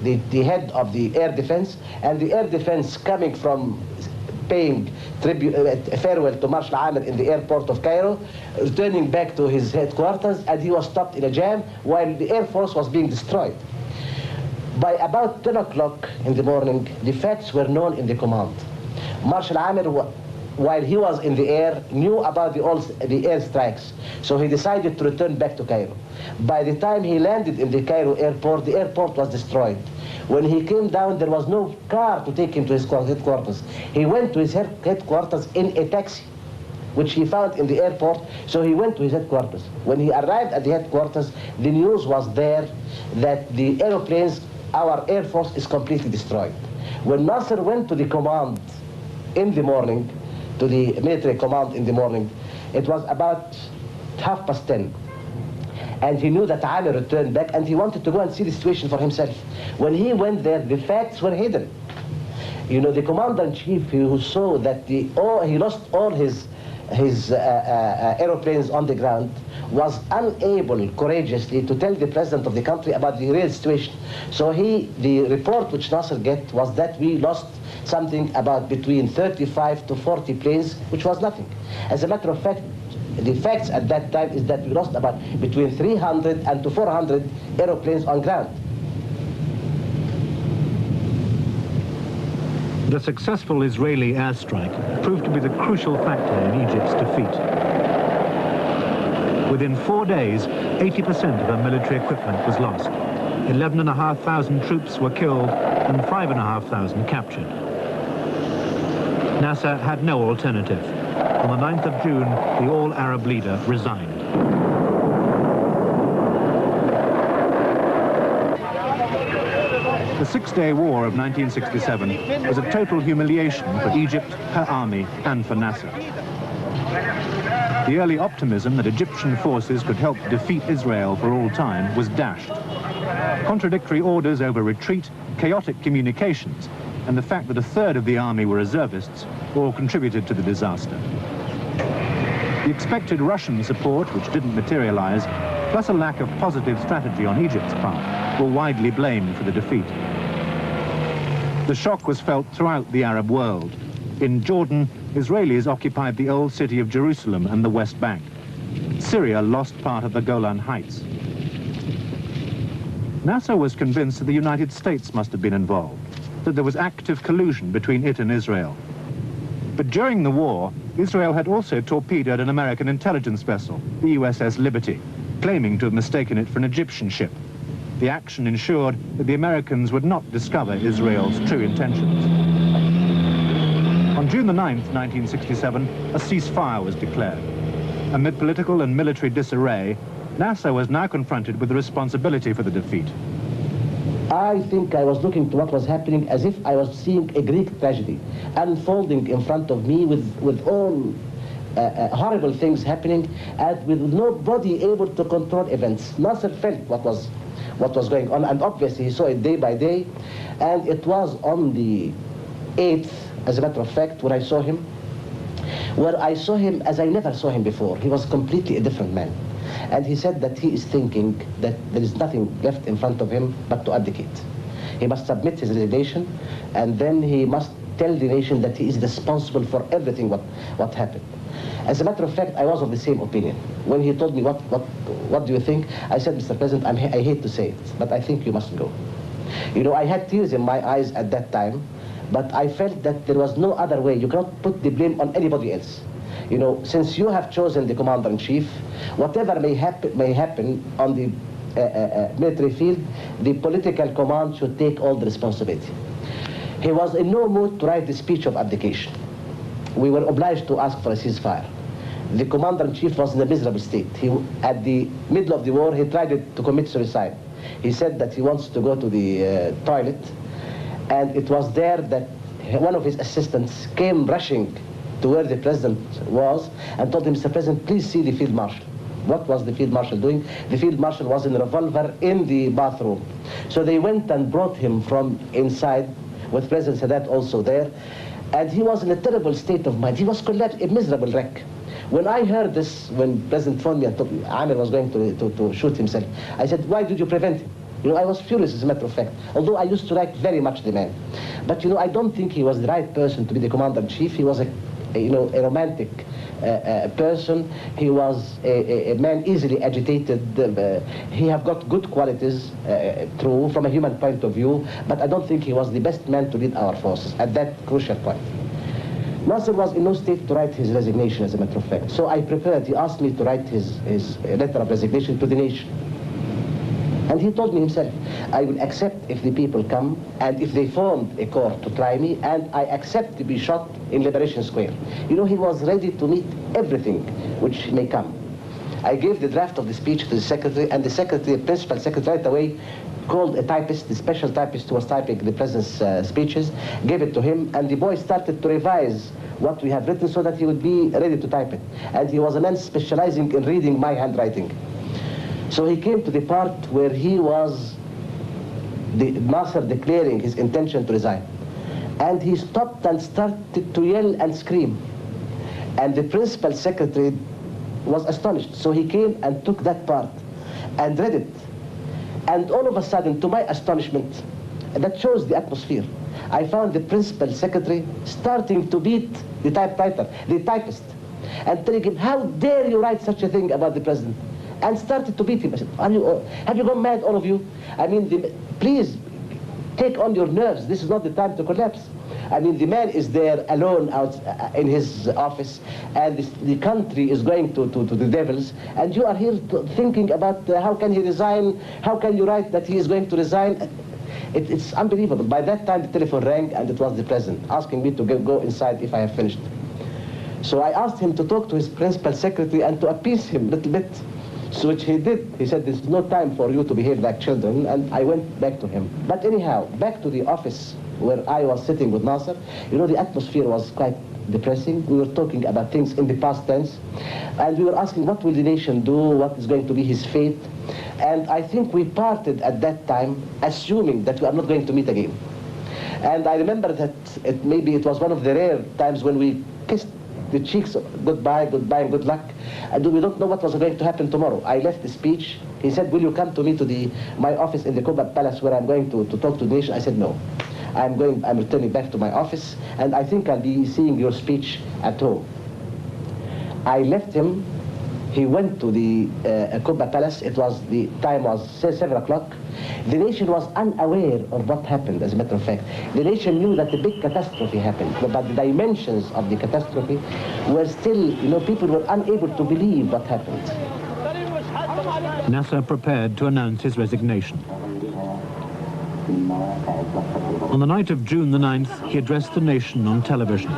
the head of the air defense, and the air defense coming from paying farewell to Marshal Amir in the airport of Cairo, returning back to his headquarters, and he was stopped in a jam while the Air Force was being destroyed. By about 10 o'clock in the morning, the facts were known in the command. Marshal Amir, while he was in the air, knew about the air strikes, so he decided to return back to Cairo. By the time he landed in the Cairo airport, the airport was destroyed. When he came down, there was no car to take him to his headquarters. He went to his headquarters in a taxi, which he found in the airport, so he went to his headquarters. When he arrived at the headquarters, the news was there that the aeroplanes, our Air Force, is completely destroyed. When Nasser went to the command in the morning, to the military command in the morning, it was about 10:30. And he knew that Amir returned back, and he wanted to go and see the situation for himself. When he went there, the facts were hidden. You know, the commander-in-chief, who saw that he lost all his aeroplanes on the ground, was unable courageously to tell the president of the country about the real situation. So the report which Nasser got was that we lost something about between 35 to 40 planes, which was nothing. As a matter of fact, the facts at that time is that we lost about between 300 and to 400 aeroplanes on ground.
The successful Israeli airstrike proved to be the crucial factor in Egypt's defeat. Within 4 days, 80% of her military equipment was lost. 11,500 troops were killed and 5,500 captured. Nasser had no alternative. On the 9th of June, the all-Arab leader resigned. The Six-Day War of 1967 was a total humiliation for Egypt, her army, and for Nasser. The early optimism that Egyptian forces could help defeat Israel for all time was dashed. Contradictory orders over retreat, chaotic communications, and the fact that a third of the army were reservists all contributed to the disaster. The expected Russian support, which didn't materialize, plus a lack of positive strategy on Egypt's part, were widely blamed for the defeat. The shock was felt throughout the Arab world. In Jordan, Israelis occupied the old city of Jerusalem and the West Bank. Syria lost part of the Golan Heights. Nasser was convinced that the United States must have been involved, that there was active collusion between it and Israel. But during the war, Israel had also torpedoed an American intelligence vessel, the USS Liberty, claiming to have mistaken it for an Egyptian ship. The action ensured that the Americans would not discover Israel's true intentions. On June the 9th, 1967, a ceasefire was declared. Amid political and military disarray, Nasser was now confronted with the responsibility for the defeat.
I think I was looking to what was happening as if I was seeing a Greek tragedy unfolding in front of me with all horrible things happening and with nobody able to control events. Nasser felt what was going on, and obviously he saw it day by day. And it was on the 8th, as a matter of fact, when I saw him, where I saw him as I never saw him before. He was completely a different man. And he said that he is thinking that there is nothing left in front of him but to abdicate. He must submit his resignation, and then he must tell the nation that he is responsible for everything what happened. As a matter of fact, I was of the same opinion. When he told me, what do you think? I said, Mr. President, I hate to say it, but I think you must go. You know, I had tears in my eyes at that time, but I felt that there was no other way. You cannot put the blame on anybody else. You know, since you have chosen the commander-in-chief, whatever may happen on the military field, the political command should take all the responsibility. He was in no mood to write the speech of abdication. We were obliged to ask for a ceasefire. The commander-in-chief was in a miserable state. At the middle of the war, he tried to commit suicide. He said that he wants to go to the toilet, and it was there that one of his assistants came rushing to where the president was and told him, Mr. President, please see the field marshal. What was the field marshal doing? The field marshal was in a revolver in the bathroom. So they went and brought him from inside, with President Sadat also there, and he was in a terrible state of mind. He was collapsed, a miserable wreck. When I heard this, when President phoned me and told me Amir was going to shoot himself, I said, why did you prevent him? You know, I was furious, as a matter of fact, although I used to like very much the man. But, you know, I don't think he was the right person to be the commander-in-chief. He was a romantic person. He was a man easily agitated. He have got good qualities, true, from a human point of view, but I don't think he was the best man to lead our forces at that crucial point. Nasser was in no state to write his resignation, as a matter of fact. So I prepared, he asked me to write his letter of resignation to the nation. And he told me himself, I will accept if the people come, and if they formed a court to try me, and I accept to be shot in Liberation Square. You know, he was ready to meet everything which may come. I gave the draft of the speech to the secretary, and the secretary, principal secretary, right away called a typist, the special typist who was typing the president's speeches, gave it to him, and the boy started to revise what we had written so that he would be ready to type it. And he was a man specializing in reading my handwriting. So he came to the part where he was, Nasser declaring his intention to resign. And he stopped and started to yell and scream. And the principal secretary was astonished. So he came and took that part and read it. And all of a sudden, to my astonishment, and that shows the atmosphere, I found the principal secretary starting to beat the typewriter, the typist, and telling him, how dare you write such a thing about the president? And started to beat him. I said, have you gone mad, all of you? I mean, please, take on your nerves. This is not the time to collapse. I mean, the man is there alone out in his office, and the country is going to the devils, and you are here thinking about how can he resign, how can you write that he is going to resign? It's unbelievable. By that time, the telephone rang, and it was the president asking me to go inside if I have finished. So I asked him to talk to his principal secretary and to appease him a little bit. So which he did. He said, there's no time for you to behave like children, and I went back to him. But anyhow, back to the office where I was sitting with Nasser, you know, the atmosphere was quite depressing. We were talking about things in the past tense, and we were asking what will the nation do, what is going to be his fate. And I think we parted at that time assuming that we are not going to meet again. And I remember that maybe it was one of the rare times when we kissed the cheeks, goodbye, goodbye, and good luck. And we don't know what was going to happen tomorrow. I left the speech. He said, will you come to me to my office in the Kuba Palace where I'm going to talk to the nation? I said, no. I'm returning back to my office, and I think I'll be seeing your speech at home. I left him. He went to the Kuba Palace. The time was 7 o'clock. The nation was unaware of what happened, as a matter of fact. The nation knew that the big catastrophe happened, but the dimensions of the catastrophe were still, people were unable to believe what happened.
Nasser prepared to announce his resignation. On the night of June the 9th, he addressed the nation on television.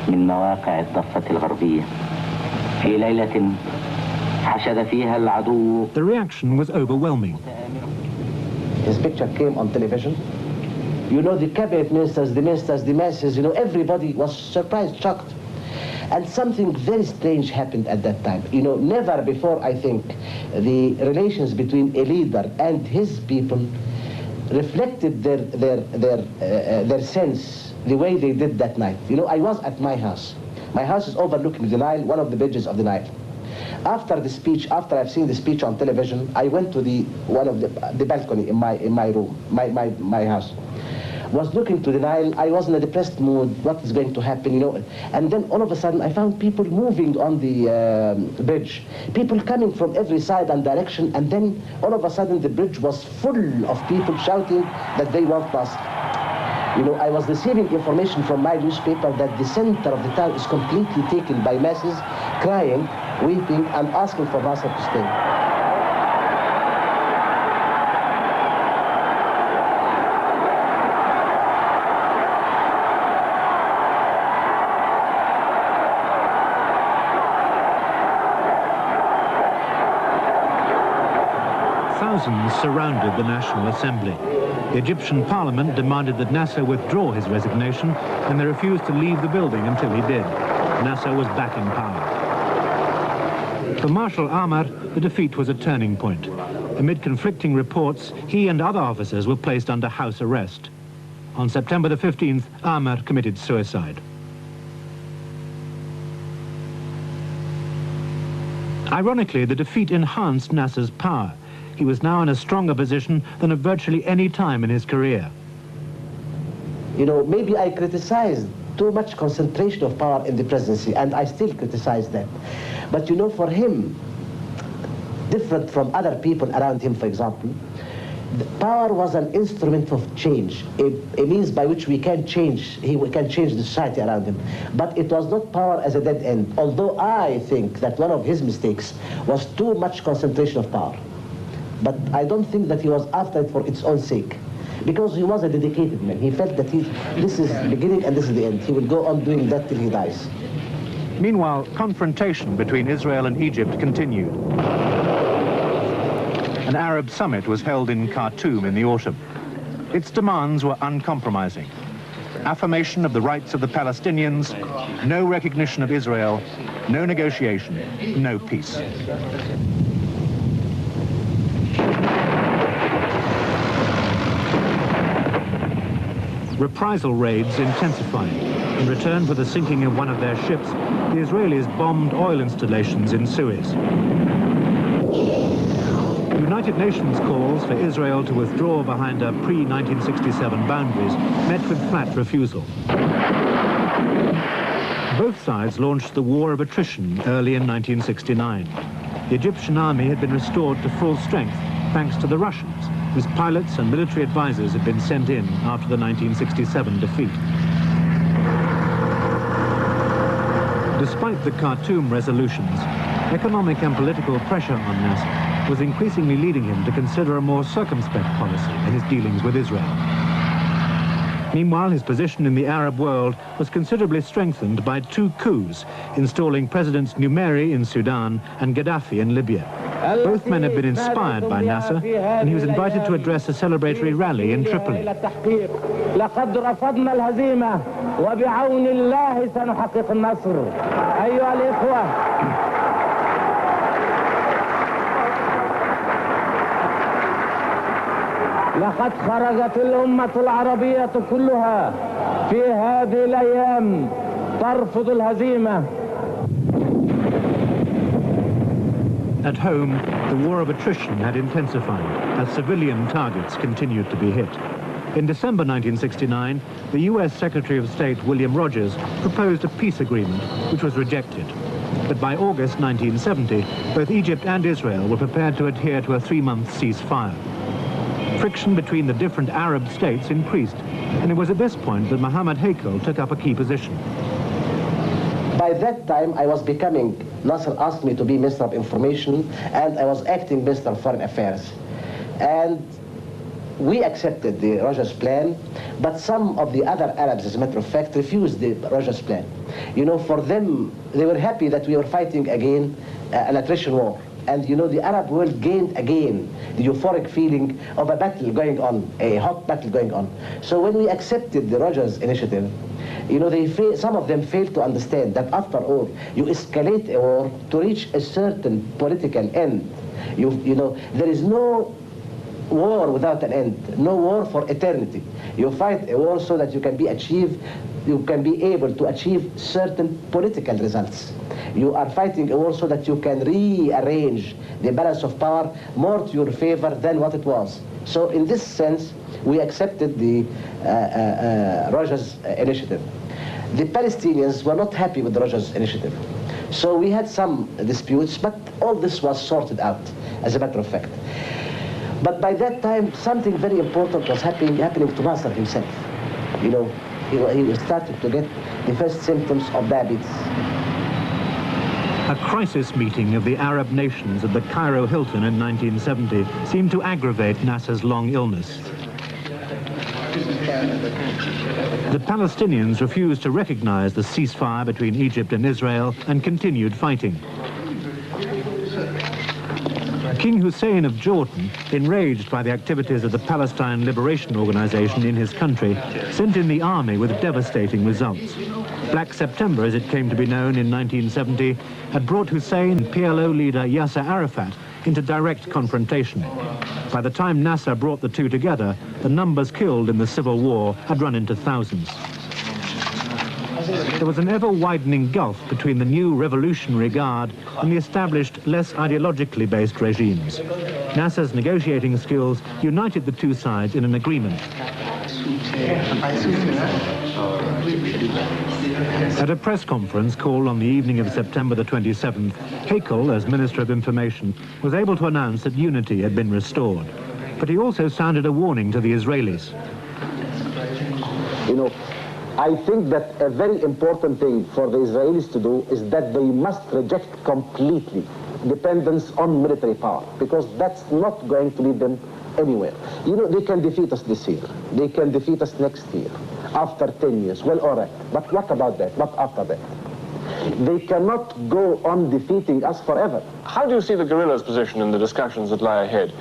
من مواقع الضفة الغربية في ليلة حشد فيها العدو.
The reaction was overwhelming.
His picture came on television. The cabinet ministers, the masses, everybody was surprised, shocked. And something very strange happened at that time. Never before, I think, the relations between a leader and his people reflected their sense the way they did that night. I was at my house. My house is overlooking the Nile, one of the bridges of the Nile. After the speech, after I've seen the speech on television, I went to one of the balcony in my room, my house. Was looking to the Nile. I was in a depressed mood. What is going to happen, And then all of a sudden, I found people moving on the bridge. People coming from every side and direction. And then all of a sudden, the bridge was full of people shouting that they want Nasser. I was receiving information from my newspaper that the center of the town is completely taken by masses, crying, weeping, and asking for Nasser to stay.
Thousands surrounded the National Assembly. The Egyptian parliament demanded that Nasser withdraw his resignation, and they refused to leave the building until he did. Nasser was back in power. For Marshal Ahmad, the defeat was a turning point. Amid conflicting reports, he and other officers were placed under house arrest. On September the 15th, Ahmad committed suicide. Ironically, the defeat enhanced Nasser's power. He was now in a stronger position than at virtually any time in his career.
Maybe I criticized too much concentration of power in the presidency, and I still criticize that. But for him, different from other people around him, for example, the power was an instrument of change, a means by which we can change the society around him. But it was not power as a dead end, although I think that one of his mistakes was too much concentration of power. But I don't think that he was after it for its own sake, because he was a dedicated man. He felt that this is the beginning and this is the end. He will go on doing that till he dies.
Meanwhile, confrontation between Israel and Egypt continued. An Arab summit was held in Khartoum in the autumn. Its demands were uncompromising. Affirmation of the rights of the Palestinians, no recognition of Israel, no negotiation, no peace. Reprisal raids intensified. In return for the sinking of one of their ships, the Israelis bombed oil installations in Suez. United Nations calls for Israel to withdraw behind her pre-1967 boundaries met with flat refusal. Both sides launched the war of attrition early in 1969. The Egyptian army had been restored to full strength thanks to the Russians, whose pilots and military advisors had been sent in after the 1967 defeat. Despite the Khartoum resolutions, economic and political pressure on Nasser was increasingly leading him to consider a more circumspect policy in his dealings with Israel. Meanwhile, his position in the Arab world was considerably strengthened by two coups, installing Presidents Numeri in Sudan and Gaddafi in Libya. Both men had been inspired by Nasser, and he was invited to address a celebratory rally in Tripoli.
لقد رفضنا الهزيمة وبعون الله سنحقق النصر أيها الإخوة. لقد خرجت الأمة العربية كلها في هذه الأيام ترفض الهزيمة.
At home, the war of attrition had intensified as civilian targets continued to be hit. In December 1969, the US Secretary of State William Rogers proposed a peace agreement, which was rejected. But by August 1970, both Egypt and Israel were prepared to adhere to a 3-month ceasefire. Friction between the different Arab states increased, and it was at this point that Mohammed Heikel took up a key position.
By that time, I was becoming, Nasser asked me to be Minister of Information, and I was acting Minister of Foreign Affairs. And we accepted the Rogers plan, but some of the other Arabs, as a matter of fact, refused the Rogers plan. You know, for them, they were happy that we were fighting again an attrition war. And you know, the Arab world gained again the euphoric feeling of a battle going on, a hot battle going on. So when we accepted the Rogers initiative, you know, some of them failed to understand that after all, you escalate a war to reach a certain political end. You know, there is no war without an end, no war for eternity. You fight a war so that you can be able to achieve certain political results. You are fighting a war so that you can rearrange the balance of power more to your favor than what it was. So in this sense, we accepted the Rogers initiative. The Palestinians were not happy with the Rogers initiative. So we had some disputes, but all this was sorted out, as a matter of fact. But by that time, something very important was happening to Nasser himself. You know, he started to get the first symptoms of diabetes.
A crisis meeting of the Arab nations at the Cairo Hilton in 1970 seemed to aggravate Nasser's long illness. The Palestinians refused to recognize the ceasefire between Egypt and Israel and continued fighting. King Hussein of Jordan, enraged by the activities of the Palestine Liberation Organization in his country, sent in the army with devastating results. Black September, as it came to be known in 1970, had brought Hussein and PLO leader Yasser Arafat into direct confrontation. By the time Nasser brought the two together, the numbers killed in the civil war had run into thousands. There was an ever-widening gulf between the new Revolutionary Guard and the established, less ideologically based regimes. Nasser's negotiating skills united the two sides in an agreement. At a press conference called on the evening of September the 27th, Heikel, as Minister of Information, was able to announce that unity had been restored. But he also sounded a warning to the Israelis.
You know, I think that a very important thing for the Israelis to do is that they must reject completely dependence on military power, because that's not going to lead them anywhere. You know, they can defeat us this year. They can defeat us next year, after 10 years. Well, all right. But what about that? What after that? They cannot go on defeating us forever.
How do you see the guerrillas' position in the discussions that lie ahead?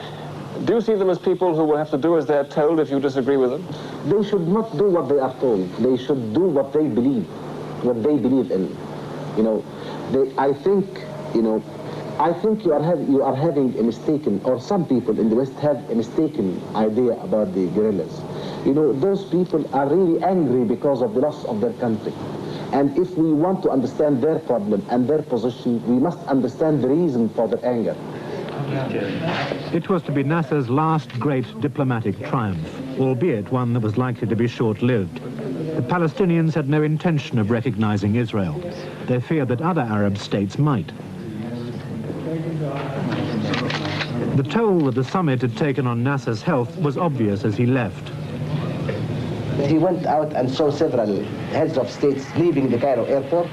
Do you see them as people who will have to do as they're told if you disagree with them?
They should not do what they are told. They should do what they believe in. You know, I think you are having a mistaken, or some people in the West have a mistaken idea about the guerrillas. You know, those people are really angry because of the loss of their country. And if we want to understand their problem and their position, we must understand the reason for their anger.
It was to be Nasser's last great diplomatic triumph, albeit one that was likely to be short-lived. The Palestinians had no intention of recognizing Israel. They feared that other Arab states might. The toll that the summit had taken on Nasser's health was obvious as he left.
He went out and saw several heads of states leaving the Cairo airport,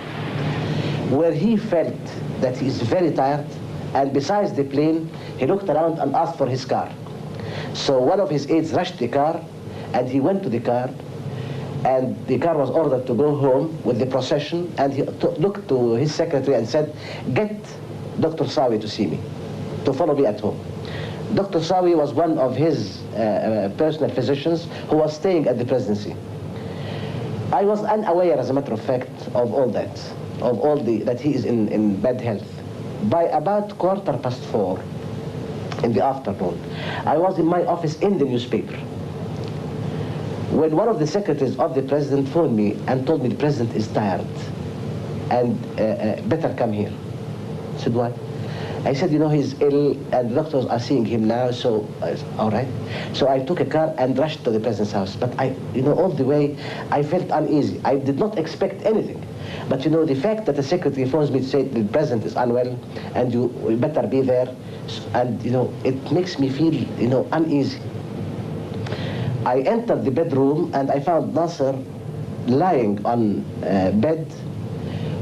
where he felt that he is very tired, and besides the plane, he looked around and asked for his car. So one of his aides rushed the car, and he went to the car, and the car was ordered to go home with the procession, and he looked to his secretary and said, "Get Dr. Sawi to see me, to follow me at home." Dr. Sawi was one of his personal physicians who was staying at the presidency. I was unaware, as a matter of fact, of all that, that he is in bad health. By about 4:15 in the afternoon, I was in my office in the newspaper when one of the secretaries of the president phoned me and told me the president is tired and better come here. I said, why? I said, you know, he's ill and the doctors are seeing him now, so, all right. So I took a car and rushed to the president's house. But you know, all the way, I felt uneasy. I did not expect anything. But you know, the fact that the secretary phones me to say the president is unwell and you better be there, and you know, it makes me feel, you know, uneasy. I entered the bedroom and I found Nasser lying on bed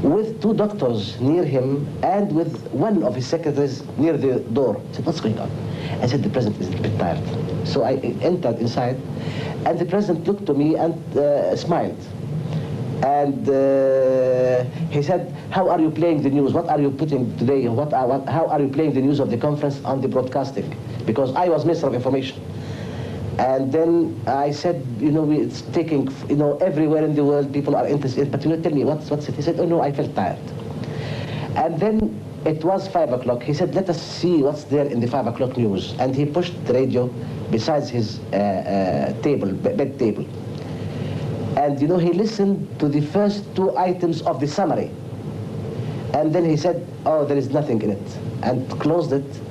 with two doctors near him and with one of his secretaries near the door. I said, what's going on? I said, the president is a bit tired. So I entered inside and the president looked to me and smiled. And he said, how are you playing the news? What are you putting today? How are you playing the news of the conference on the broadcasting? Because I was Minister of Information. And then I said, you know, it's taking, you know, everywhere in the world people are interested, but you know, tell me, what's it? He said, oh no, I felt tired. And then it was 5 o'clock. He said, let us see what's there in the 5 o'clock news. And he pushed the radio besides his bed table. And you know, he listened to the first 2 items of the summary. And then he said, oh, there is nothing in it, and closed it.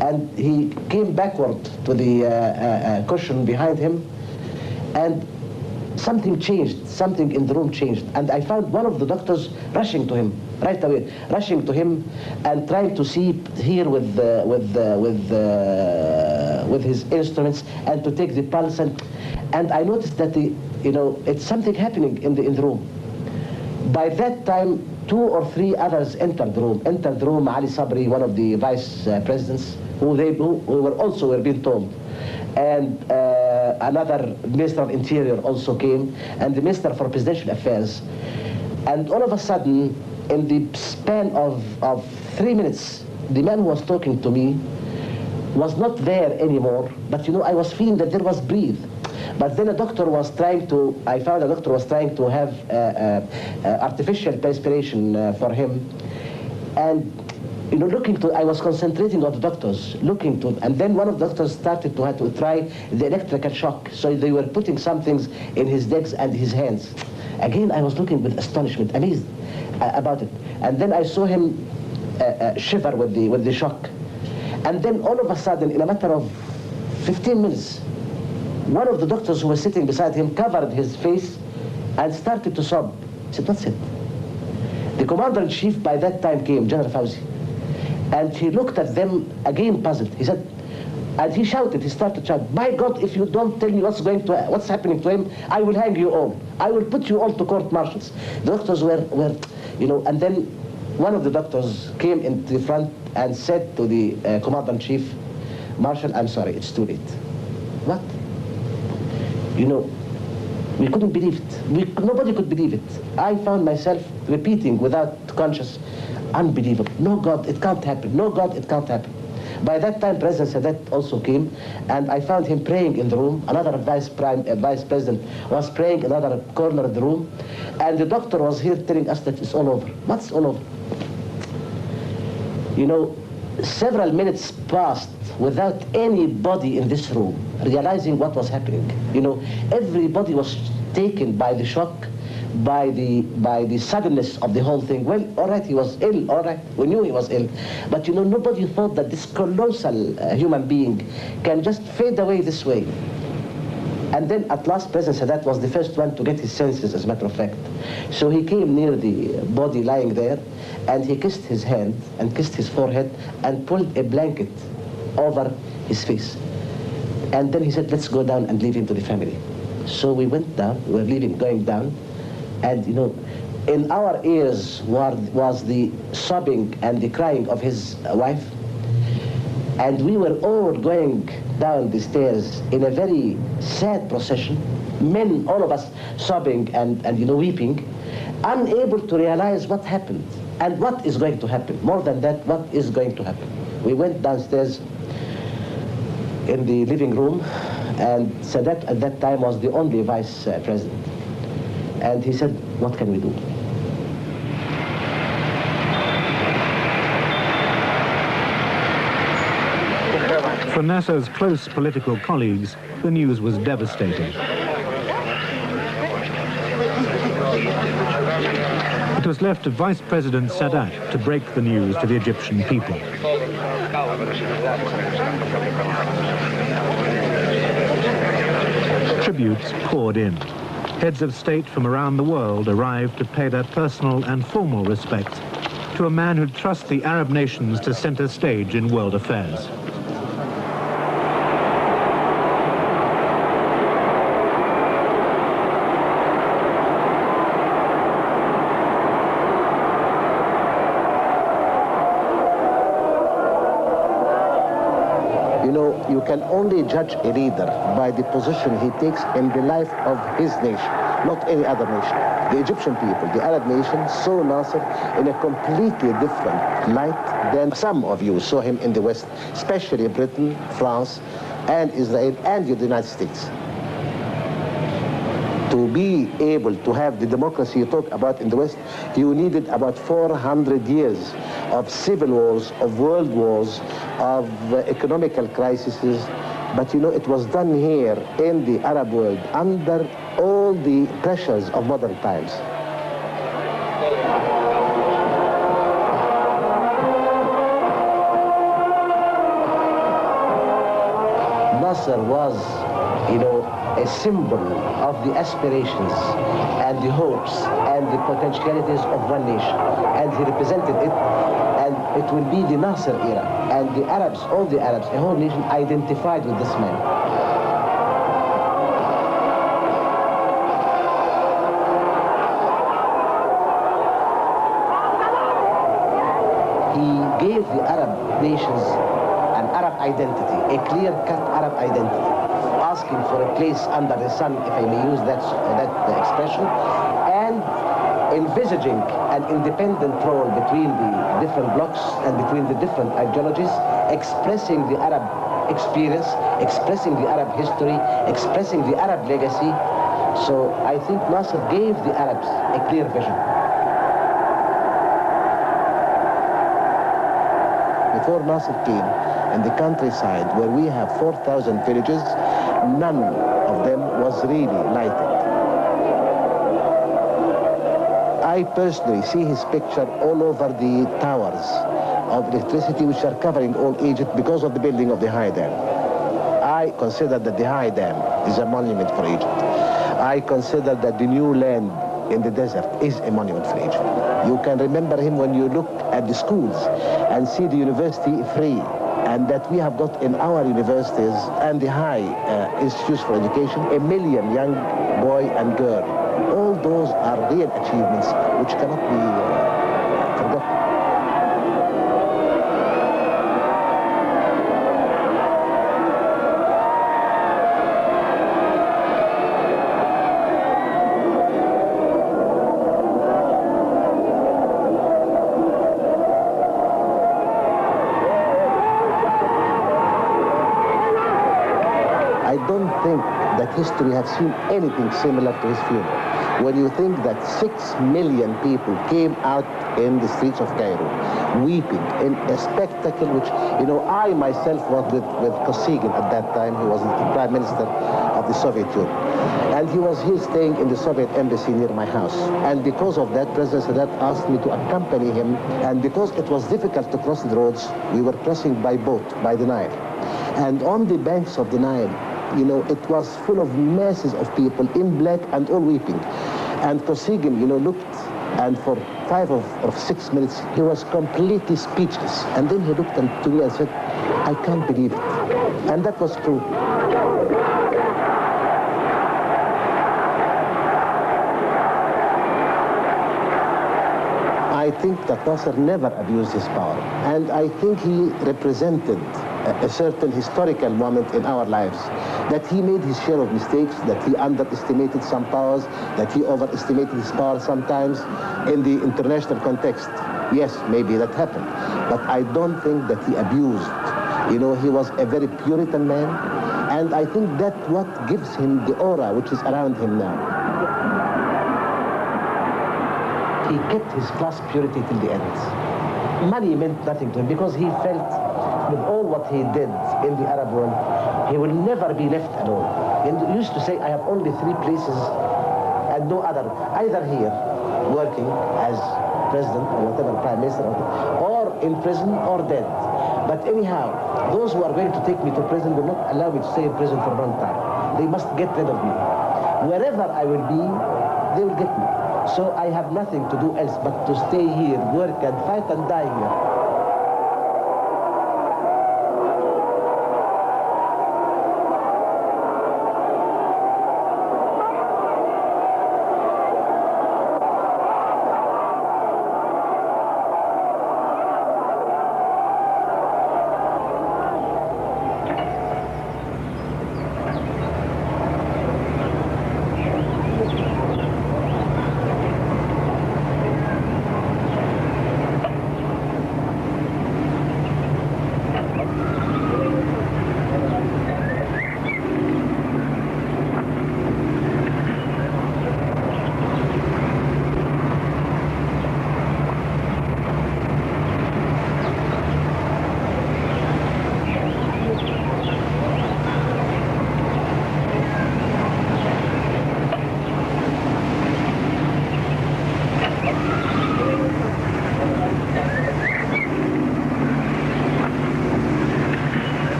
And he came backward to the cushion behind him, and something changed, something in the room changed. And I found one of the doctors rushing to him, right away, rushing to him and trying to hear with his instruments and to take the pulse. And I noticed that you know, it's something happening in the room. By that time, 2 or 3 others entered the room. Ali Sabri, one of the vice presidents, who were being told. And another Minister of Interior also came, and the Minister for Presidential Affairs. And all of a sudden, in the span of 3 minutes, the man who was talking to me was not there anymore, but you know, I was feeling that there was breathe. But then I found a doctor was trying to have artificial perspiration for him. And you know, I was concentrating on the doctors, and then one of the doctors started to have to try the electrical shock. So they were putting some things in his legs and his hands. Again, I was looking with astonishment, amazed about it. And then I saw him shiver with the shock. And then all of a sudden, in a matter of 15 minutes, one of the doctors who was sitting beside him covered his face and started to sob. I said, what's it? The commander-in-chief by that time came, General Fauzi, and he looked at them again puzzled. He said, and he shouted, he started to shout, by God, if you don't tell me what's happening to him, I will hang you all. I will put you all to court-martials. The doctors were, you know, and then one of the doctors came into the front and said to the commander-in-chief, Marshal, I'm sorry, it's too late. What? You know, we couldn't believe it. Nobody could believe it. I found myself repeating without conscious, unbelievable. No God, it can't happen. No God, it can't happen. By that time, President Sadat also came, and I found him praying in the room. Another vice president was praying in another corner of the room, and the doctor was here telling us that it's all over. What's all over? You know, several minutes passed without anybody in this room realizing what was happening. You know, everybody was taken by the shock, by the suddenness of the whole thing. Well, all right, he was ill, all right, we knew he was ill. But you know, nobody thought that this colossal human being can just fade away this way. And then at last, President Sadat was the first one to get his senses, as a matter of fact. So he came near the body lying there, and he kissed his hand and kissed his forehead and pulled a blanket over his face. And then he said, let's go down and leave him to the family. So we went down, we were going down, and you know, in our ears was the sobbing and the crying of his wife. And we were all going down the stairs in a very sad procession, men, all of us sobbing and you know, weeping, unable to realize what happened and what is going to happen. More than that, what is going to happen. We went downstairs in the living room, and Sadat at that time was the only vice president. And he said, what can we do?
For Nasser's close political colleagues, the news was devastating. It was left to Vice President Sadat to break the news to the Egyptian people. Tributes poured in. Heads of state from around the world arrived to pay their personal and formal respects to a man who'd thrust the Arab nations to center stage in world affairs.
You can only judge a leader by the position he takes in the life of his nation, not any other nation. The Egyptian people, the Arab nation, saw Nasser in a completely different light than some of you saw him in the West, especially Britain, France, and Israel, and the United States. To be able to have the democracy you talk about in the West, you needed about 400 years of civil wars, of world wars, of economical crises. But it was done here in the Arab world under all the pressures of modern times. Nasser was, a symbol of the aspirations and the hopes and the potentialities of one nation. And he represented it, and it will be the Nasser era. And the Arabs, all the Arabs, a whole nation identified with this man. He gave the Arab nations an Arab identity, a clear-cut Arab identity, asking for a place under the sun, if I may use that expression, and envisaging an independent role between the different blocs and between the different ideologies, expressing the Arab experience, expressing the Arab history, expressing the Arab legacy. So I think Nasser gave the Arabs a clear vision. Before Nasser came, in the countryside where we have 4,000 villages, none of them was really lighted. I personally see his picture all over the towers of electricity which are covering all Egypt because of the building of the High Dam. I consider that the High Dam is a monument for Egypt. I consider that the new land in the desert is a monument for Egypt. You can remember him when you look at the schools and see the university free, and that we have got in our universities and the high institutes for education 1 million young boy and girl. All those are real achievements which cannot be forgotten. I don't think that history has seen anything similar to his funeral. When you think that 6 million people came out in the streets of Cairo, weeping in a spectacle which, I myself was with Kosygin at that time. He was the Prime Minister of the Soviet Union. And he was here staying in the Soviet embassy near my house. And because of that, President Sadat asked me to accompany him. And because it was difficult to cross the roads, we were crossing by boat, by the Nile. And on the banks of the Nile, it was full of masses of people in black and all weeping. And Kosygin, looked, and for 5 or 6 minutes, he was completely speechless. And then he looked to me and said, I can't believe it. And that was true. I think that Nasser never abused his power. And I think he represented a certain historical moment in our lives, that he made his share of mistakes, that he underestimated some powers, that he overestimated his power sometimes in the international context. Yes, maybe that happened, but I don't think that he abused. He was a very Puritan man, and I think that's what gives him the aura which is around him now. He kept his class purity till the end. Money meant nothing to him because he felt with all what he did in the Arab world, he will never be left alone. And he used to say, I have only 3 places and no other, either here, working as president or whatever, prime minister, or in prison or dead. But anyhow, those who are going to take me to prison will not allow me to stay in prison for a long time. They must get rid of me. Wherever I will be, they will get me. So I have nothing to do else but to stay here, work and fight and die here.